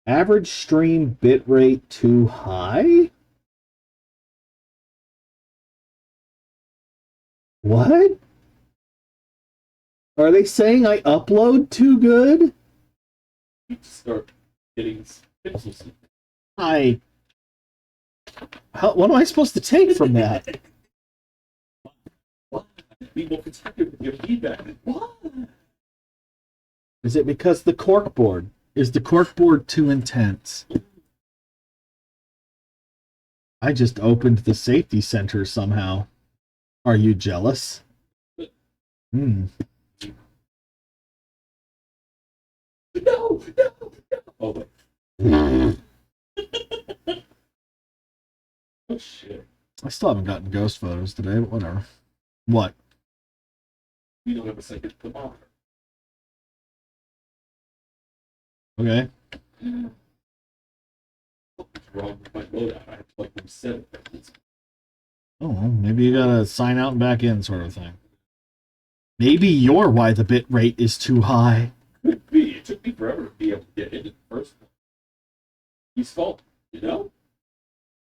S1: Average stream bitrate too high? What? Are they saying I upload too good?
S2: You start getting pixels.
S1: What am I supposed to take from that?
S2: What? Be more constructive with your feedback. What?
S1: Is it because the cork board? Is the corkboard too intense? I just opened the safety center somehow. Are you jealous?
S2: No, no, no. Oh, wait. Oh, shit.
S1: I still haven't gotten ghost photos today, but whatever. What?
S2: We don't have a second thermometer.
S1: Okay.
S2: What's wrong with my loadout? I have to, like, reset it.
S1: Oh, well, maybe you gotta sign out and back in sort of thing. Maybe you're why the bit rate is too high.
S2: Could be. It took me forever to be able to get into the first one. His fault, you know?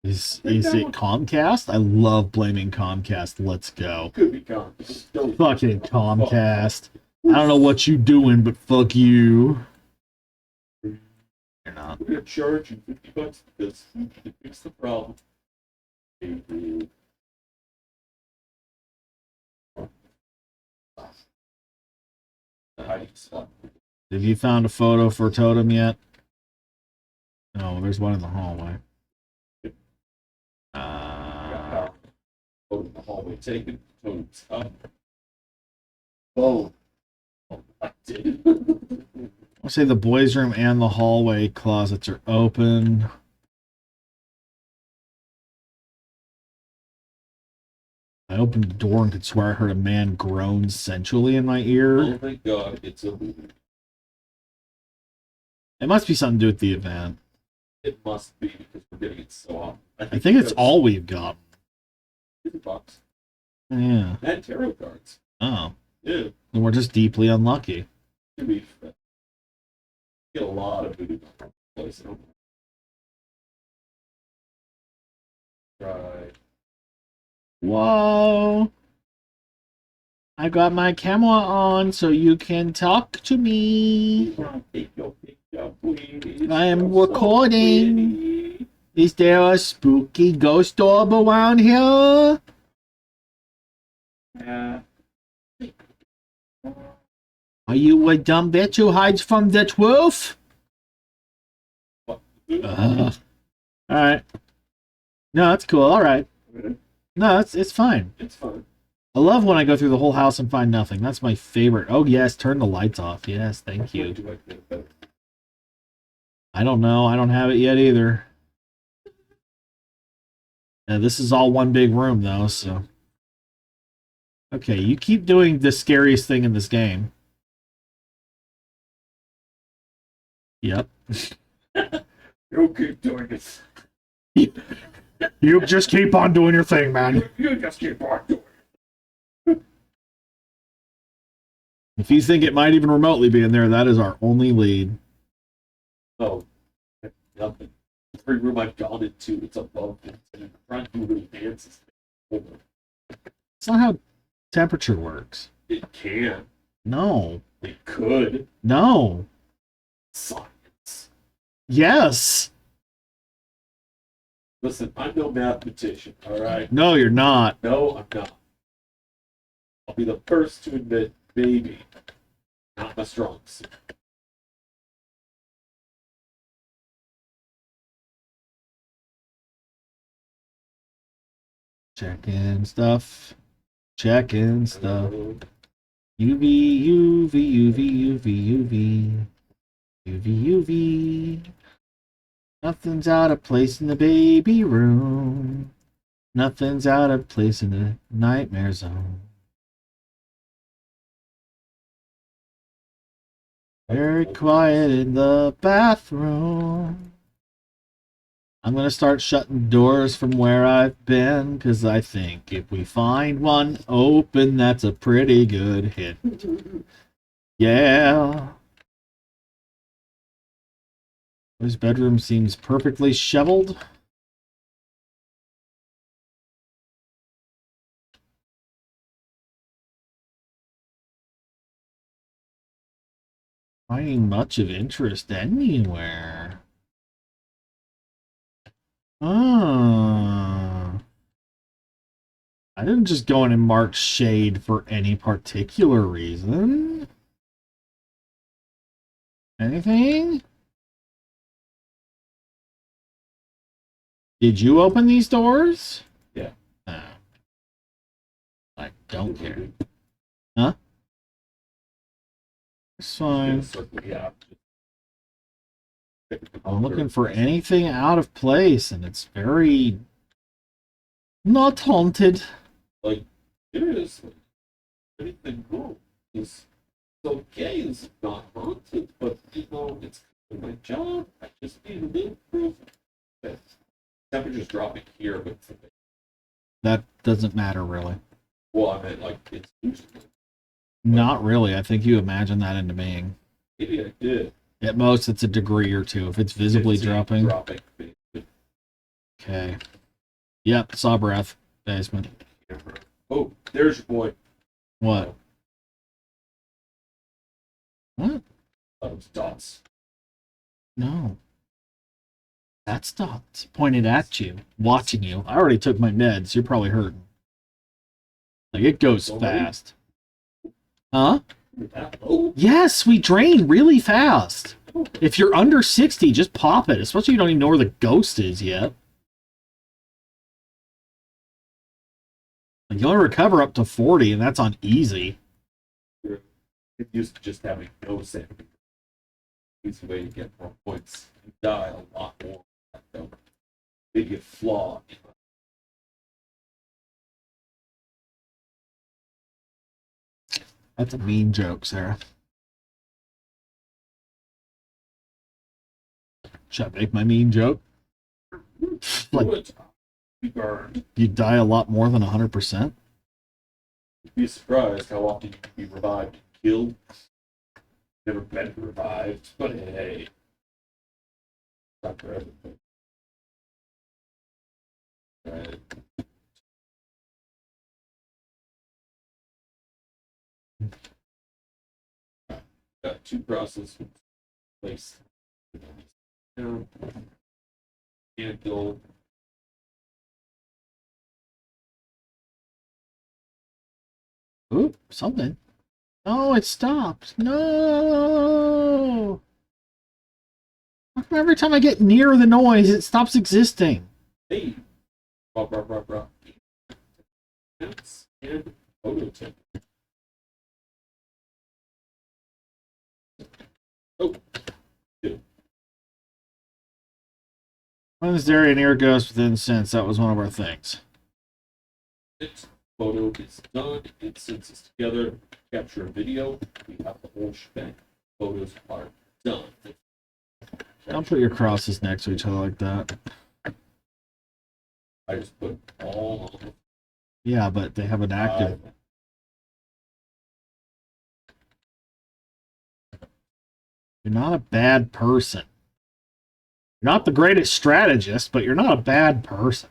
S1: Is it Comcast? I love blaming Comcast. Let's go.
S2: Could be gone.
S1: Fucking Comcast. I don't know what you doing, but fuck you. You're not.
S2: We're gonna charge you $50 because it fix the problem. The hiding spot.
S1: Have you found a photo for Totem yet? No, there's one in the hallway.
S2: Go to the hallway, take it, totems up. Oh, I did.
S1: I'll say the boys' room and the hallway closets are open. I opened the door and could swear I heard a man groan sensually in my ear.
S2: Oh my god, it's a movie.
S1: It must be something to do with the event.
S2: It must be because we're getting it so often.
S1: I think it's all we've got.
S2: Box.
S1: Yeah.
S2: And tarot cards.
S1: Oh.
S2: Yeah.
S1: Then we're just deeply unlucky.
S2: To be fair. Get a lot of voodoo place. Right.
S1: Whoa. I got my camera on so you can talk to me. I am recording. Is there a spooky ghost orb around here?
S2: Yeah.
S1: Are you a dumb bitch who hides from the truth? Alright. No, it's cool. Alright. No, it's fine.
S2: It's fine.
S1: I love when I go through the whole house and find nothing. That's my favorite. Oh, yes, turn the lights off. Yes, thank you. I don't know. I don't have it yet either. This is all one big room, though, so... Okay, you keep doing the scariest thing in this game. Yep.
S2: You keep doing it.
S1: You just keep on doing your thing, man.
S2: You just keep on doing it.
S1: If you think it might even remotely be in there, that is our only lead.
S2: Oh, nothing. Every room I've gone into, it's above it, and I'm trying to do really fancy stuff.
S1: It's not how temperature works.
S2: It can.
S1: No.
S2: It could.
S1: No.
S2: Science.
S1: Yes.
S2: Listen, I'm no mathematician, alright?
S1: No, you're not.
S2: No, I'm not. I'll be the first to admit, maybe, not my strong suit.
S1: Checking stuff. Checking stuff. UV, UV, UV, UV, UV. UV, UV. Nothing's out of place in the baby room. Nothing's out of place in the nightmare zone. Very quiet in the bathroom. I'm going to start shutting doors from where I've been, because I think if we find one open, that's a pretty good hit. Yeah. His bedroom seems perfectly shoveled. Finding much of interest anywhere. Oh. I didn't just go in and mark shade for any particular reason. Anything? Did you open these doors?
S2: Yeah.
S1: No. I don't care. Huh? It's fine.
S2: Yeah.
S1: I'm looking for anything out of place, and it's very not haunted.
S2: Like, seriously, anything wrong is okay. It's not haunted, but you know, it's my job. I just need a little proof. Temperature's dropping here, but
S1: That doesn't matter, really.
S2: well, I meant like it's usually.
S1: Not really. I think you imagine that into being.
S2: Maybe I did.
S1: At most, it's a degree or two. If it's visibly
S2: 15
S1: dropping.
S2: Dropping.
S1: Okay. Yep, saw breath. Basement.
S2: Oh, there's your boy.
S1: What? What?
S2: Oh, it's dots.
S1: No. That's dots. Pointed at you. Watching you. I already took my meds. You're probably hurting. Like, it goes fast. Huh?
S2: Oh,
S1: Yes, we drain really fast. If you're under 60, just pop it. Especially if you don't even know where the ghost is yet. Like, you only recover up to 40, and that's on easy.
S2: it used to just having no sanity. Easy way to get more points. You die a lot more. Though. Maybe a flaw.
S1: That's a mean joke, Sarah. Should I make my mean joke? Like,
S2: Do it. Be burned.
S1: you die a lot more than 100%?
S2: You'd be surprised how often you can be revived and killed. Never been revived, but hey. Not for everything. Right. Got two crosses placed. Down. And gold.
S1: Ooh, something. No, it stopped. No! How come every time I get near the noise, it stops existing?
S2: Hey. Rah. Counts and photo tip. Oh. Good.
S1: Cleanse dairy and air ghost with incense. That was one of our things.
S2: It. Photo is done. Incense is together. Capture a video. We have the whole shebang. Photos are done.
S1: Don't put your crosses next to each other like that.
S2: I just put all of
S1: Yeah, but they have an active. You're not a bad person. You're not the greatest strategist, but you're not a bad person.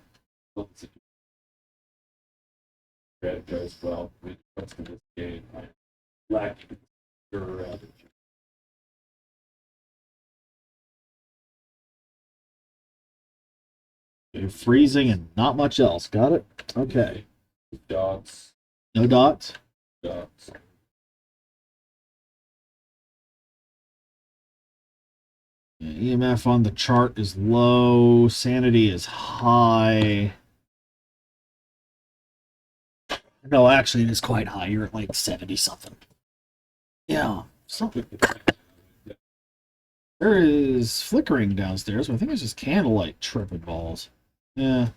S2: strategize well when it comes to this game. I lack strategy.
S1: You're freezing and not much else. Got it? Okay.
S2: Dots.
S1: No dots?
S2: Dots.
S1: EMF on the chart is low. Sanity is high. No, actually, it is quite high. You're at like 70 something. Yeah. Something. There is flickering downstairs, but I think it's just candlelight tripping balls. Yeah.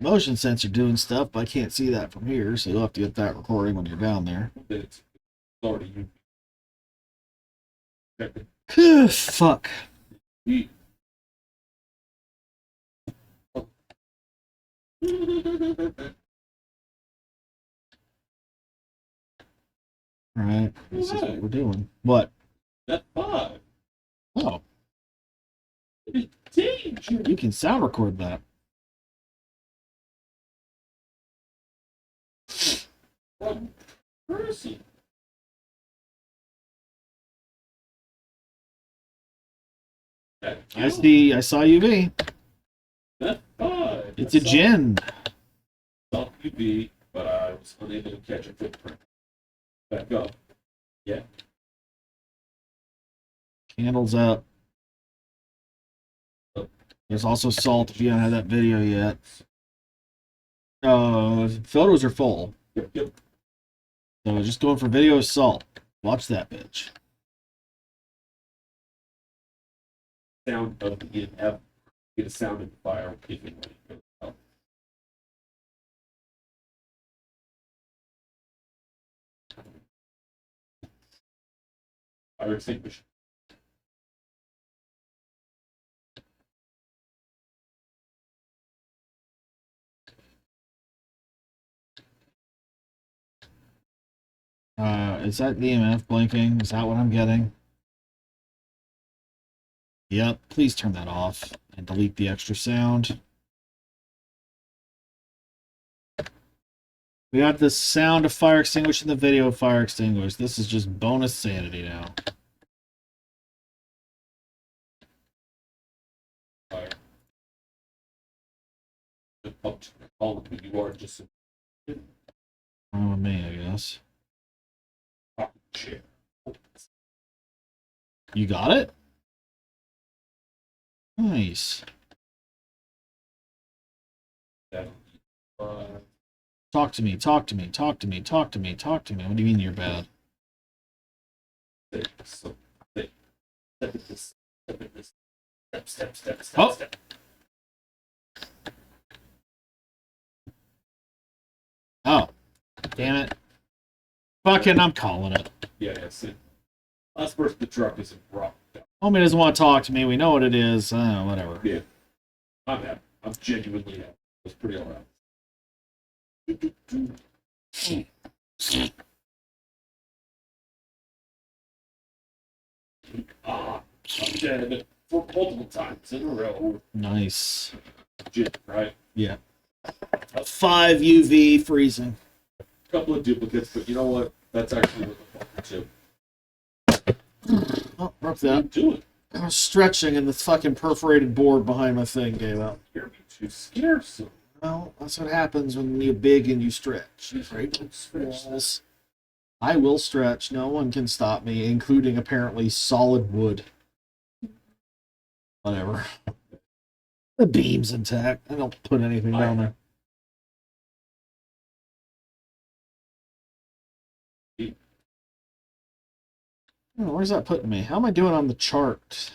S1: Motion sensor doing stuff, but I can't see that from here, so you'll have to get that recording when you're down there.
S2: It's already
S1: Fuck. Alright, this is what we're doing. What?
S2: That's 5.
S1: Oh,
S2: It is danger.
S1: you can sound record that.
S2: One person.
S1: I saw UV.
S2: That's 5.
S1: It's a gin.
S2: Off UV, but I was unable to catch a footprint. Back up. Yeah.
S1: Candles up. There's also salt if you don't have that video yet. Photos are full.
S2: Yep.
S1: So just going for video salt. Watch that bitch.
S2: Sound of the EMF. Get a sound of the fire kicking when it goes out. Fire extinguisher.
S1: Is that the EMF blinking? Is that what I'm getting? Yep, please turn that off and delete the extra sound. We got the sound of fire extinguisher and the video of fire extinguished. This is just bonus sanity now.
S2: Fire. Up to all of you are just
S1: Oh, me, I guess.
S2: chair.
S1: You got it? Nice. Talk to me, talk to me, talk to me, talk to me, talk to me. What do you mean you're bad?
S2: So, step at this, step at this, step.
S1: Oh.
S2: Step.
S1: Oh, damn it. Fucking, I'm calling it.
S2: Yeah. See, last person the truck is rock.
S1: Homie doesn't want to talk to me. We know what it is. Whatever.
S2: Yeah, I'm happy. I'm genuinely happy. It was pretty alright. I'm dead for multiple times in a row.
S1: Nice.
S2: Right?
S1: Yeah. 5 UV freezing.
S2: A couple of duplicates, but you know what? That's actually what the fuck too.
S1: Oh, broke
S2: What are you
S1: that.
S2: doing?
S1: I was stretching and the fucking perforated board behind my thing gave out.
S2: You're being too scared, so.
S1: Well, that's what happens when you're big and you stretch. Right? Walls. I will stretch. No one can stop me, including apparently solid wood. Whatever. The beam's intact. I don't put anything down there. Oh, where's that putting me? How am I doing on the chart?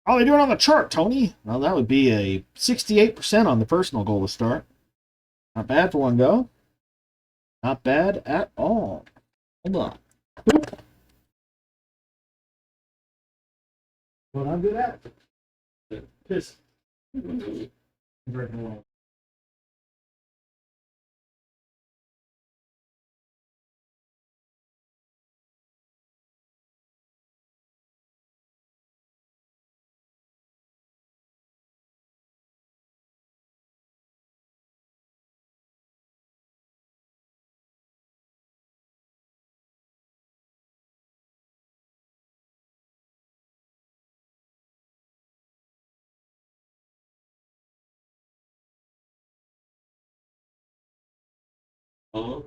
S1: How are they doing on the chart, Tony? Well, that would be a 68% on the personal goal to start. Not bad for one go. Not bad at all. Hold on. Boop. What I'm good at? Piss.
S2: Oh.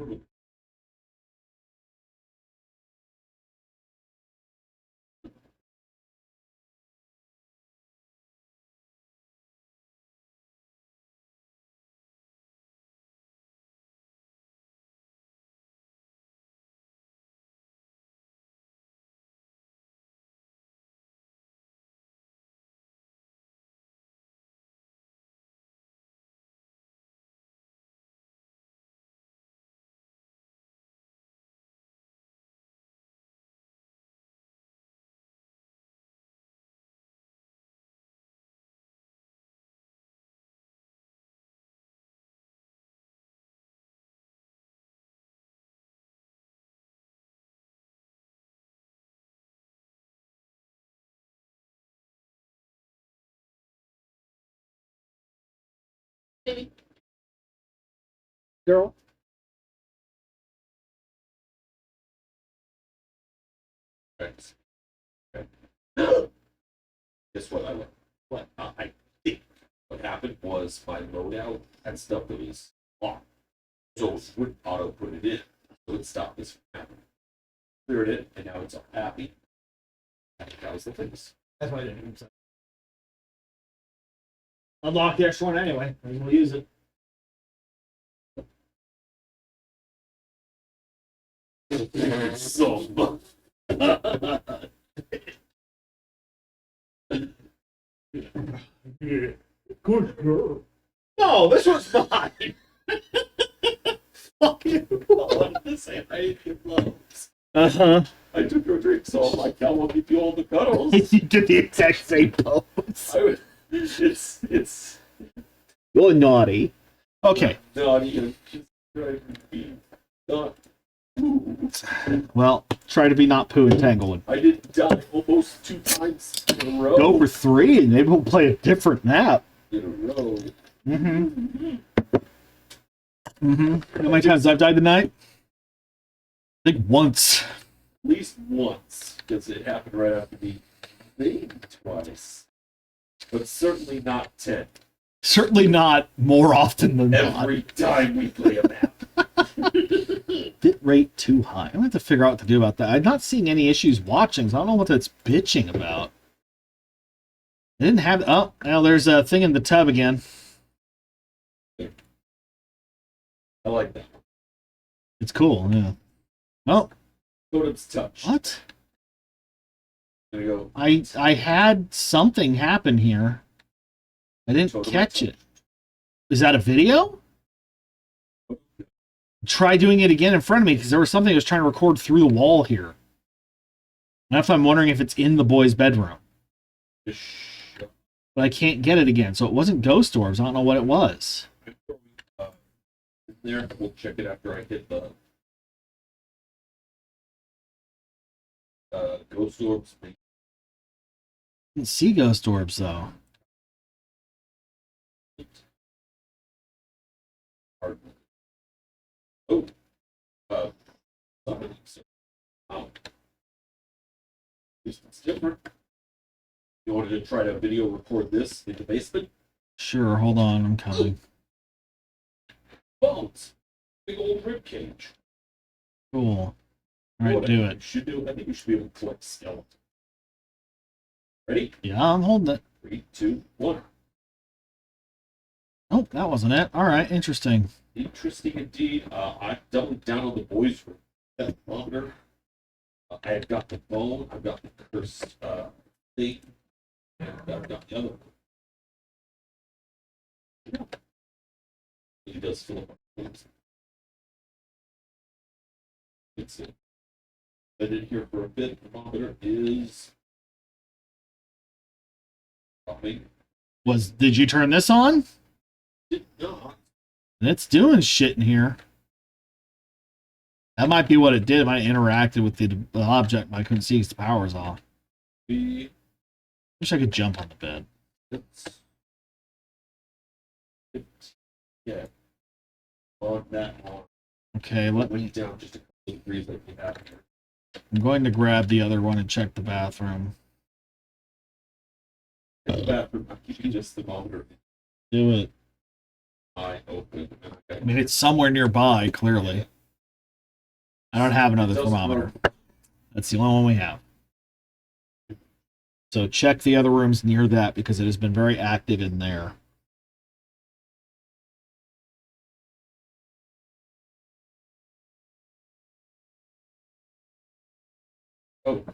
S1: Girl.
S2: Thanks. Okay. Guess what? I think what happened. happened was my loadout had stuff that was locked. So it wouldn't auto put it in. So it stopped this from happening. Cleared it, and now it's all happy. I think that was the fix.
S3: That's why I didn't use it. Unlock the extra one anyway. I'm gonna use it.
S2: So
S3: Good girl. No, this one's mine. Fuck you.
S2: I wanted to say I ate your gloves.
S3: Uh-huh.
S2: I took your drink, so I'm like, I will give you all the cuddles.
S3: You did the exact same pose.
S2: It's
S3: You're naughty.
S1: Okay.
S2: naughty and just driving me nuts.
S1: Well, try to be not poo and tangling.
S2: I did die almost 2 times in a row.
S1: Go for 3, and maybe we'll play a different map.
S2: In a row.
S1: Mm-hmm. Mm-hmm. How many times I've died tonight? I think once.
S2: At least once, because it happened right after me. Maybe twice. But certainly not 10.
S1: Certainly not more often than not.
S2: Every time we play a map.
S1: Bit rate too high. I'm going to have to figure out what to do about that. I'm not seeing any issues watching, so I don't know what that's bitching about. I didn't have... Oh, now there's a thing in the tub again.
S2: I like that.
S1: It's cool, yeah. Oh,
S2: Totem's touch.
S1: what?
S2: There we go.
S1: I had something happen here. I didn't
S2: Totem
S1: catch
S2: touch.
S1: it. Is that a video? Try doing it again in front of me, because there was something I was trying to record through the wall here. And that's why I'm wondering if it's in the boys' bedroom. But I can't get it again, so it wasn't ghost orbs. I don't know what it was.
S2: There, we'll check it after I hit the ghost orbs.
S1: Didn't see ghost orbs, though.
S2: Oh, somebody. This one's different. You wanted to try to video record this in the basement?
S1: Sure, hold on, I'm coming.
S2: Bones. Big old rib cage.
S1: Cool. Alright, do it.
S2: I think we should be able to collect skeleton. Ready?
S1: Yeah, I'm holding it.
S2: 3, 2, 1.
S1: Oh, that wasn't it. Alright, interesting.
S2: Interesting indeed. I doubled down on the boys' room. That longer. I have got the bone. I've got the cursed thing. And I've got the other one. Yeah. He does fill up my points. It's it. Been in here for a bit. The thermometer is probably
S1: Did you turn this on?
S2: did not.
S1: It's doing shit in here. That might be what it did. It might have interacted with the object, but I couldn't see because the power was off.
S2: Be
S1: Wish I could jump on the bed.
S2: it's yeah. On that one.
S1: Okay, let me...
S2: Went down just a couple of degrees like we have here.
S1: I'm going to grab the other one and check the bathroom.
S2: In the bathroom, I'm keeping just the thermometer
S1: Do it.
S2: eye open.
S1: I mean, it's somewhere nearby, clearly. I don't have another thermometer. That's the only one we have. So check the other rooms near that, because it has been very active in there.
S2: Oh,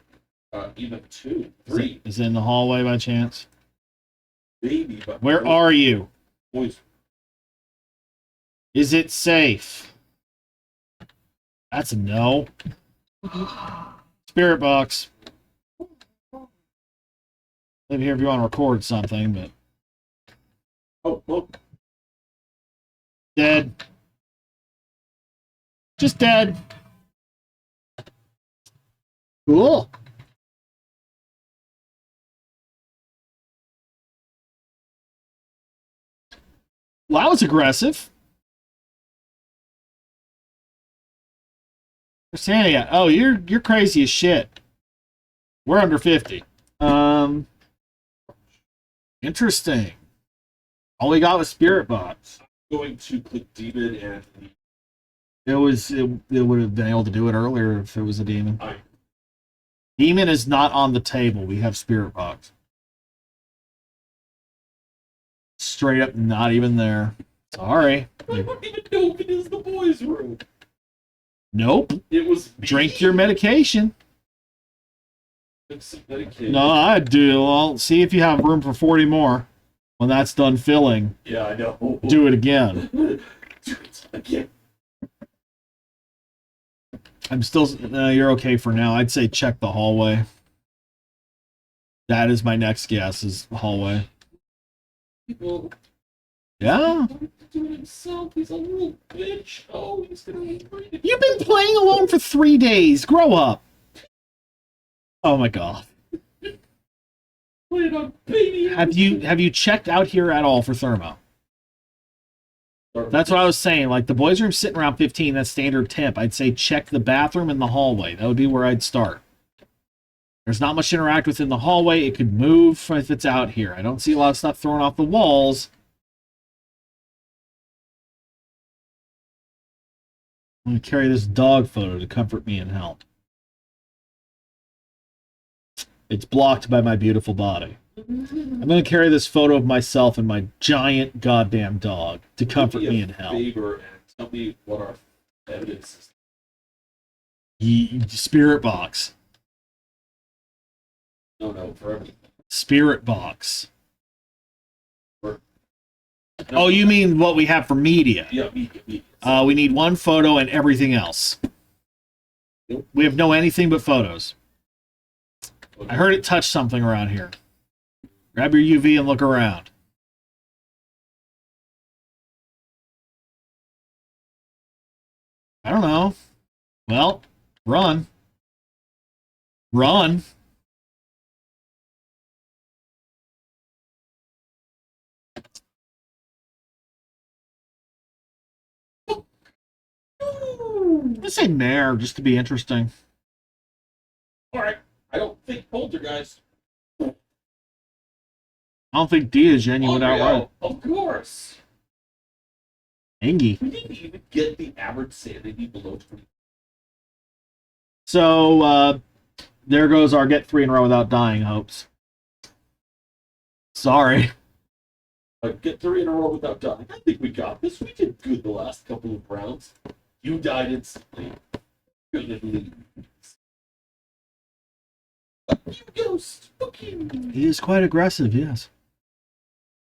S2: even 2, 3,
S1: Is it in the hallway by chance?
S2: maybe. But
S1: Where are you?
S2: boys?
S1: Is it safe? That's a no. Spirit box. Live here if you want to record something, but
S2: Oh, look.
S1: dead. Just dead. Cool. Well, that was aggressive. Where's Santa at? Oh, you're crazy as shit. We're under 50. Interesting. All we got was Spirit Box.
S2: Going to click demon and
S1: It would have been able to do it earlier if it was a demon.
S2: I
S1: Demon is not on the table. We have Spirit Box. Straight up, not even there. Sorry.
S2: don't even know if it is the boys' room.
S1: Nope.
S2: It was
S1: Drink your medication.
S2: some medication.
S1: No, I do. I'll see if you have room for 40 more. When that's done filling,
S2: Yeah, I know.
S1: do it again.
S2: Do it again.
S1: I'm still. You're okay for now. I'd say check the hallway. That is my next guess. Is the hallway.
S2: Well,
S1: Yeah.
S2: do it himself. He's a little bitch. Oh, he's gonna read it.
S1: You've been playing alone for 3 days. Grow up. Oh my god.
S2: Playing on baby.
S1: Have you checked out here at all for thermo? That's what I was saying. Like the boys' room sitting around 15. That's standard tip. I'd say check the bathroom and the hallway. That would be where I'd start. There's not much to interact with in the hallway. It could move if it's out here. I don't see a lot of stuff thrown off the walls. I'm going to carry this dog photo to comfort me and help. It's blocked by my beautiful body. I'm going to carry this photo of myself and my giant goddamn dog to comfort me and help.
S2: Favor and tell me what our evidence is.
S1: Spirit box.
S2: No, for everything.
S1: Spirit box.
S2: For...
S1: Oh, you mean what we have for media?
S2: Yeah, media.
S1: We need one photo and everything else.
S2: Nope.
S1: We have no anything but photos. I heard it touch something around here. Grab your UV and look around. I don't know. Well, run. Run. Let's say mare, just to be interesting.
S2: Alright, I don't think poltergeist.
S1: I don't think D is genuine outright.
S2: Of course.
S1: Angie.
S2: We didn't even get the average sanity below 20.
S1: So, there goes our get 3 in a row without dying hopes. Sorry.
S2: Get 3 in a row without dying. I think we got this. We did good the last couple of rounds. You died instantly. Good leave. You ghost. Fuck you.
S1: He is quite aggressive, yes.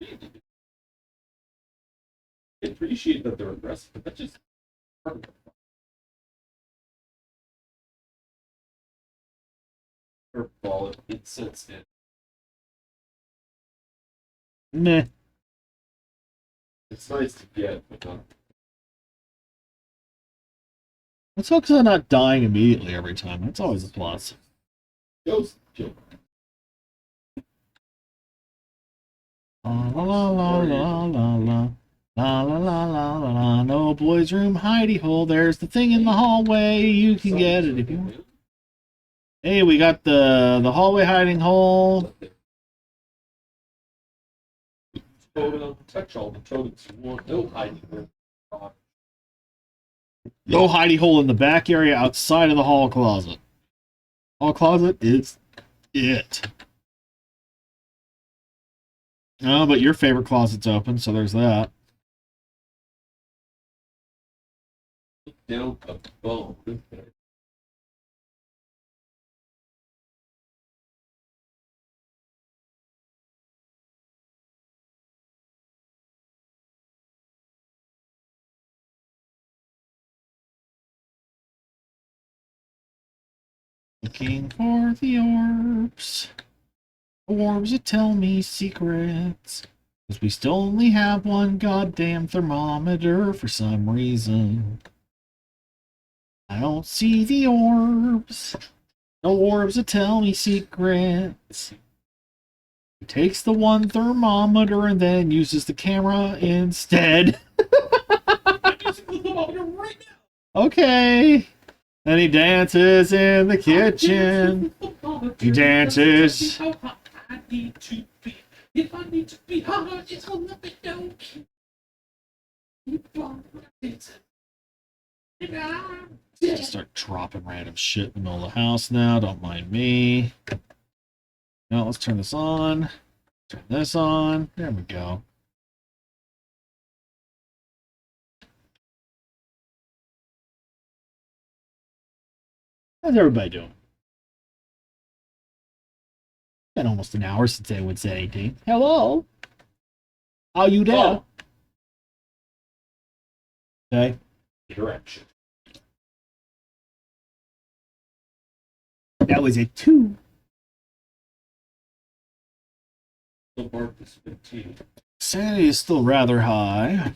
S2: I appreciate that they're aggressive, but that's just part of the problem. Or ball it, incense in.
S1: Meh.
S2: It's nice to get, but not.
S1: Let's focus on not dying immediately every time. That's always a plus.
S2: Ghost kill.
S1: La la la la la la. La la la la la la. No boys' room hidey hole. There's the thing in the hallway. You can get it if you want. Hey, we got the hallway hiding hole.
S2: Totem, touch all the totems you want. No hiding room.
S1: No hidey hole in the back area outside of the hall closet. Hall closet is it. Oh, but your favorite closet's open, so there's that.
S2: Down a bone.
S1: Looking for the orbs. Orbs that tell me secrets. Because we still only have one goddamn thermometer for some reason. I don't see the orbs. No orbs that tell me secrets. He takes the one thermometer and then uses the camera instead.
S2: I'm using the thermometer right now.
S1: Okay. And he dances in the kitchen. He dances.
S2: How hot I need to be. If I need to be hard, it's on the window. Keep on it.
S1: Just start dropping random shit in the middle of the house now. Don't mind me. Now let's turn this on. Turn this on. There we go. How's everybody doing? Been almost an hour since anyone said anything. Hello? How you there?
S2: Oh.
S1: Okay.
S2: Direction.
S1: That was a 2.
S2: So mark is 15.
S1: Sanity is still rather high.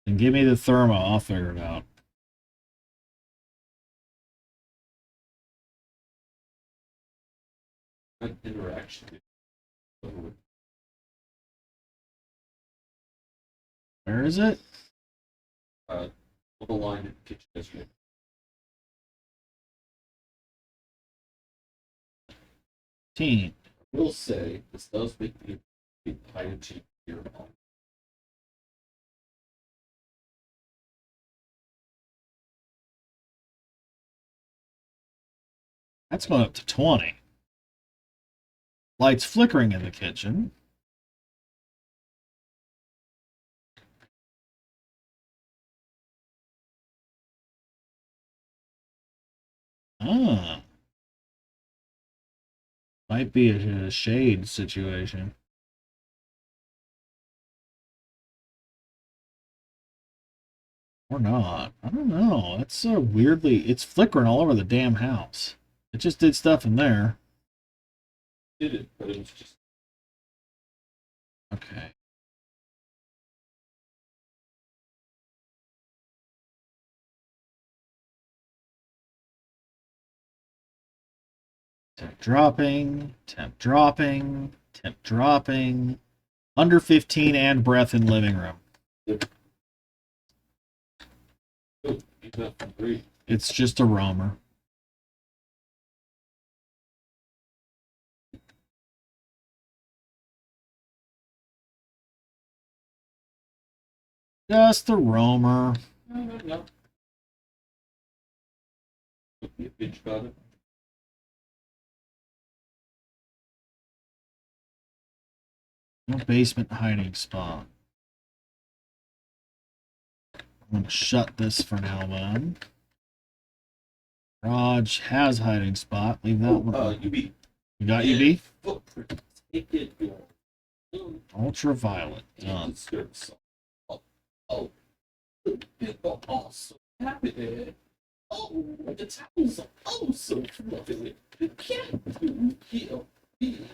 S1: And give me the thermo. I'll figure it out.
S2: An interaction.
S1: Where is it?
S2: On the line in the kitchen district.
S1: Team.
S2: I will say, this does make me high achieve here.
S1: That's going up to 20. Lights flickering in the kitchen. Ah. Might be a shade situation. Or not. I don't know. That's so weirdly... It's flickering all over the damn house. It just did stuff in there.
S2: Did it, but it was just
S1: Okay. Temp dropping. Temp dropping. Temp dropping. Under 15 and breath in living room.
S2: good. Even after 3.
S1: It's just a roamer. Just a roamer.
S2: No. Could be a bitch about it.
S1: No basement hiding spot. I'm going to shut this for now, then. Garage has hiding spot. Leave that one.
S2: UV.
S1: You got UV?
S2: Footprint. Take it.
S1: Ultraviolet. Done.
S2: Oh, the people are so happy. Oh, the towels are oh so fluffy. Can't you heal me?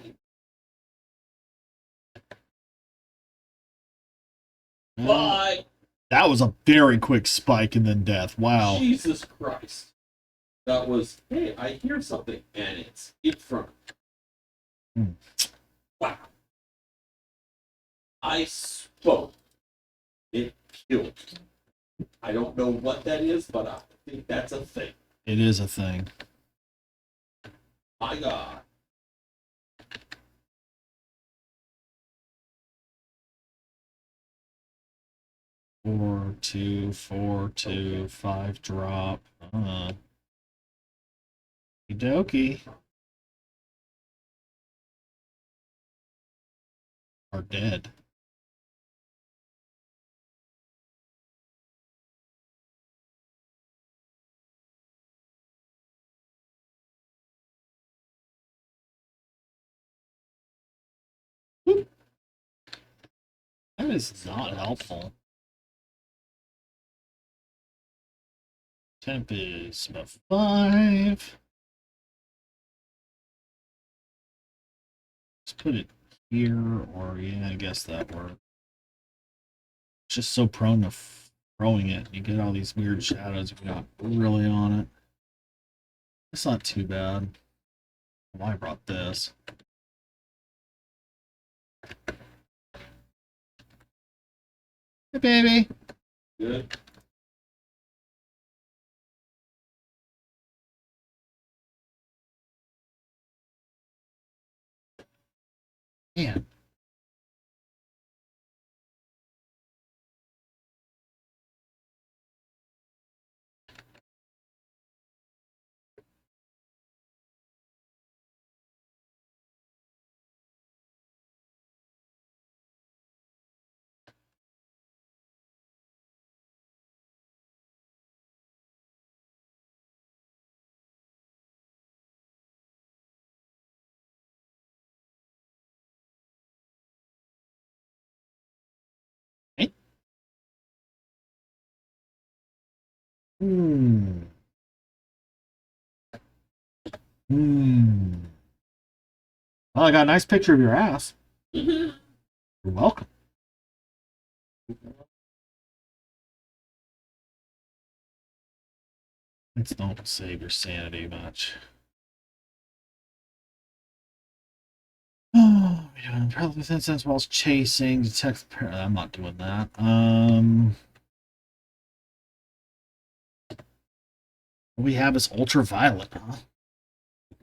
S2: Bye.
S1: That was a very quick spike and then death. Wow.
S2: Jesus Christ. That was, hey, I hear something, and it's in front of me.
S1: Hmm.
S2: Wow. I spoke. It killed. I don't know what that is, but I think that's a thing.
S1: It is a thing.
S2: My God.
S1: Four, two, 5 drop. Okie are dead. That is not helpful. Temp is about 5. Let's put it here, or yeah, I guess that works. It's just so prone to throwing it. You get all these weird shadows if you're not really on it. It's not too bad. Well, I brought this. Hey, baby.
S2: Good.
S1: Man. Hey. Hmm. Hmm. Well, I got a nice picture of your ass. You're welcome. Let's don't save your sanity much. Oh, probably within sense whilst chasing, detect. I'm not doing that. What we have is ultraviolet, huh?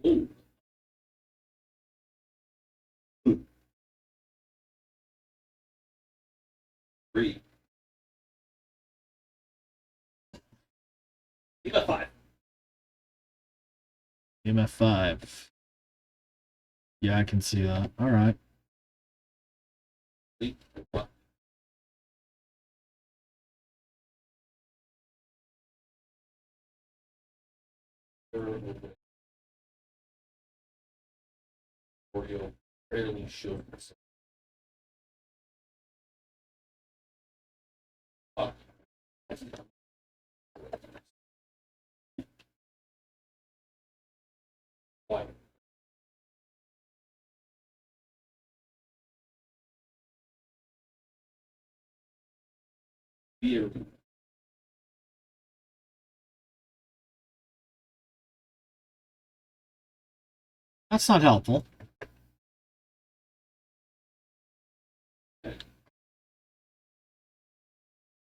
S2: Ooh. Three. You got 5.
S1: EMF 5. Yeah, I can see that. All right.
S2: What? Oreo fairly sure. Fuck. Why? Beer.
S1: That's not helpful.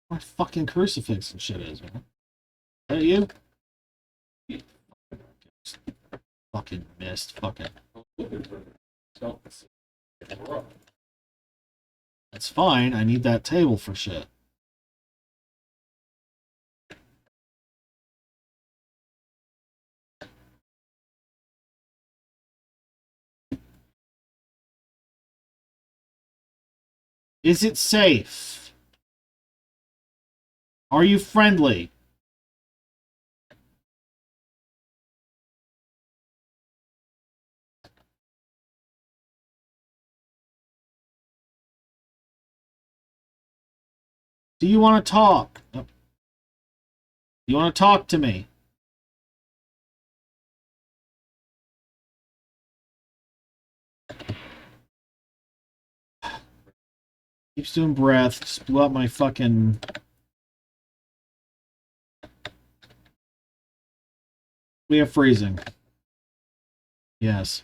S1: What fucking crucifix and shit is, man? Is that you? Fucking missed. Fucking. That's fine. I need that table for shit. Is it safe? Are you friendly? Do you want to talk? Do you want to talk to me? Keeps doing breath. Just blew up my fucking... We have freezing. Yes.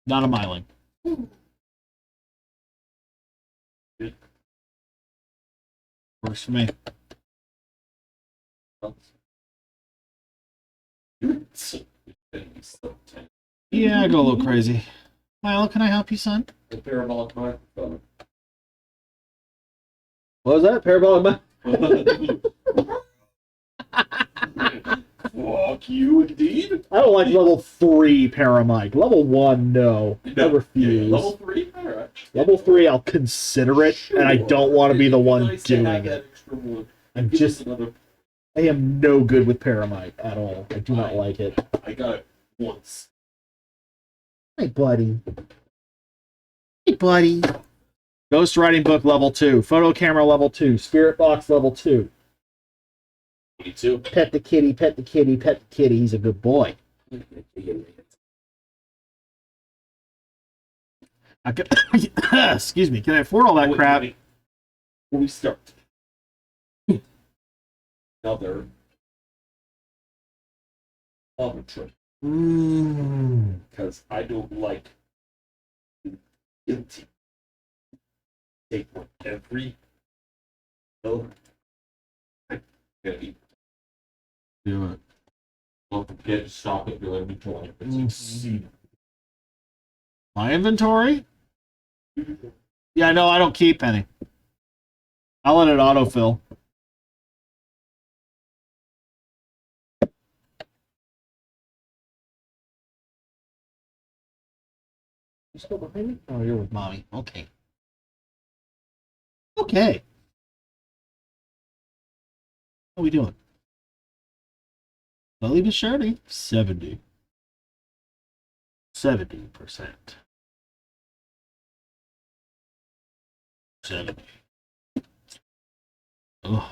S1: Not a miling. Works for me. Yeah, I go a little crazy. Milo, can I help you, son?
S2: The parabolic microphone.
S3: What was that? Parabolic mic?
S2: Fuck you, indeed.
S3: I don't like level 3 paramic. Level 1, no. I refuse.
S2: Level 3? Alright.
S3: Level 3, I'll consider it, and I don't want to be the one
S2: Nice to
S3: doing
S2: have that
S3: it.
S2: extra one.
S3: I'm
S2: Give
S3: just...
S2: us another
S3: I am no good with Paramite at all. I do not like it.
S2: I got it once.
S3: Hey, buddy. Hey, buddy. Ghost writing book level 2. Photo camera level 2. Spirit box level 2.
S2: 22.
S3: Pet the kitty, pet the kitty, pet the kitty. He's a good boy.
S1: I can, excuse me. Can I afford all that crap?
S2: Before we start, another lava trip because I don't like guilty. Take one every. Oh, I gotta eat.
S1: Do it.
S2: Don't forget to stop at your inventory. But you see,
S1: My inventory? Yeah, no, I don't keep any. I'll let it autofill. You still behind me? Oh, you're with mommy. Okay. Okay. How are we doing? Slowly but surely. 70%. 70. Oh.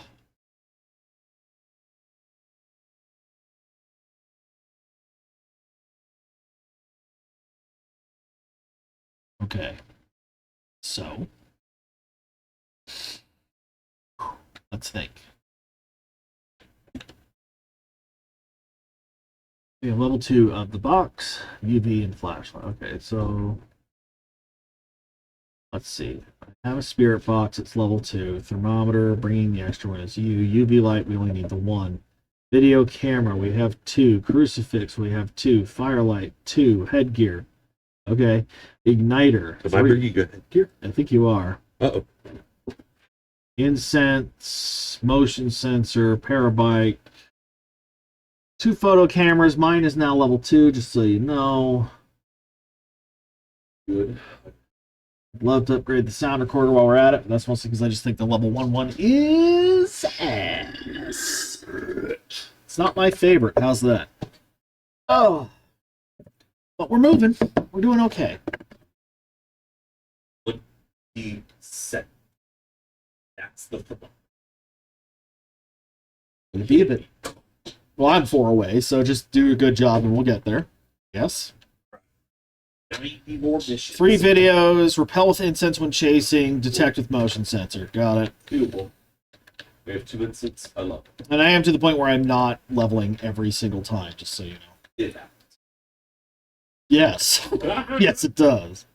S1: Okay. So. Let's think. We have level 2 of the box, UV and flashlight. Okay, so let's see. I have a spirit box, it's level 2. Thermometer, bringing the extra one is U. UV light, we only need the 1. Video camera, we have 2. Crucifix, we have 2. Firelight, 2. Headgear. Okay. Igniter.
S2: am I bringing good headgear?
S1: I think you are.
S2: Uh-oh.
S1: Incense, motion sensor, parabike. 2 photo cameras. Mine is now level 2, just so you know.
S2: Good.
S1: I'd love to upgrade the sound recorder while we're at it, but that's mostly because I just think the level 1 is ass. It's not my favorite. How's that? Oh. But we're moving. We're doing okay.
S2: He set. That's the problem.
S1: Gonna be a bit. Well, I'm 4 away, so just do a good job and we'll get there. Yes.
S2: 3 more missions.
S1: 3 videos, repel with incense when chasing, detect with motion sensor. Got it.
S2: Doable. We have 2 instances. I love it.
S1: And I am to the point where I'm not leveling every single time, just so you know.
S2: It happens.
S1: Yes. Yes, it does.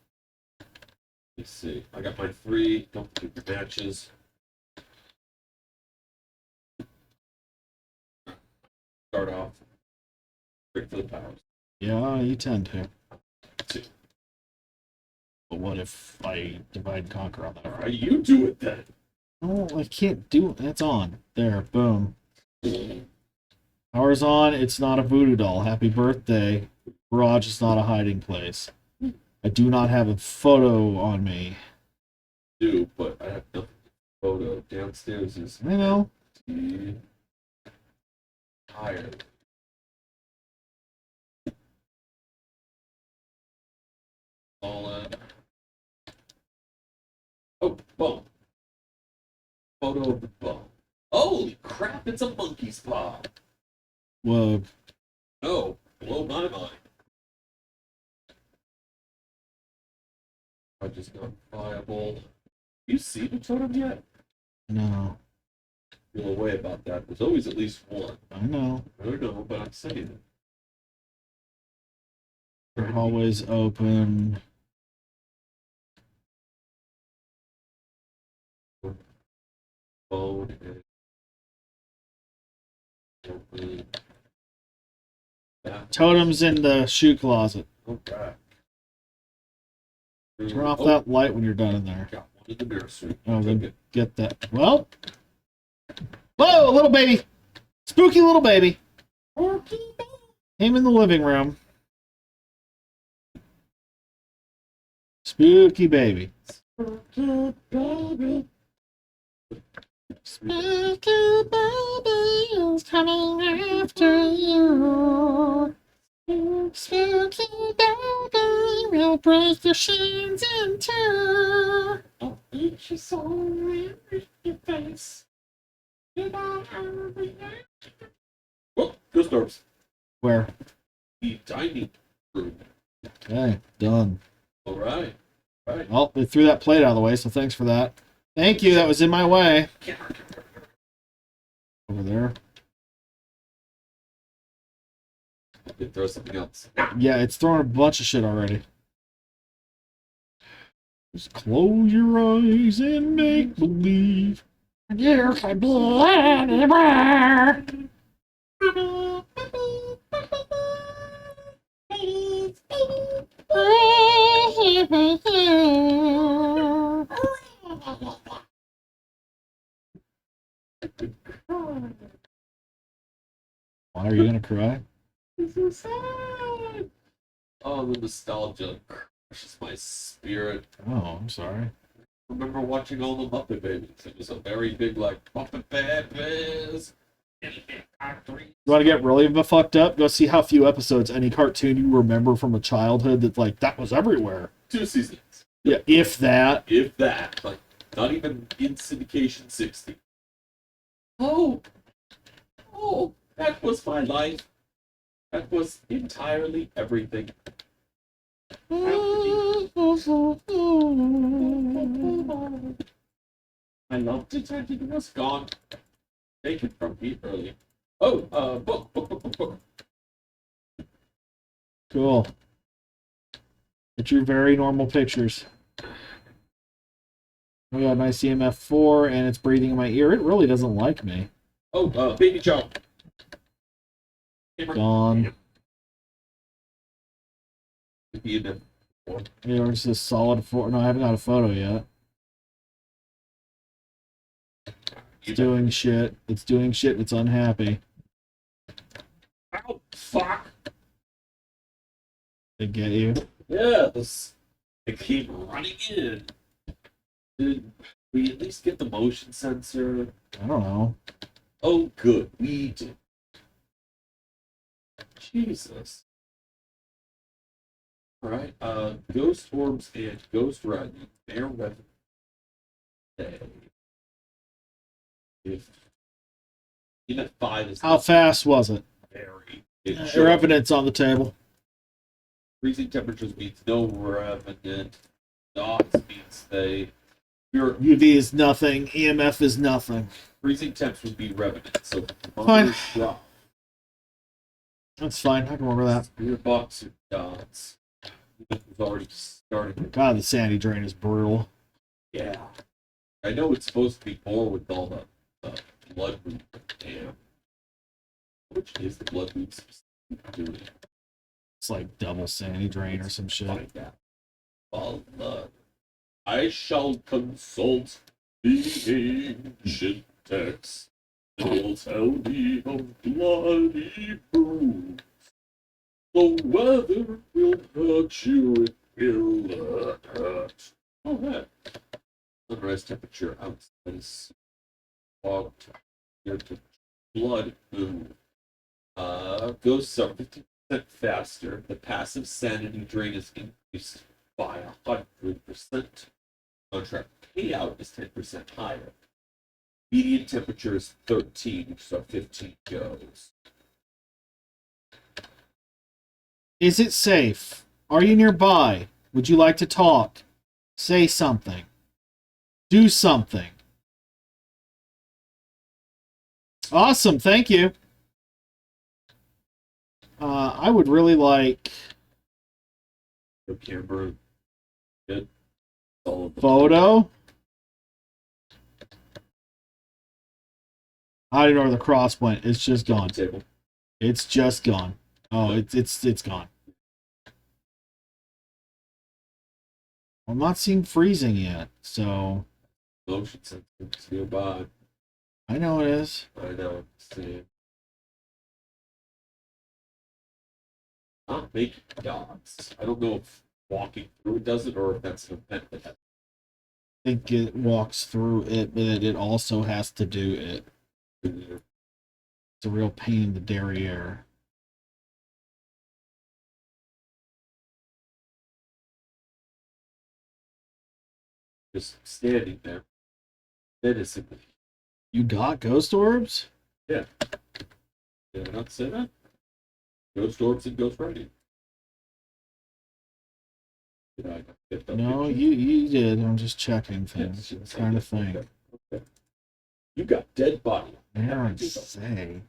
S2: Let's see. I got my 3. Don't do the matches. Start off. Break for the powers.
S1: Yeah, you tend to.
S2: 2.
S1: But what if I divide and conquer on that?
S2: Alright, you do it then.
S1: No, I can't do it. That's on. There, boom. Power's on. It's not a voodoo doll. Happy birthday. Garage is not a hiding place. I do not have a photo on me.
S2: Do, but I have nothing. Photo downstairs is
S1: I know.
S2: tired. All in. Oh, bone. Photo of the bone. Holy crap, it's a monkey's paw.
S1: Whoa.
S2: Oh, blow my mind. I just not viable. You see the totem yet?
S1: No.
S2: Feel away about that. There's always at least one.
S1: I know.
S2: I don't know, but I'm saying it.
S1: The hallway's open.
S2: Phone and open. That.
S1: Totem's in the shoe closet.
S2: Okay.
S1: Turn off that light when you're done in there.
S2: Got one in the nursery.
S1: Oh,
S2: Take
S1: then
S2: it.
S1: get that. Well. Whoa, little baby. Spooky little baby. Him in the living room. Spooky baby.
S2: Spooky baby.
S1: Spooky baby.
S3: coming after you. Spooky baby will break your shins in two. I'll eat your soul in your face.
S2: Oh, ghost orbs.
S3: Where?
S2: The dining room.
S3: Okay, done.
S2: All right.
S3: Well, they threw that plate out of the way, so thanks for that. Thank you, that was in my way. Over there.
S2: They throw something else.
S3: Yeah, it's throwing a bunch of shit already. Just close your eyes and make believe. You can be anywhere. Why are you gonna cry?
S2: Oh, the nostalgia crushes my spirit.
S3: Oh, I'm sorry.
S2: I remember watching all the Muppet Babies. It was a very big, like, Muppet Babies.
S3: You want to get really fucked up? Go see how few episodes any cartoon you remember from a childhood that's like, that was everywhere.
S2: 2 seasons.
S3: Yeah, if that.
S2: If that. Like, not even in syndication 60. Oh, that was my life. That was entirely everything. I loved it and it was gone. Taken from me early. Oh, book.
S3: Cool. It drew very normal pictures. I got nice EMF 4 and it's breathing in my ear. It really doesn't like me.
S2: Oh, Baby Joe.
S3: Gone.
S2: EMF 4.
S3: It's just solid 4. No, I haven't got a photo yet. It's doing shit. It's doing shit. It's unhappy.
S2: Ow, fuck.
S3: They get you.
S2: Yes. It keep running in. Did we at least get the motion sensor?
S3: I don't know.
S2: Oh, good. We did. Jesus. Alright, Ghost Orbs and Ghost Riding. Their weapon. If EMF 5 is
S3: How fast was it?
S2: very.
S3: Your evidence on the table.
S2: Freezing temperatures means no revenant. Dots means they. Pure
S3: UV is nothing. EMF is nothing.
S2: freezing temps would be revenant. So
S3: Fine.
S2: drop.
S3: That's fine. I can remember that.
S2: Spirit box and dots. It was already starting.
S3: God, the sandy drain is brutal.
S2: Yeah. I know it's supposed to be more with all the blood movement. Damn. Which is the blood movement doing?
S3: It's like double sandy drain or some shit.
S2: Find out. Well, I shall consult the ancient text. They'll tell me of bloody wounds. The weather will hurt you, it will hurt. Oh, yeah. Sunrise temperature outside is fogged near to blood moon. Ghosts are 50% faster. The passive sanity drain is increased by 100%. Contract payout is 10% higher. Median temperature is 13, so 15 goes.
S3: Is it safe? Are you nearby? Would you like to talk? Say something. Do something. Awesome, thank you. I would really like
S2: The camera. Good. All of the
S3: photo. I don't know where the cross went. It's just gone.
S2: table.
S3: It's just gone. Oh, it's gone. I'm not seeing freezing yet, so
S2: Motion sensors nearby.
S3: I know it is.
S2: I know. See. Not making dots. I don't know if walking through it does it or if that's an event that happens.
S3: I think it walks through it, but it also has to do it.
S1: It's a real pain in the derriere.
S2: Just standing there, menacingly.
S1: You got ghost orbs?
S2: Did I not say that? Ghost orbs and ghost writing. Did I get that?
S1: No,
S2: picture?
S1: you did. I'm just checking things.
S2: Yes, yes, I
S1: Trying to
S2: did.
S1: think.
S2: Okay. You got dead body.
S1: Mirror say.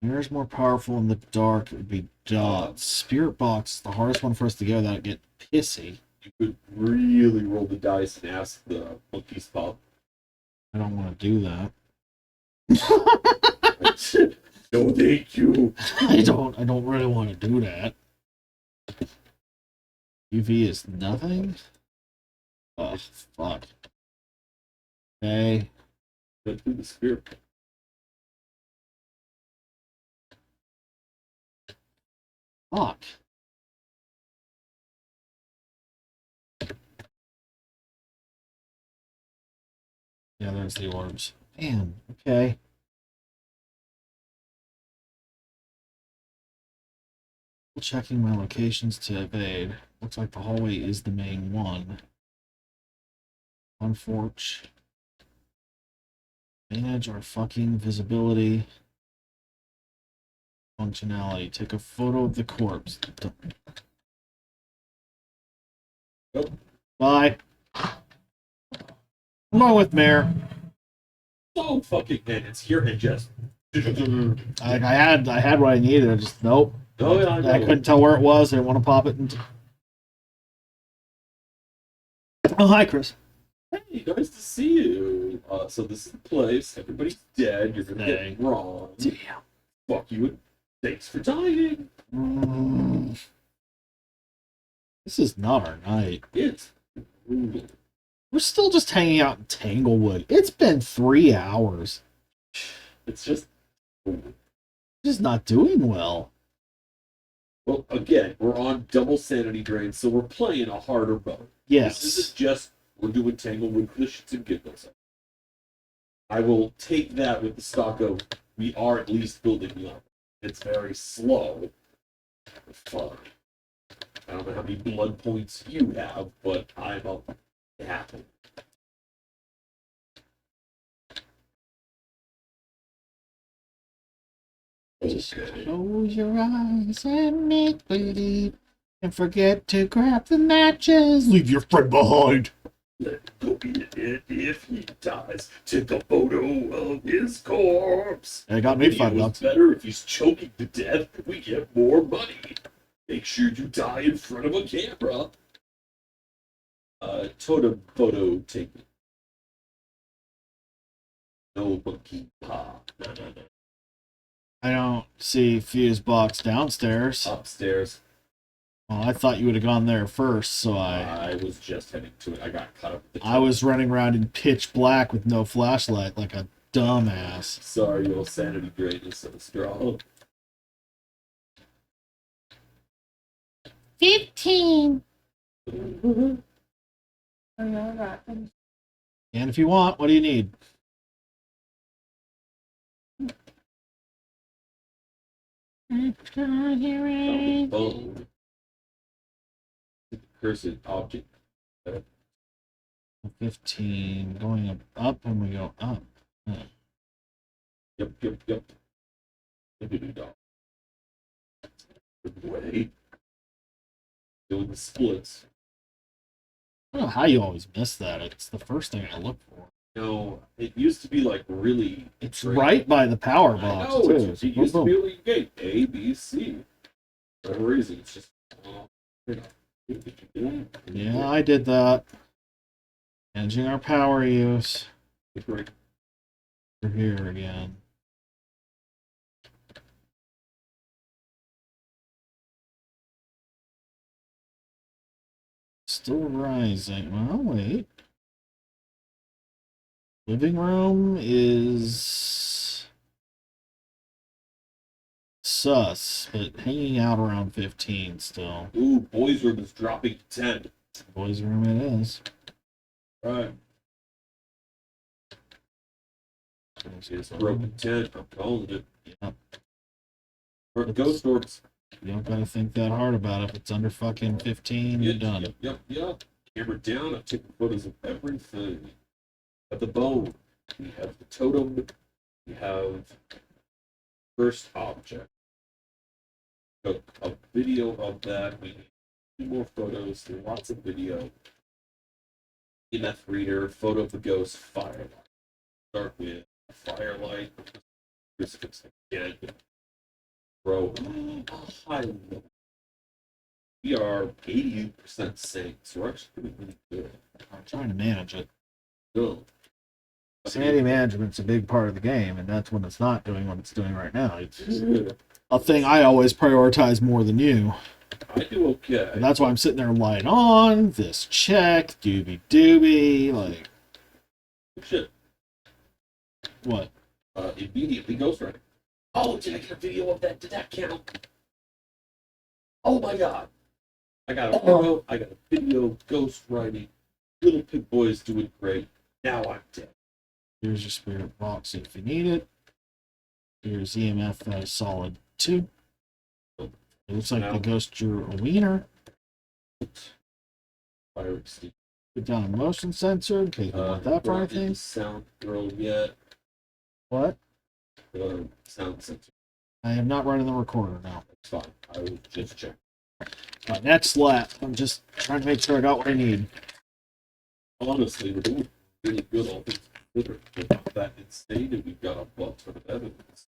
S1: Mirror's more powerful in the dark. It would be dots. Spirit box is the hardest one for us to go without get pissy.
S2: You could really roll the dice and ask the monkey's pop.
S1: I don't want to do that.
S2: No, thank you.
S1: I don't really want to do that. UV is nothing? Oh, fuck. Okay.
S2: Let's do the spirit.
S1: Fuck. Yeah, there's the orbs. Man, okay. Checking my locations to evade. Looks like the hallway is the main one. Unforge. Manage our fucking visibility. Functionality. Take a photo of the corpse.
S2: Nope.
S1: Bye. I'm going with Mayor.
S2: So fucking man, it's here and just.
S1: I had what I needed. I just nope.
S2: Oh yeah,
S1: I couldn't tell where it was. I didn't want to pop it. Oh, hi, Chris.
S2: Hey, nice to see you. So this is the place. Everybody's dead. You're gonna
S1: Hey.
S2: get wrong.
S1: Damn.
S2: Fuck you and thanks for dying.
S1: This is not our night.
S2: It's brutal.
S1: We're still just hanging out in Tanglewood. It's been 3 hours.
S2: It's just.
S1: Just not doing well.
S2: Well, again, we're on double sanity drain, so we're playing a harder mode.
S1: Yes.
S2: This isn't just we're doing Tanglewood for the shits and giggles. I will take that with the stock of we are at least building the armor. It's very slow. Fuck. I don't know how many blood points you have, but I'm up happy.
S1: Just close your eyes and make believe. And forget to grab the matches. Leave your friend behind.
S2: Let go be it if he dies. Take a photo of his corpse.
S1: I got me
S2: Video
S1: $5.
S2: is better if he's choking to death. We get more money. Make sure you die in front of a camera. Totem photo taking. No monkey paw. No.
S1: I don't see Fuse Box downstairs.
S2: Upstairs.
S1: Well, I thought you would have gone there first, so
S2: I was just heading to it. I got caught up with the
S1: I was running around in pitch black with no flashlight like a dumbass.
S2: Sorry, your sanity drain is so strong.
S1: 15. And if you want, what do you need?
S2: Phone. Cursed object.
S1: 15. Going up and we go up.
S2: Yep. Dog. Good way. Doing the splits.
S1: I don't know how you always miss that. It's the first thing I look for.
S2: No, it used to be like really.
S1: It's right by the power box,
S2: I know,
S1: too.
S2: it used to be like game A, B, C. For whatever reason, it's just.
S1: Yeah, I did that. Managing our power use.
S2: Great.
S1: We're here again. Still rising. Well, wait. Living room is sus, but hanging out around 15 still.
S2: Ooh, boys' room is dropping to 10.
S1: Boys' room it is.
S2: Right. It's broken 10. I'm calling it.
S1: Yep.
S2: Or ghost orbs.
S1: You don't gotta think that hard about it. If it's under fucking 15, you're done.
S2: Yep. Camera down. I'm taking photos of everything. At the bone. We have the totem. We have first object. So a video of that. We need 2 more photos. Lots of video. EMF reader. Photo of the ghost. Firelight. Start with firelight. Crucifix again. Bro, high level. We are 88% safe, so we're actually doing really good.
S1: I'm trying to manage it.
S2: No.
S1: Sanity management's a big part of the game, and that's when it's not doing what it's doing right now. It's a thing I always prioritize more than you.
S2: I do okay.
S1: And that's why I'm sitting there light on, this check, doobie doobie, like...
S2: Shit.
S1: What?
S2: Immediately ghostwriting. Oh, did I get a video of that? Did that count? Oh my god. I got a photo, I got a video, ghostwriting. Little Pig Boy's doing great. Now I'm dead.
S1: Here's your spirit box if you need it. Here's EMF solid 2. It looks like the ghost drew a wiener.
S2: Fire extinguisher.
S1: Put down a motion sensor in case you want that for anything.
S2: Sound girl yet.
S1: What?
S2: Sound sensor.
S1: I am not running the recorder now.
S2: It's fine. I will just check.
S1: Next lap. I'm just trying to make sure I got what I need.
S2: Honestly, we're doing really good on things considered. We're not that insane, and we've got a bunch of evidence.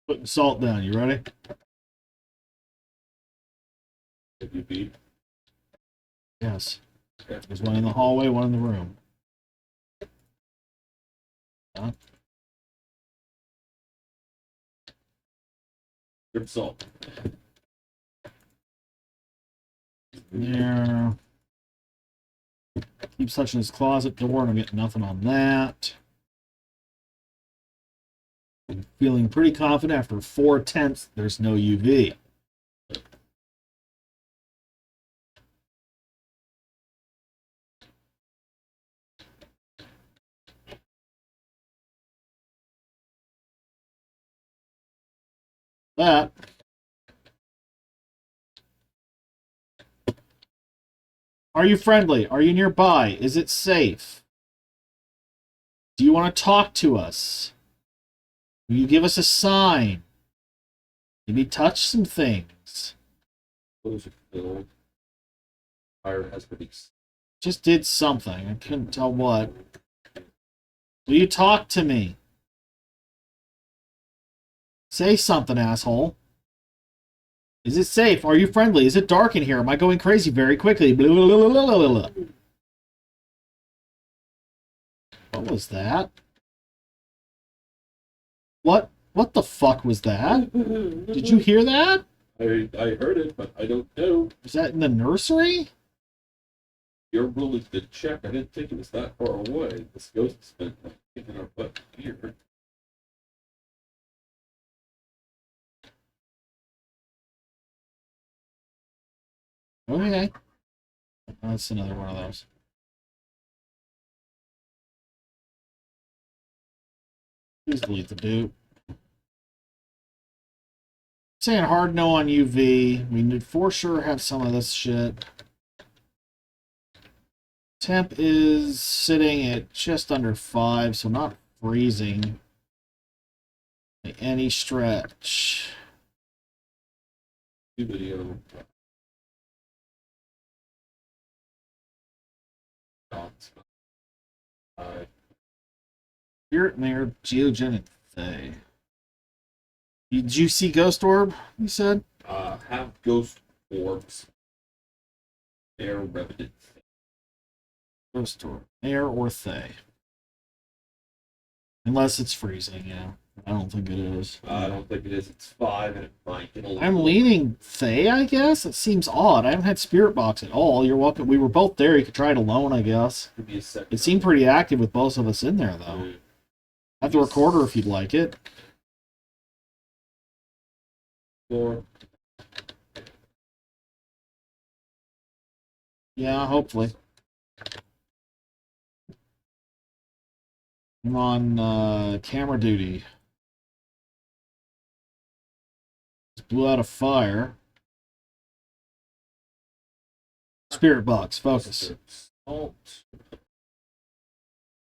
S1: Putting salt down. You ready?
S2: Have you beat?
S1: Yes.
S2: Okay.
S1: There's one in the hallway, one in the room. Huh?
S2: Drip salt.
S1: There. Keeps touching his closet door, and I'm getting nothing on that. I'm feeling pretty confident after 4 attempts, there's no UV. That. Are you friendly? Are you nearby? Is it safe? Do you want to talk to us? Will you give us a sign? Maybe touch some things.
S2: Those are filled. Fire has released.
S1: Just did something. I couldn't tell what. Will you talk to me? Say something, asshole. Is it safe? Are you friendly? Is it dark in here? Am I going crazy very quickly? Blah, blah, blah, blah, blah, blah. What was that? What the fuck was that? Did you hear that?
S2: I heard it, but I don't know.
S1: Was that in the nursery?
S2: You're willing to check. I didn't think it was that far away. This ghost has been kicking our butt here.
S1: Okay. That's another one of those. Please delete the dupe. Saying hard no on UV. We need for sure have some of this shit. Temp is sitting at just under 5, so not freezing by any stretch.
S2: Video.
S1: Spirit Mare, Geogenic Thay. Did you see Ghost Orb, you said?
S2: Have ghost orbs. Air revenant.
S1: Ghost Orb. Air or Thay. Unless it's freezing, yeah. I don't think it is.
S2: I don't think it is. It's 5, and it might get a little.
S1: I'm leaning Faye, I guess. It seems odd. I haven't had Spirit Box at all. You're welcome. We were both there. You could try it alone, I guess.
S2: Could be a second.
S1: It seemed pretty active with both of us in there, though. I have the recorder if you'd like it.
S2: 4.
S1: Yeah, hopefully. I'm on camera duty. Just blew out a fire. Spirit Box, focus.
S2: Salt.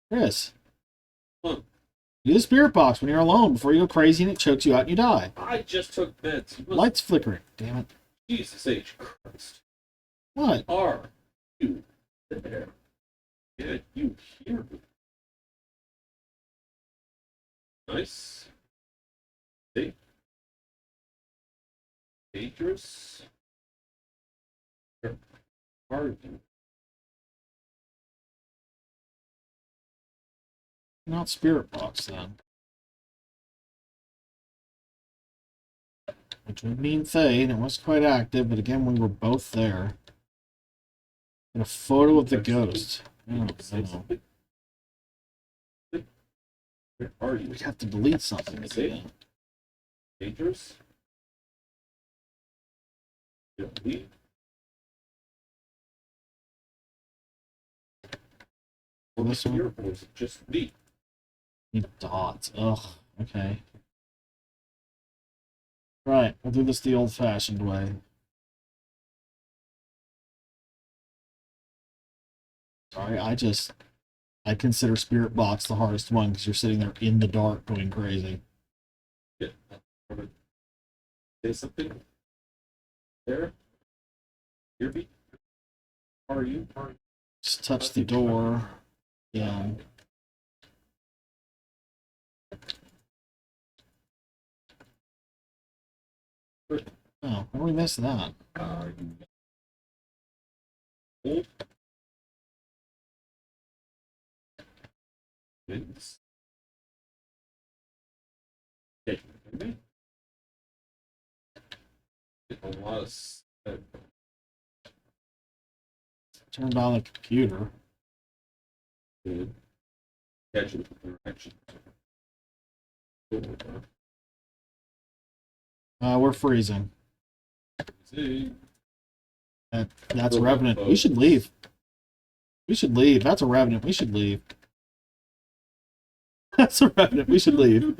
S1: Chris.
S2: Huh.
S1: Do the Spirit Box when you're alone before you go crazy and it chokes you out and you die.
S2: I just took meds. You must-
S1: Light's flickering. Damn it.
S2: Jesus H. Christ.
S1: What?
S2: Are you there? Can you hear me? Nice. See? Dangerous. Where are you?
S1: Not Spirit Box then. Which would mean Faye, and it was quite active, but again, we were both there. And a photo of the ghost. Oh,
S2: Say
S1: no.
S2: something. Where are you?
S1: We'd have to delete something.
S2: See?
S1: Again.
S2: Dangerous. Delete.
S1: Well, this one?
S2: Here was just me.
S1: Need dots. Ugh. Okay. Right, we'll do this the old-fashioned way. Sorry, I consider Spirit Box the hardest one because you're sitting there in the dark going crazy.
S2: Yeah. Say something. There. Hear me? Are you?
S1: Just touch the door. Yeah. Oh, how did we miss that?
S2: Are you? Wins. Okay. Hear me? Get a lot of
S1: Turned on the computer.
S2: good. Catch it with direction.
S1: We're freezing.
S2: See.
S1: That's a Revenant. We should leave. We should leave. That's a Revenant. We should leave. That's a Revenant. We should leave.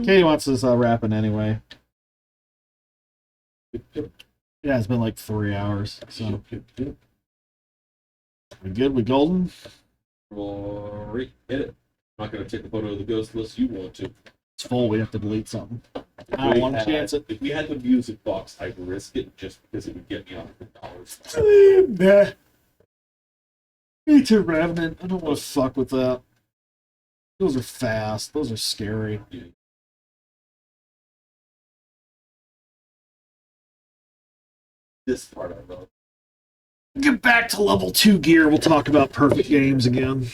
S1: Katie wants us wrapping anyway. Yeah, it's been like 3 hours. So we good? We golden?
S2: Rory, hit it. I'm not going to take a photo of the ghost unless you want to.
S1: It's full. We have to delete something. I don't want to chance it.
S2: If we had the music box, I'd risk it just because it would get me $100.
S1: Nah. Me too, Revenant. I don't want to fuck with that. Those are fast. Those are scary.
S2: Yeah. This part I love.
S1: Get back to level 2 gear. We'll talk about perfect games again.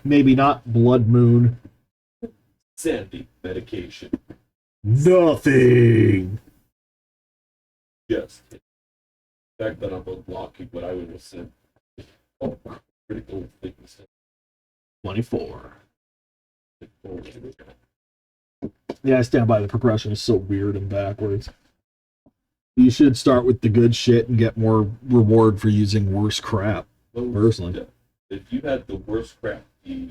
S1: Maybe not Blood Moon.
S2: Sandy medication.
S1: Nothing.
S2: Just in fact that I'm unlocking what I would have said. Oh, critical things.
S1: 24. Yeah, I stand by. The progression is so weird and backwards. You should start with the good shit and get more reward for using worse crap. Personally.
S2: If you had the worst crap, the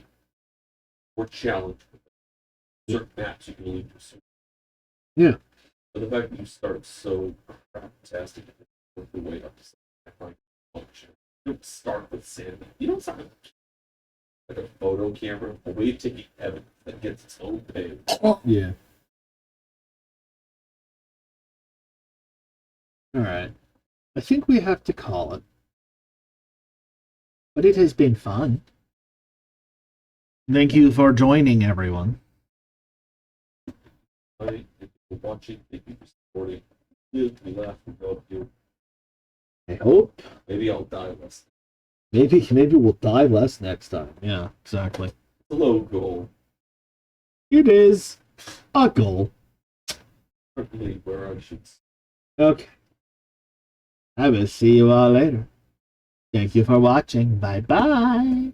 S2: more challenge with certain maps you can only do so.
S1: Yeah.
S2: But the fact that you start so crap-tastic and work your way up to something I find function. You don't start with sanity. You don't start with like a photo camera, a way of taking evidence that gets its own pay.
S1: Yeah. Alright. I think we have to call it. But it has been fun. Thank you for joining, everyone.
S2: Thank you for watching, thank you for supporting. We laugh, we help you.
S1: I hope.
S2: Maybe I'll die less.
S1: Maybe we'll die less next time. Yeah, exactly.
S2: slow goal.
S3: It is a goal.
S2: Certainly where I should.
S3: Okay. I will see you all later. Thank you for watching. Bye bye.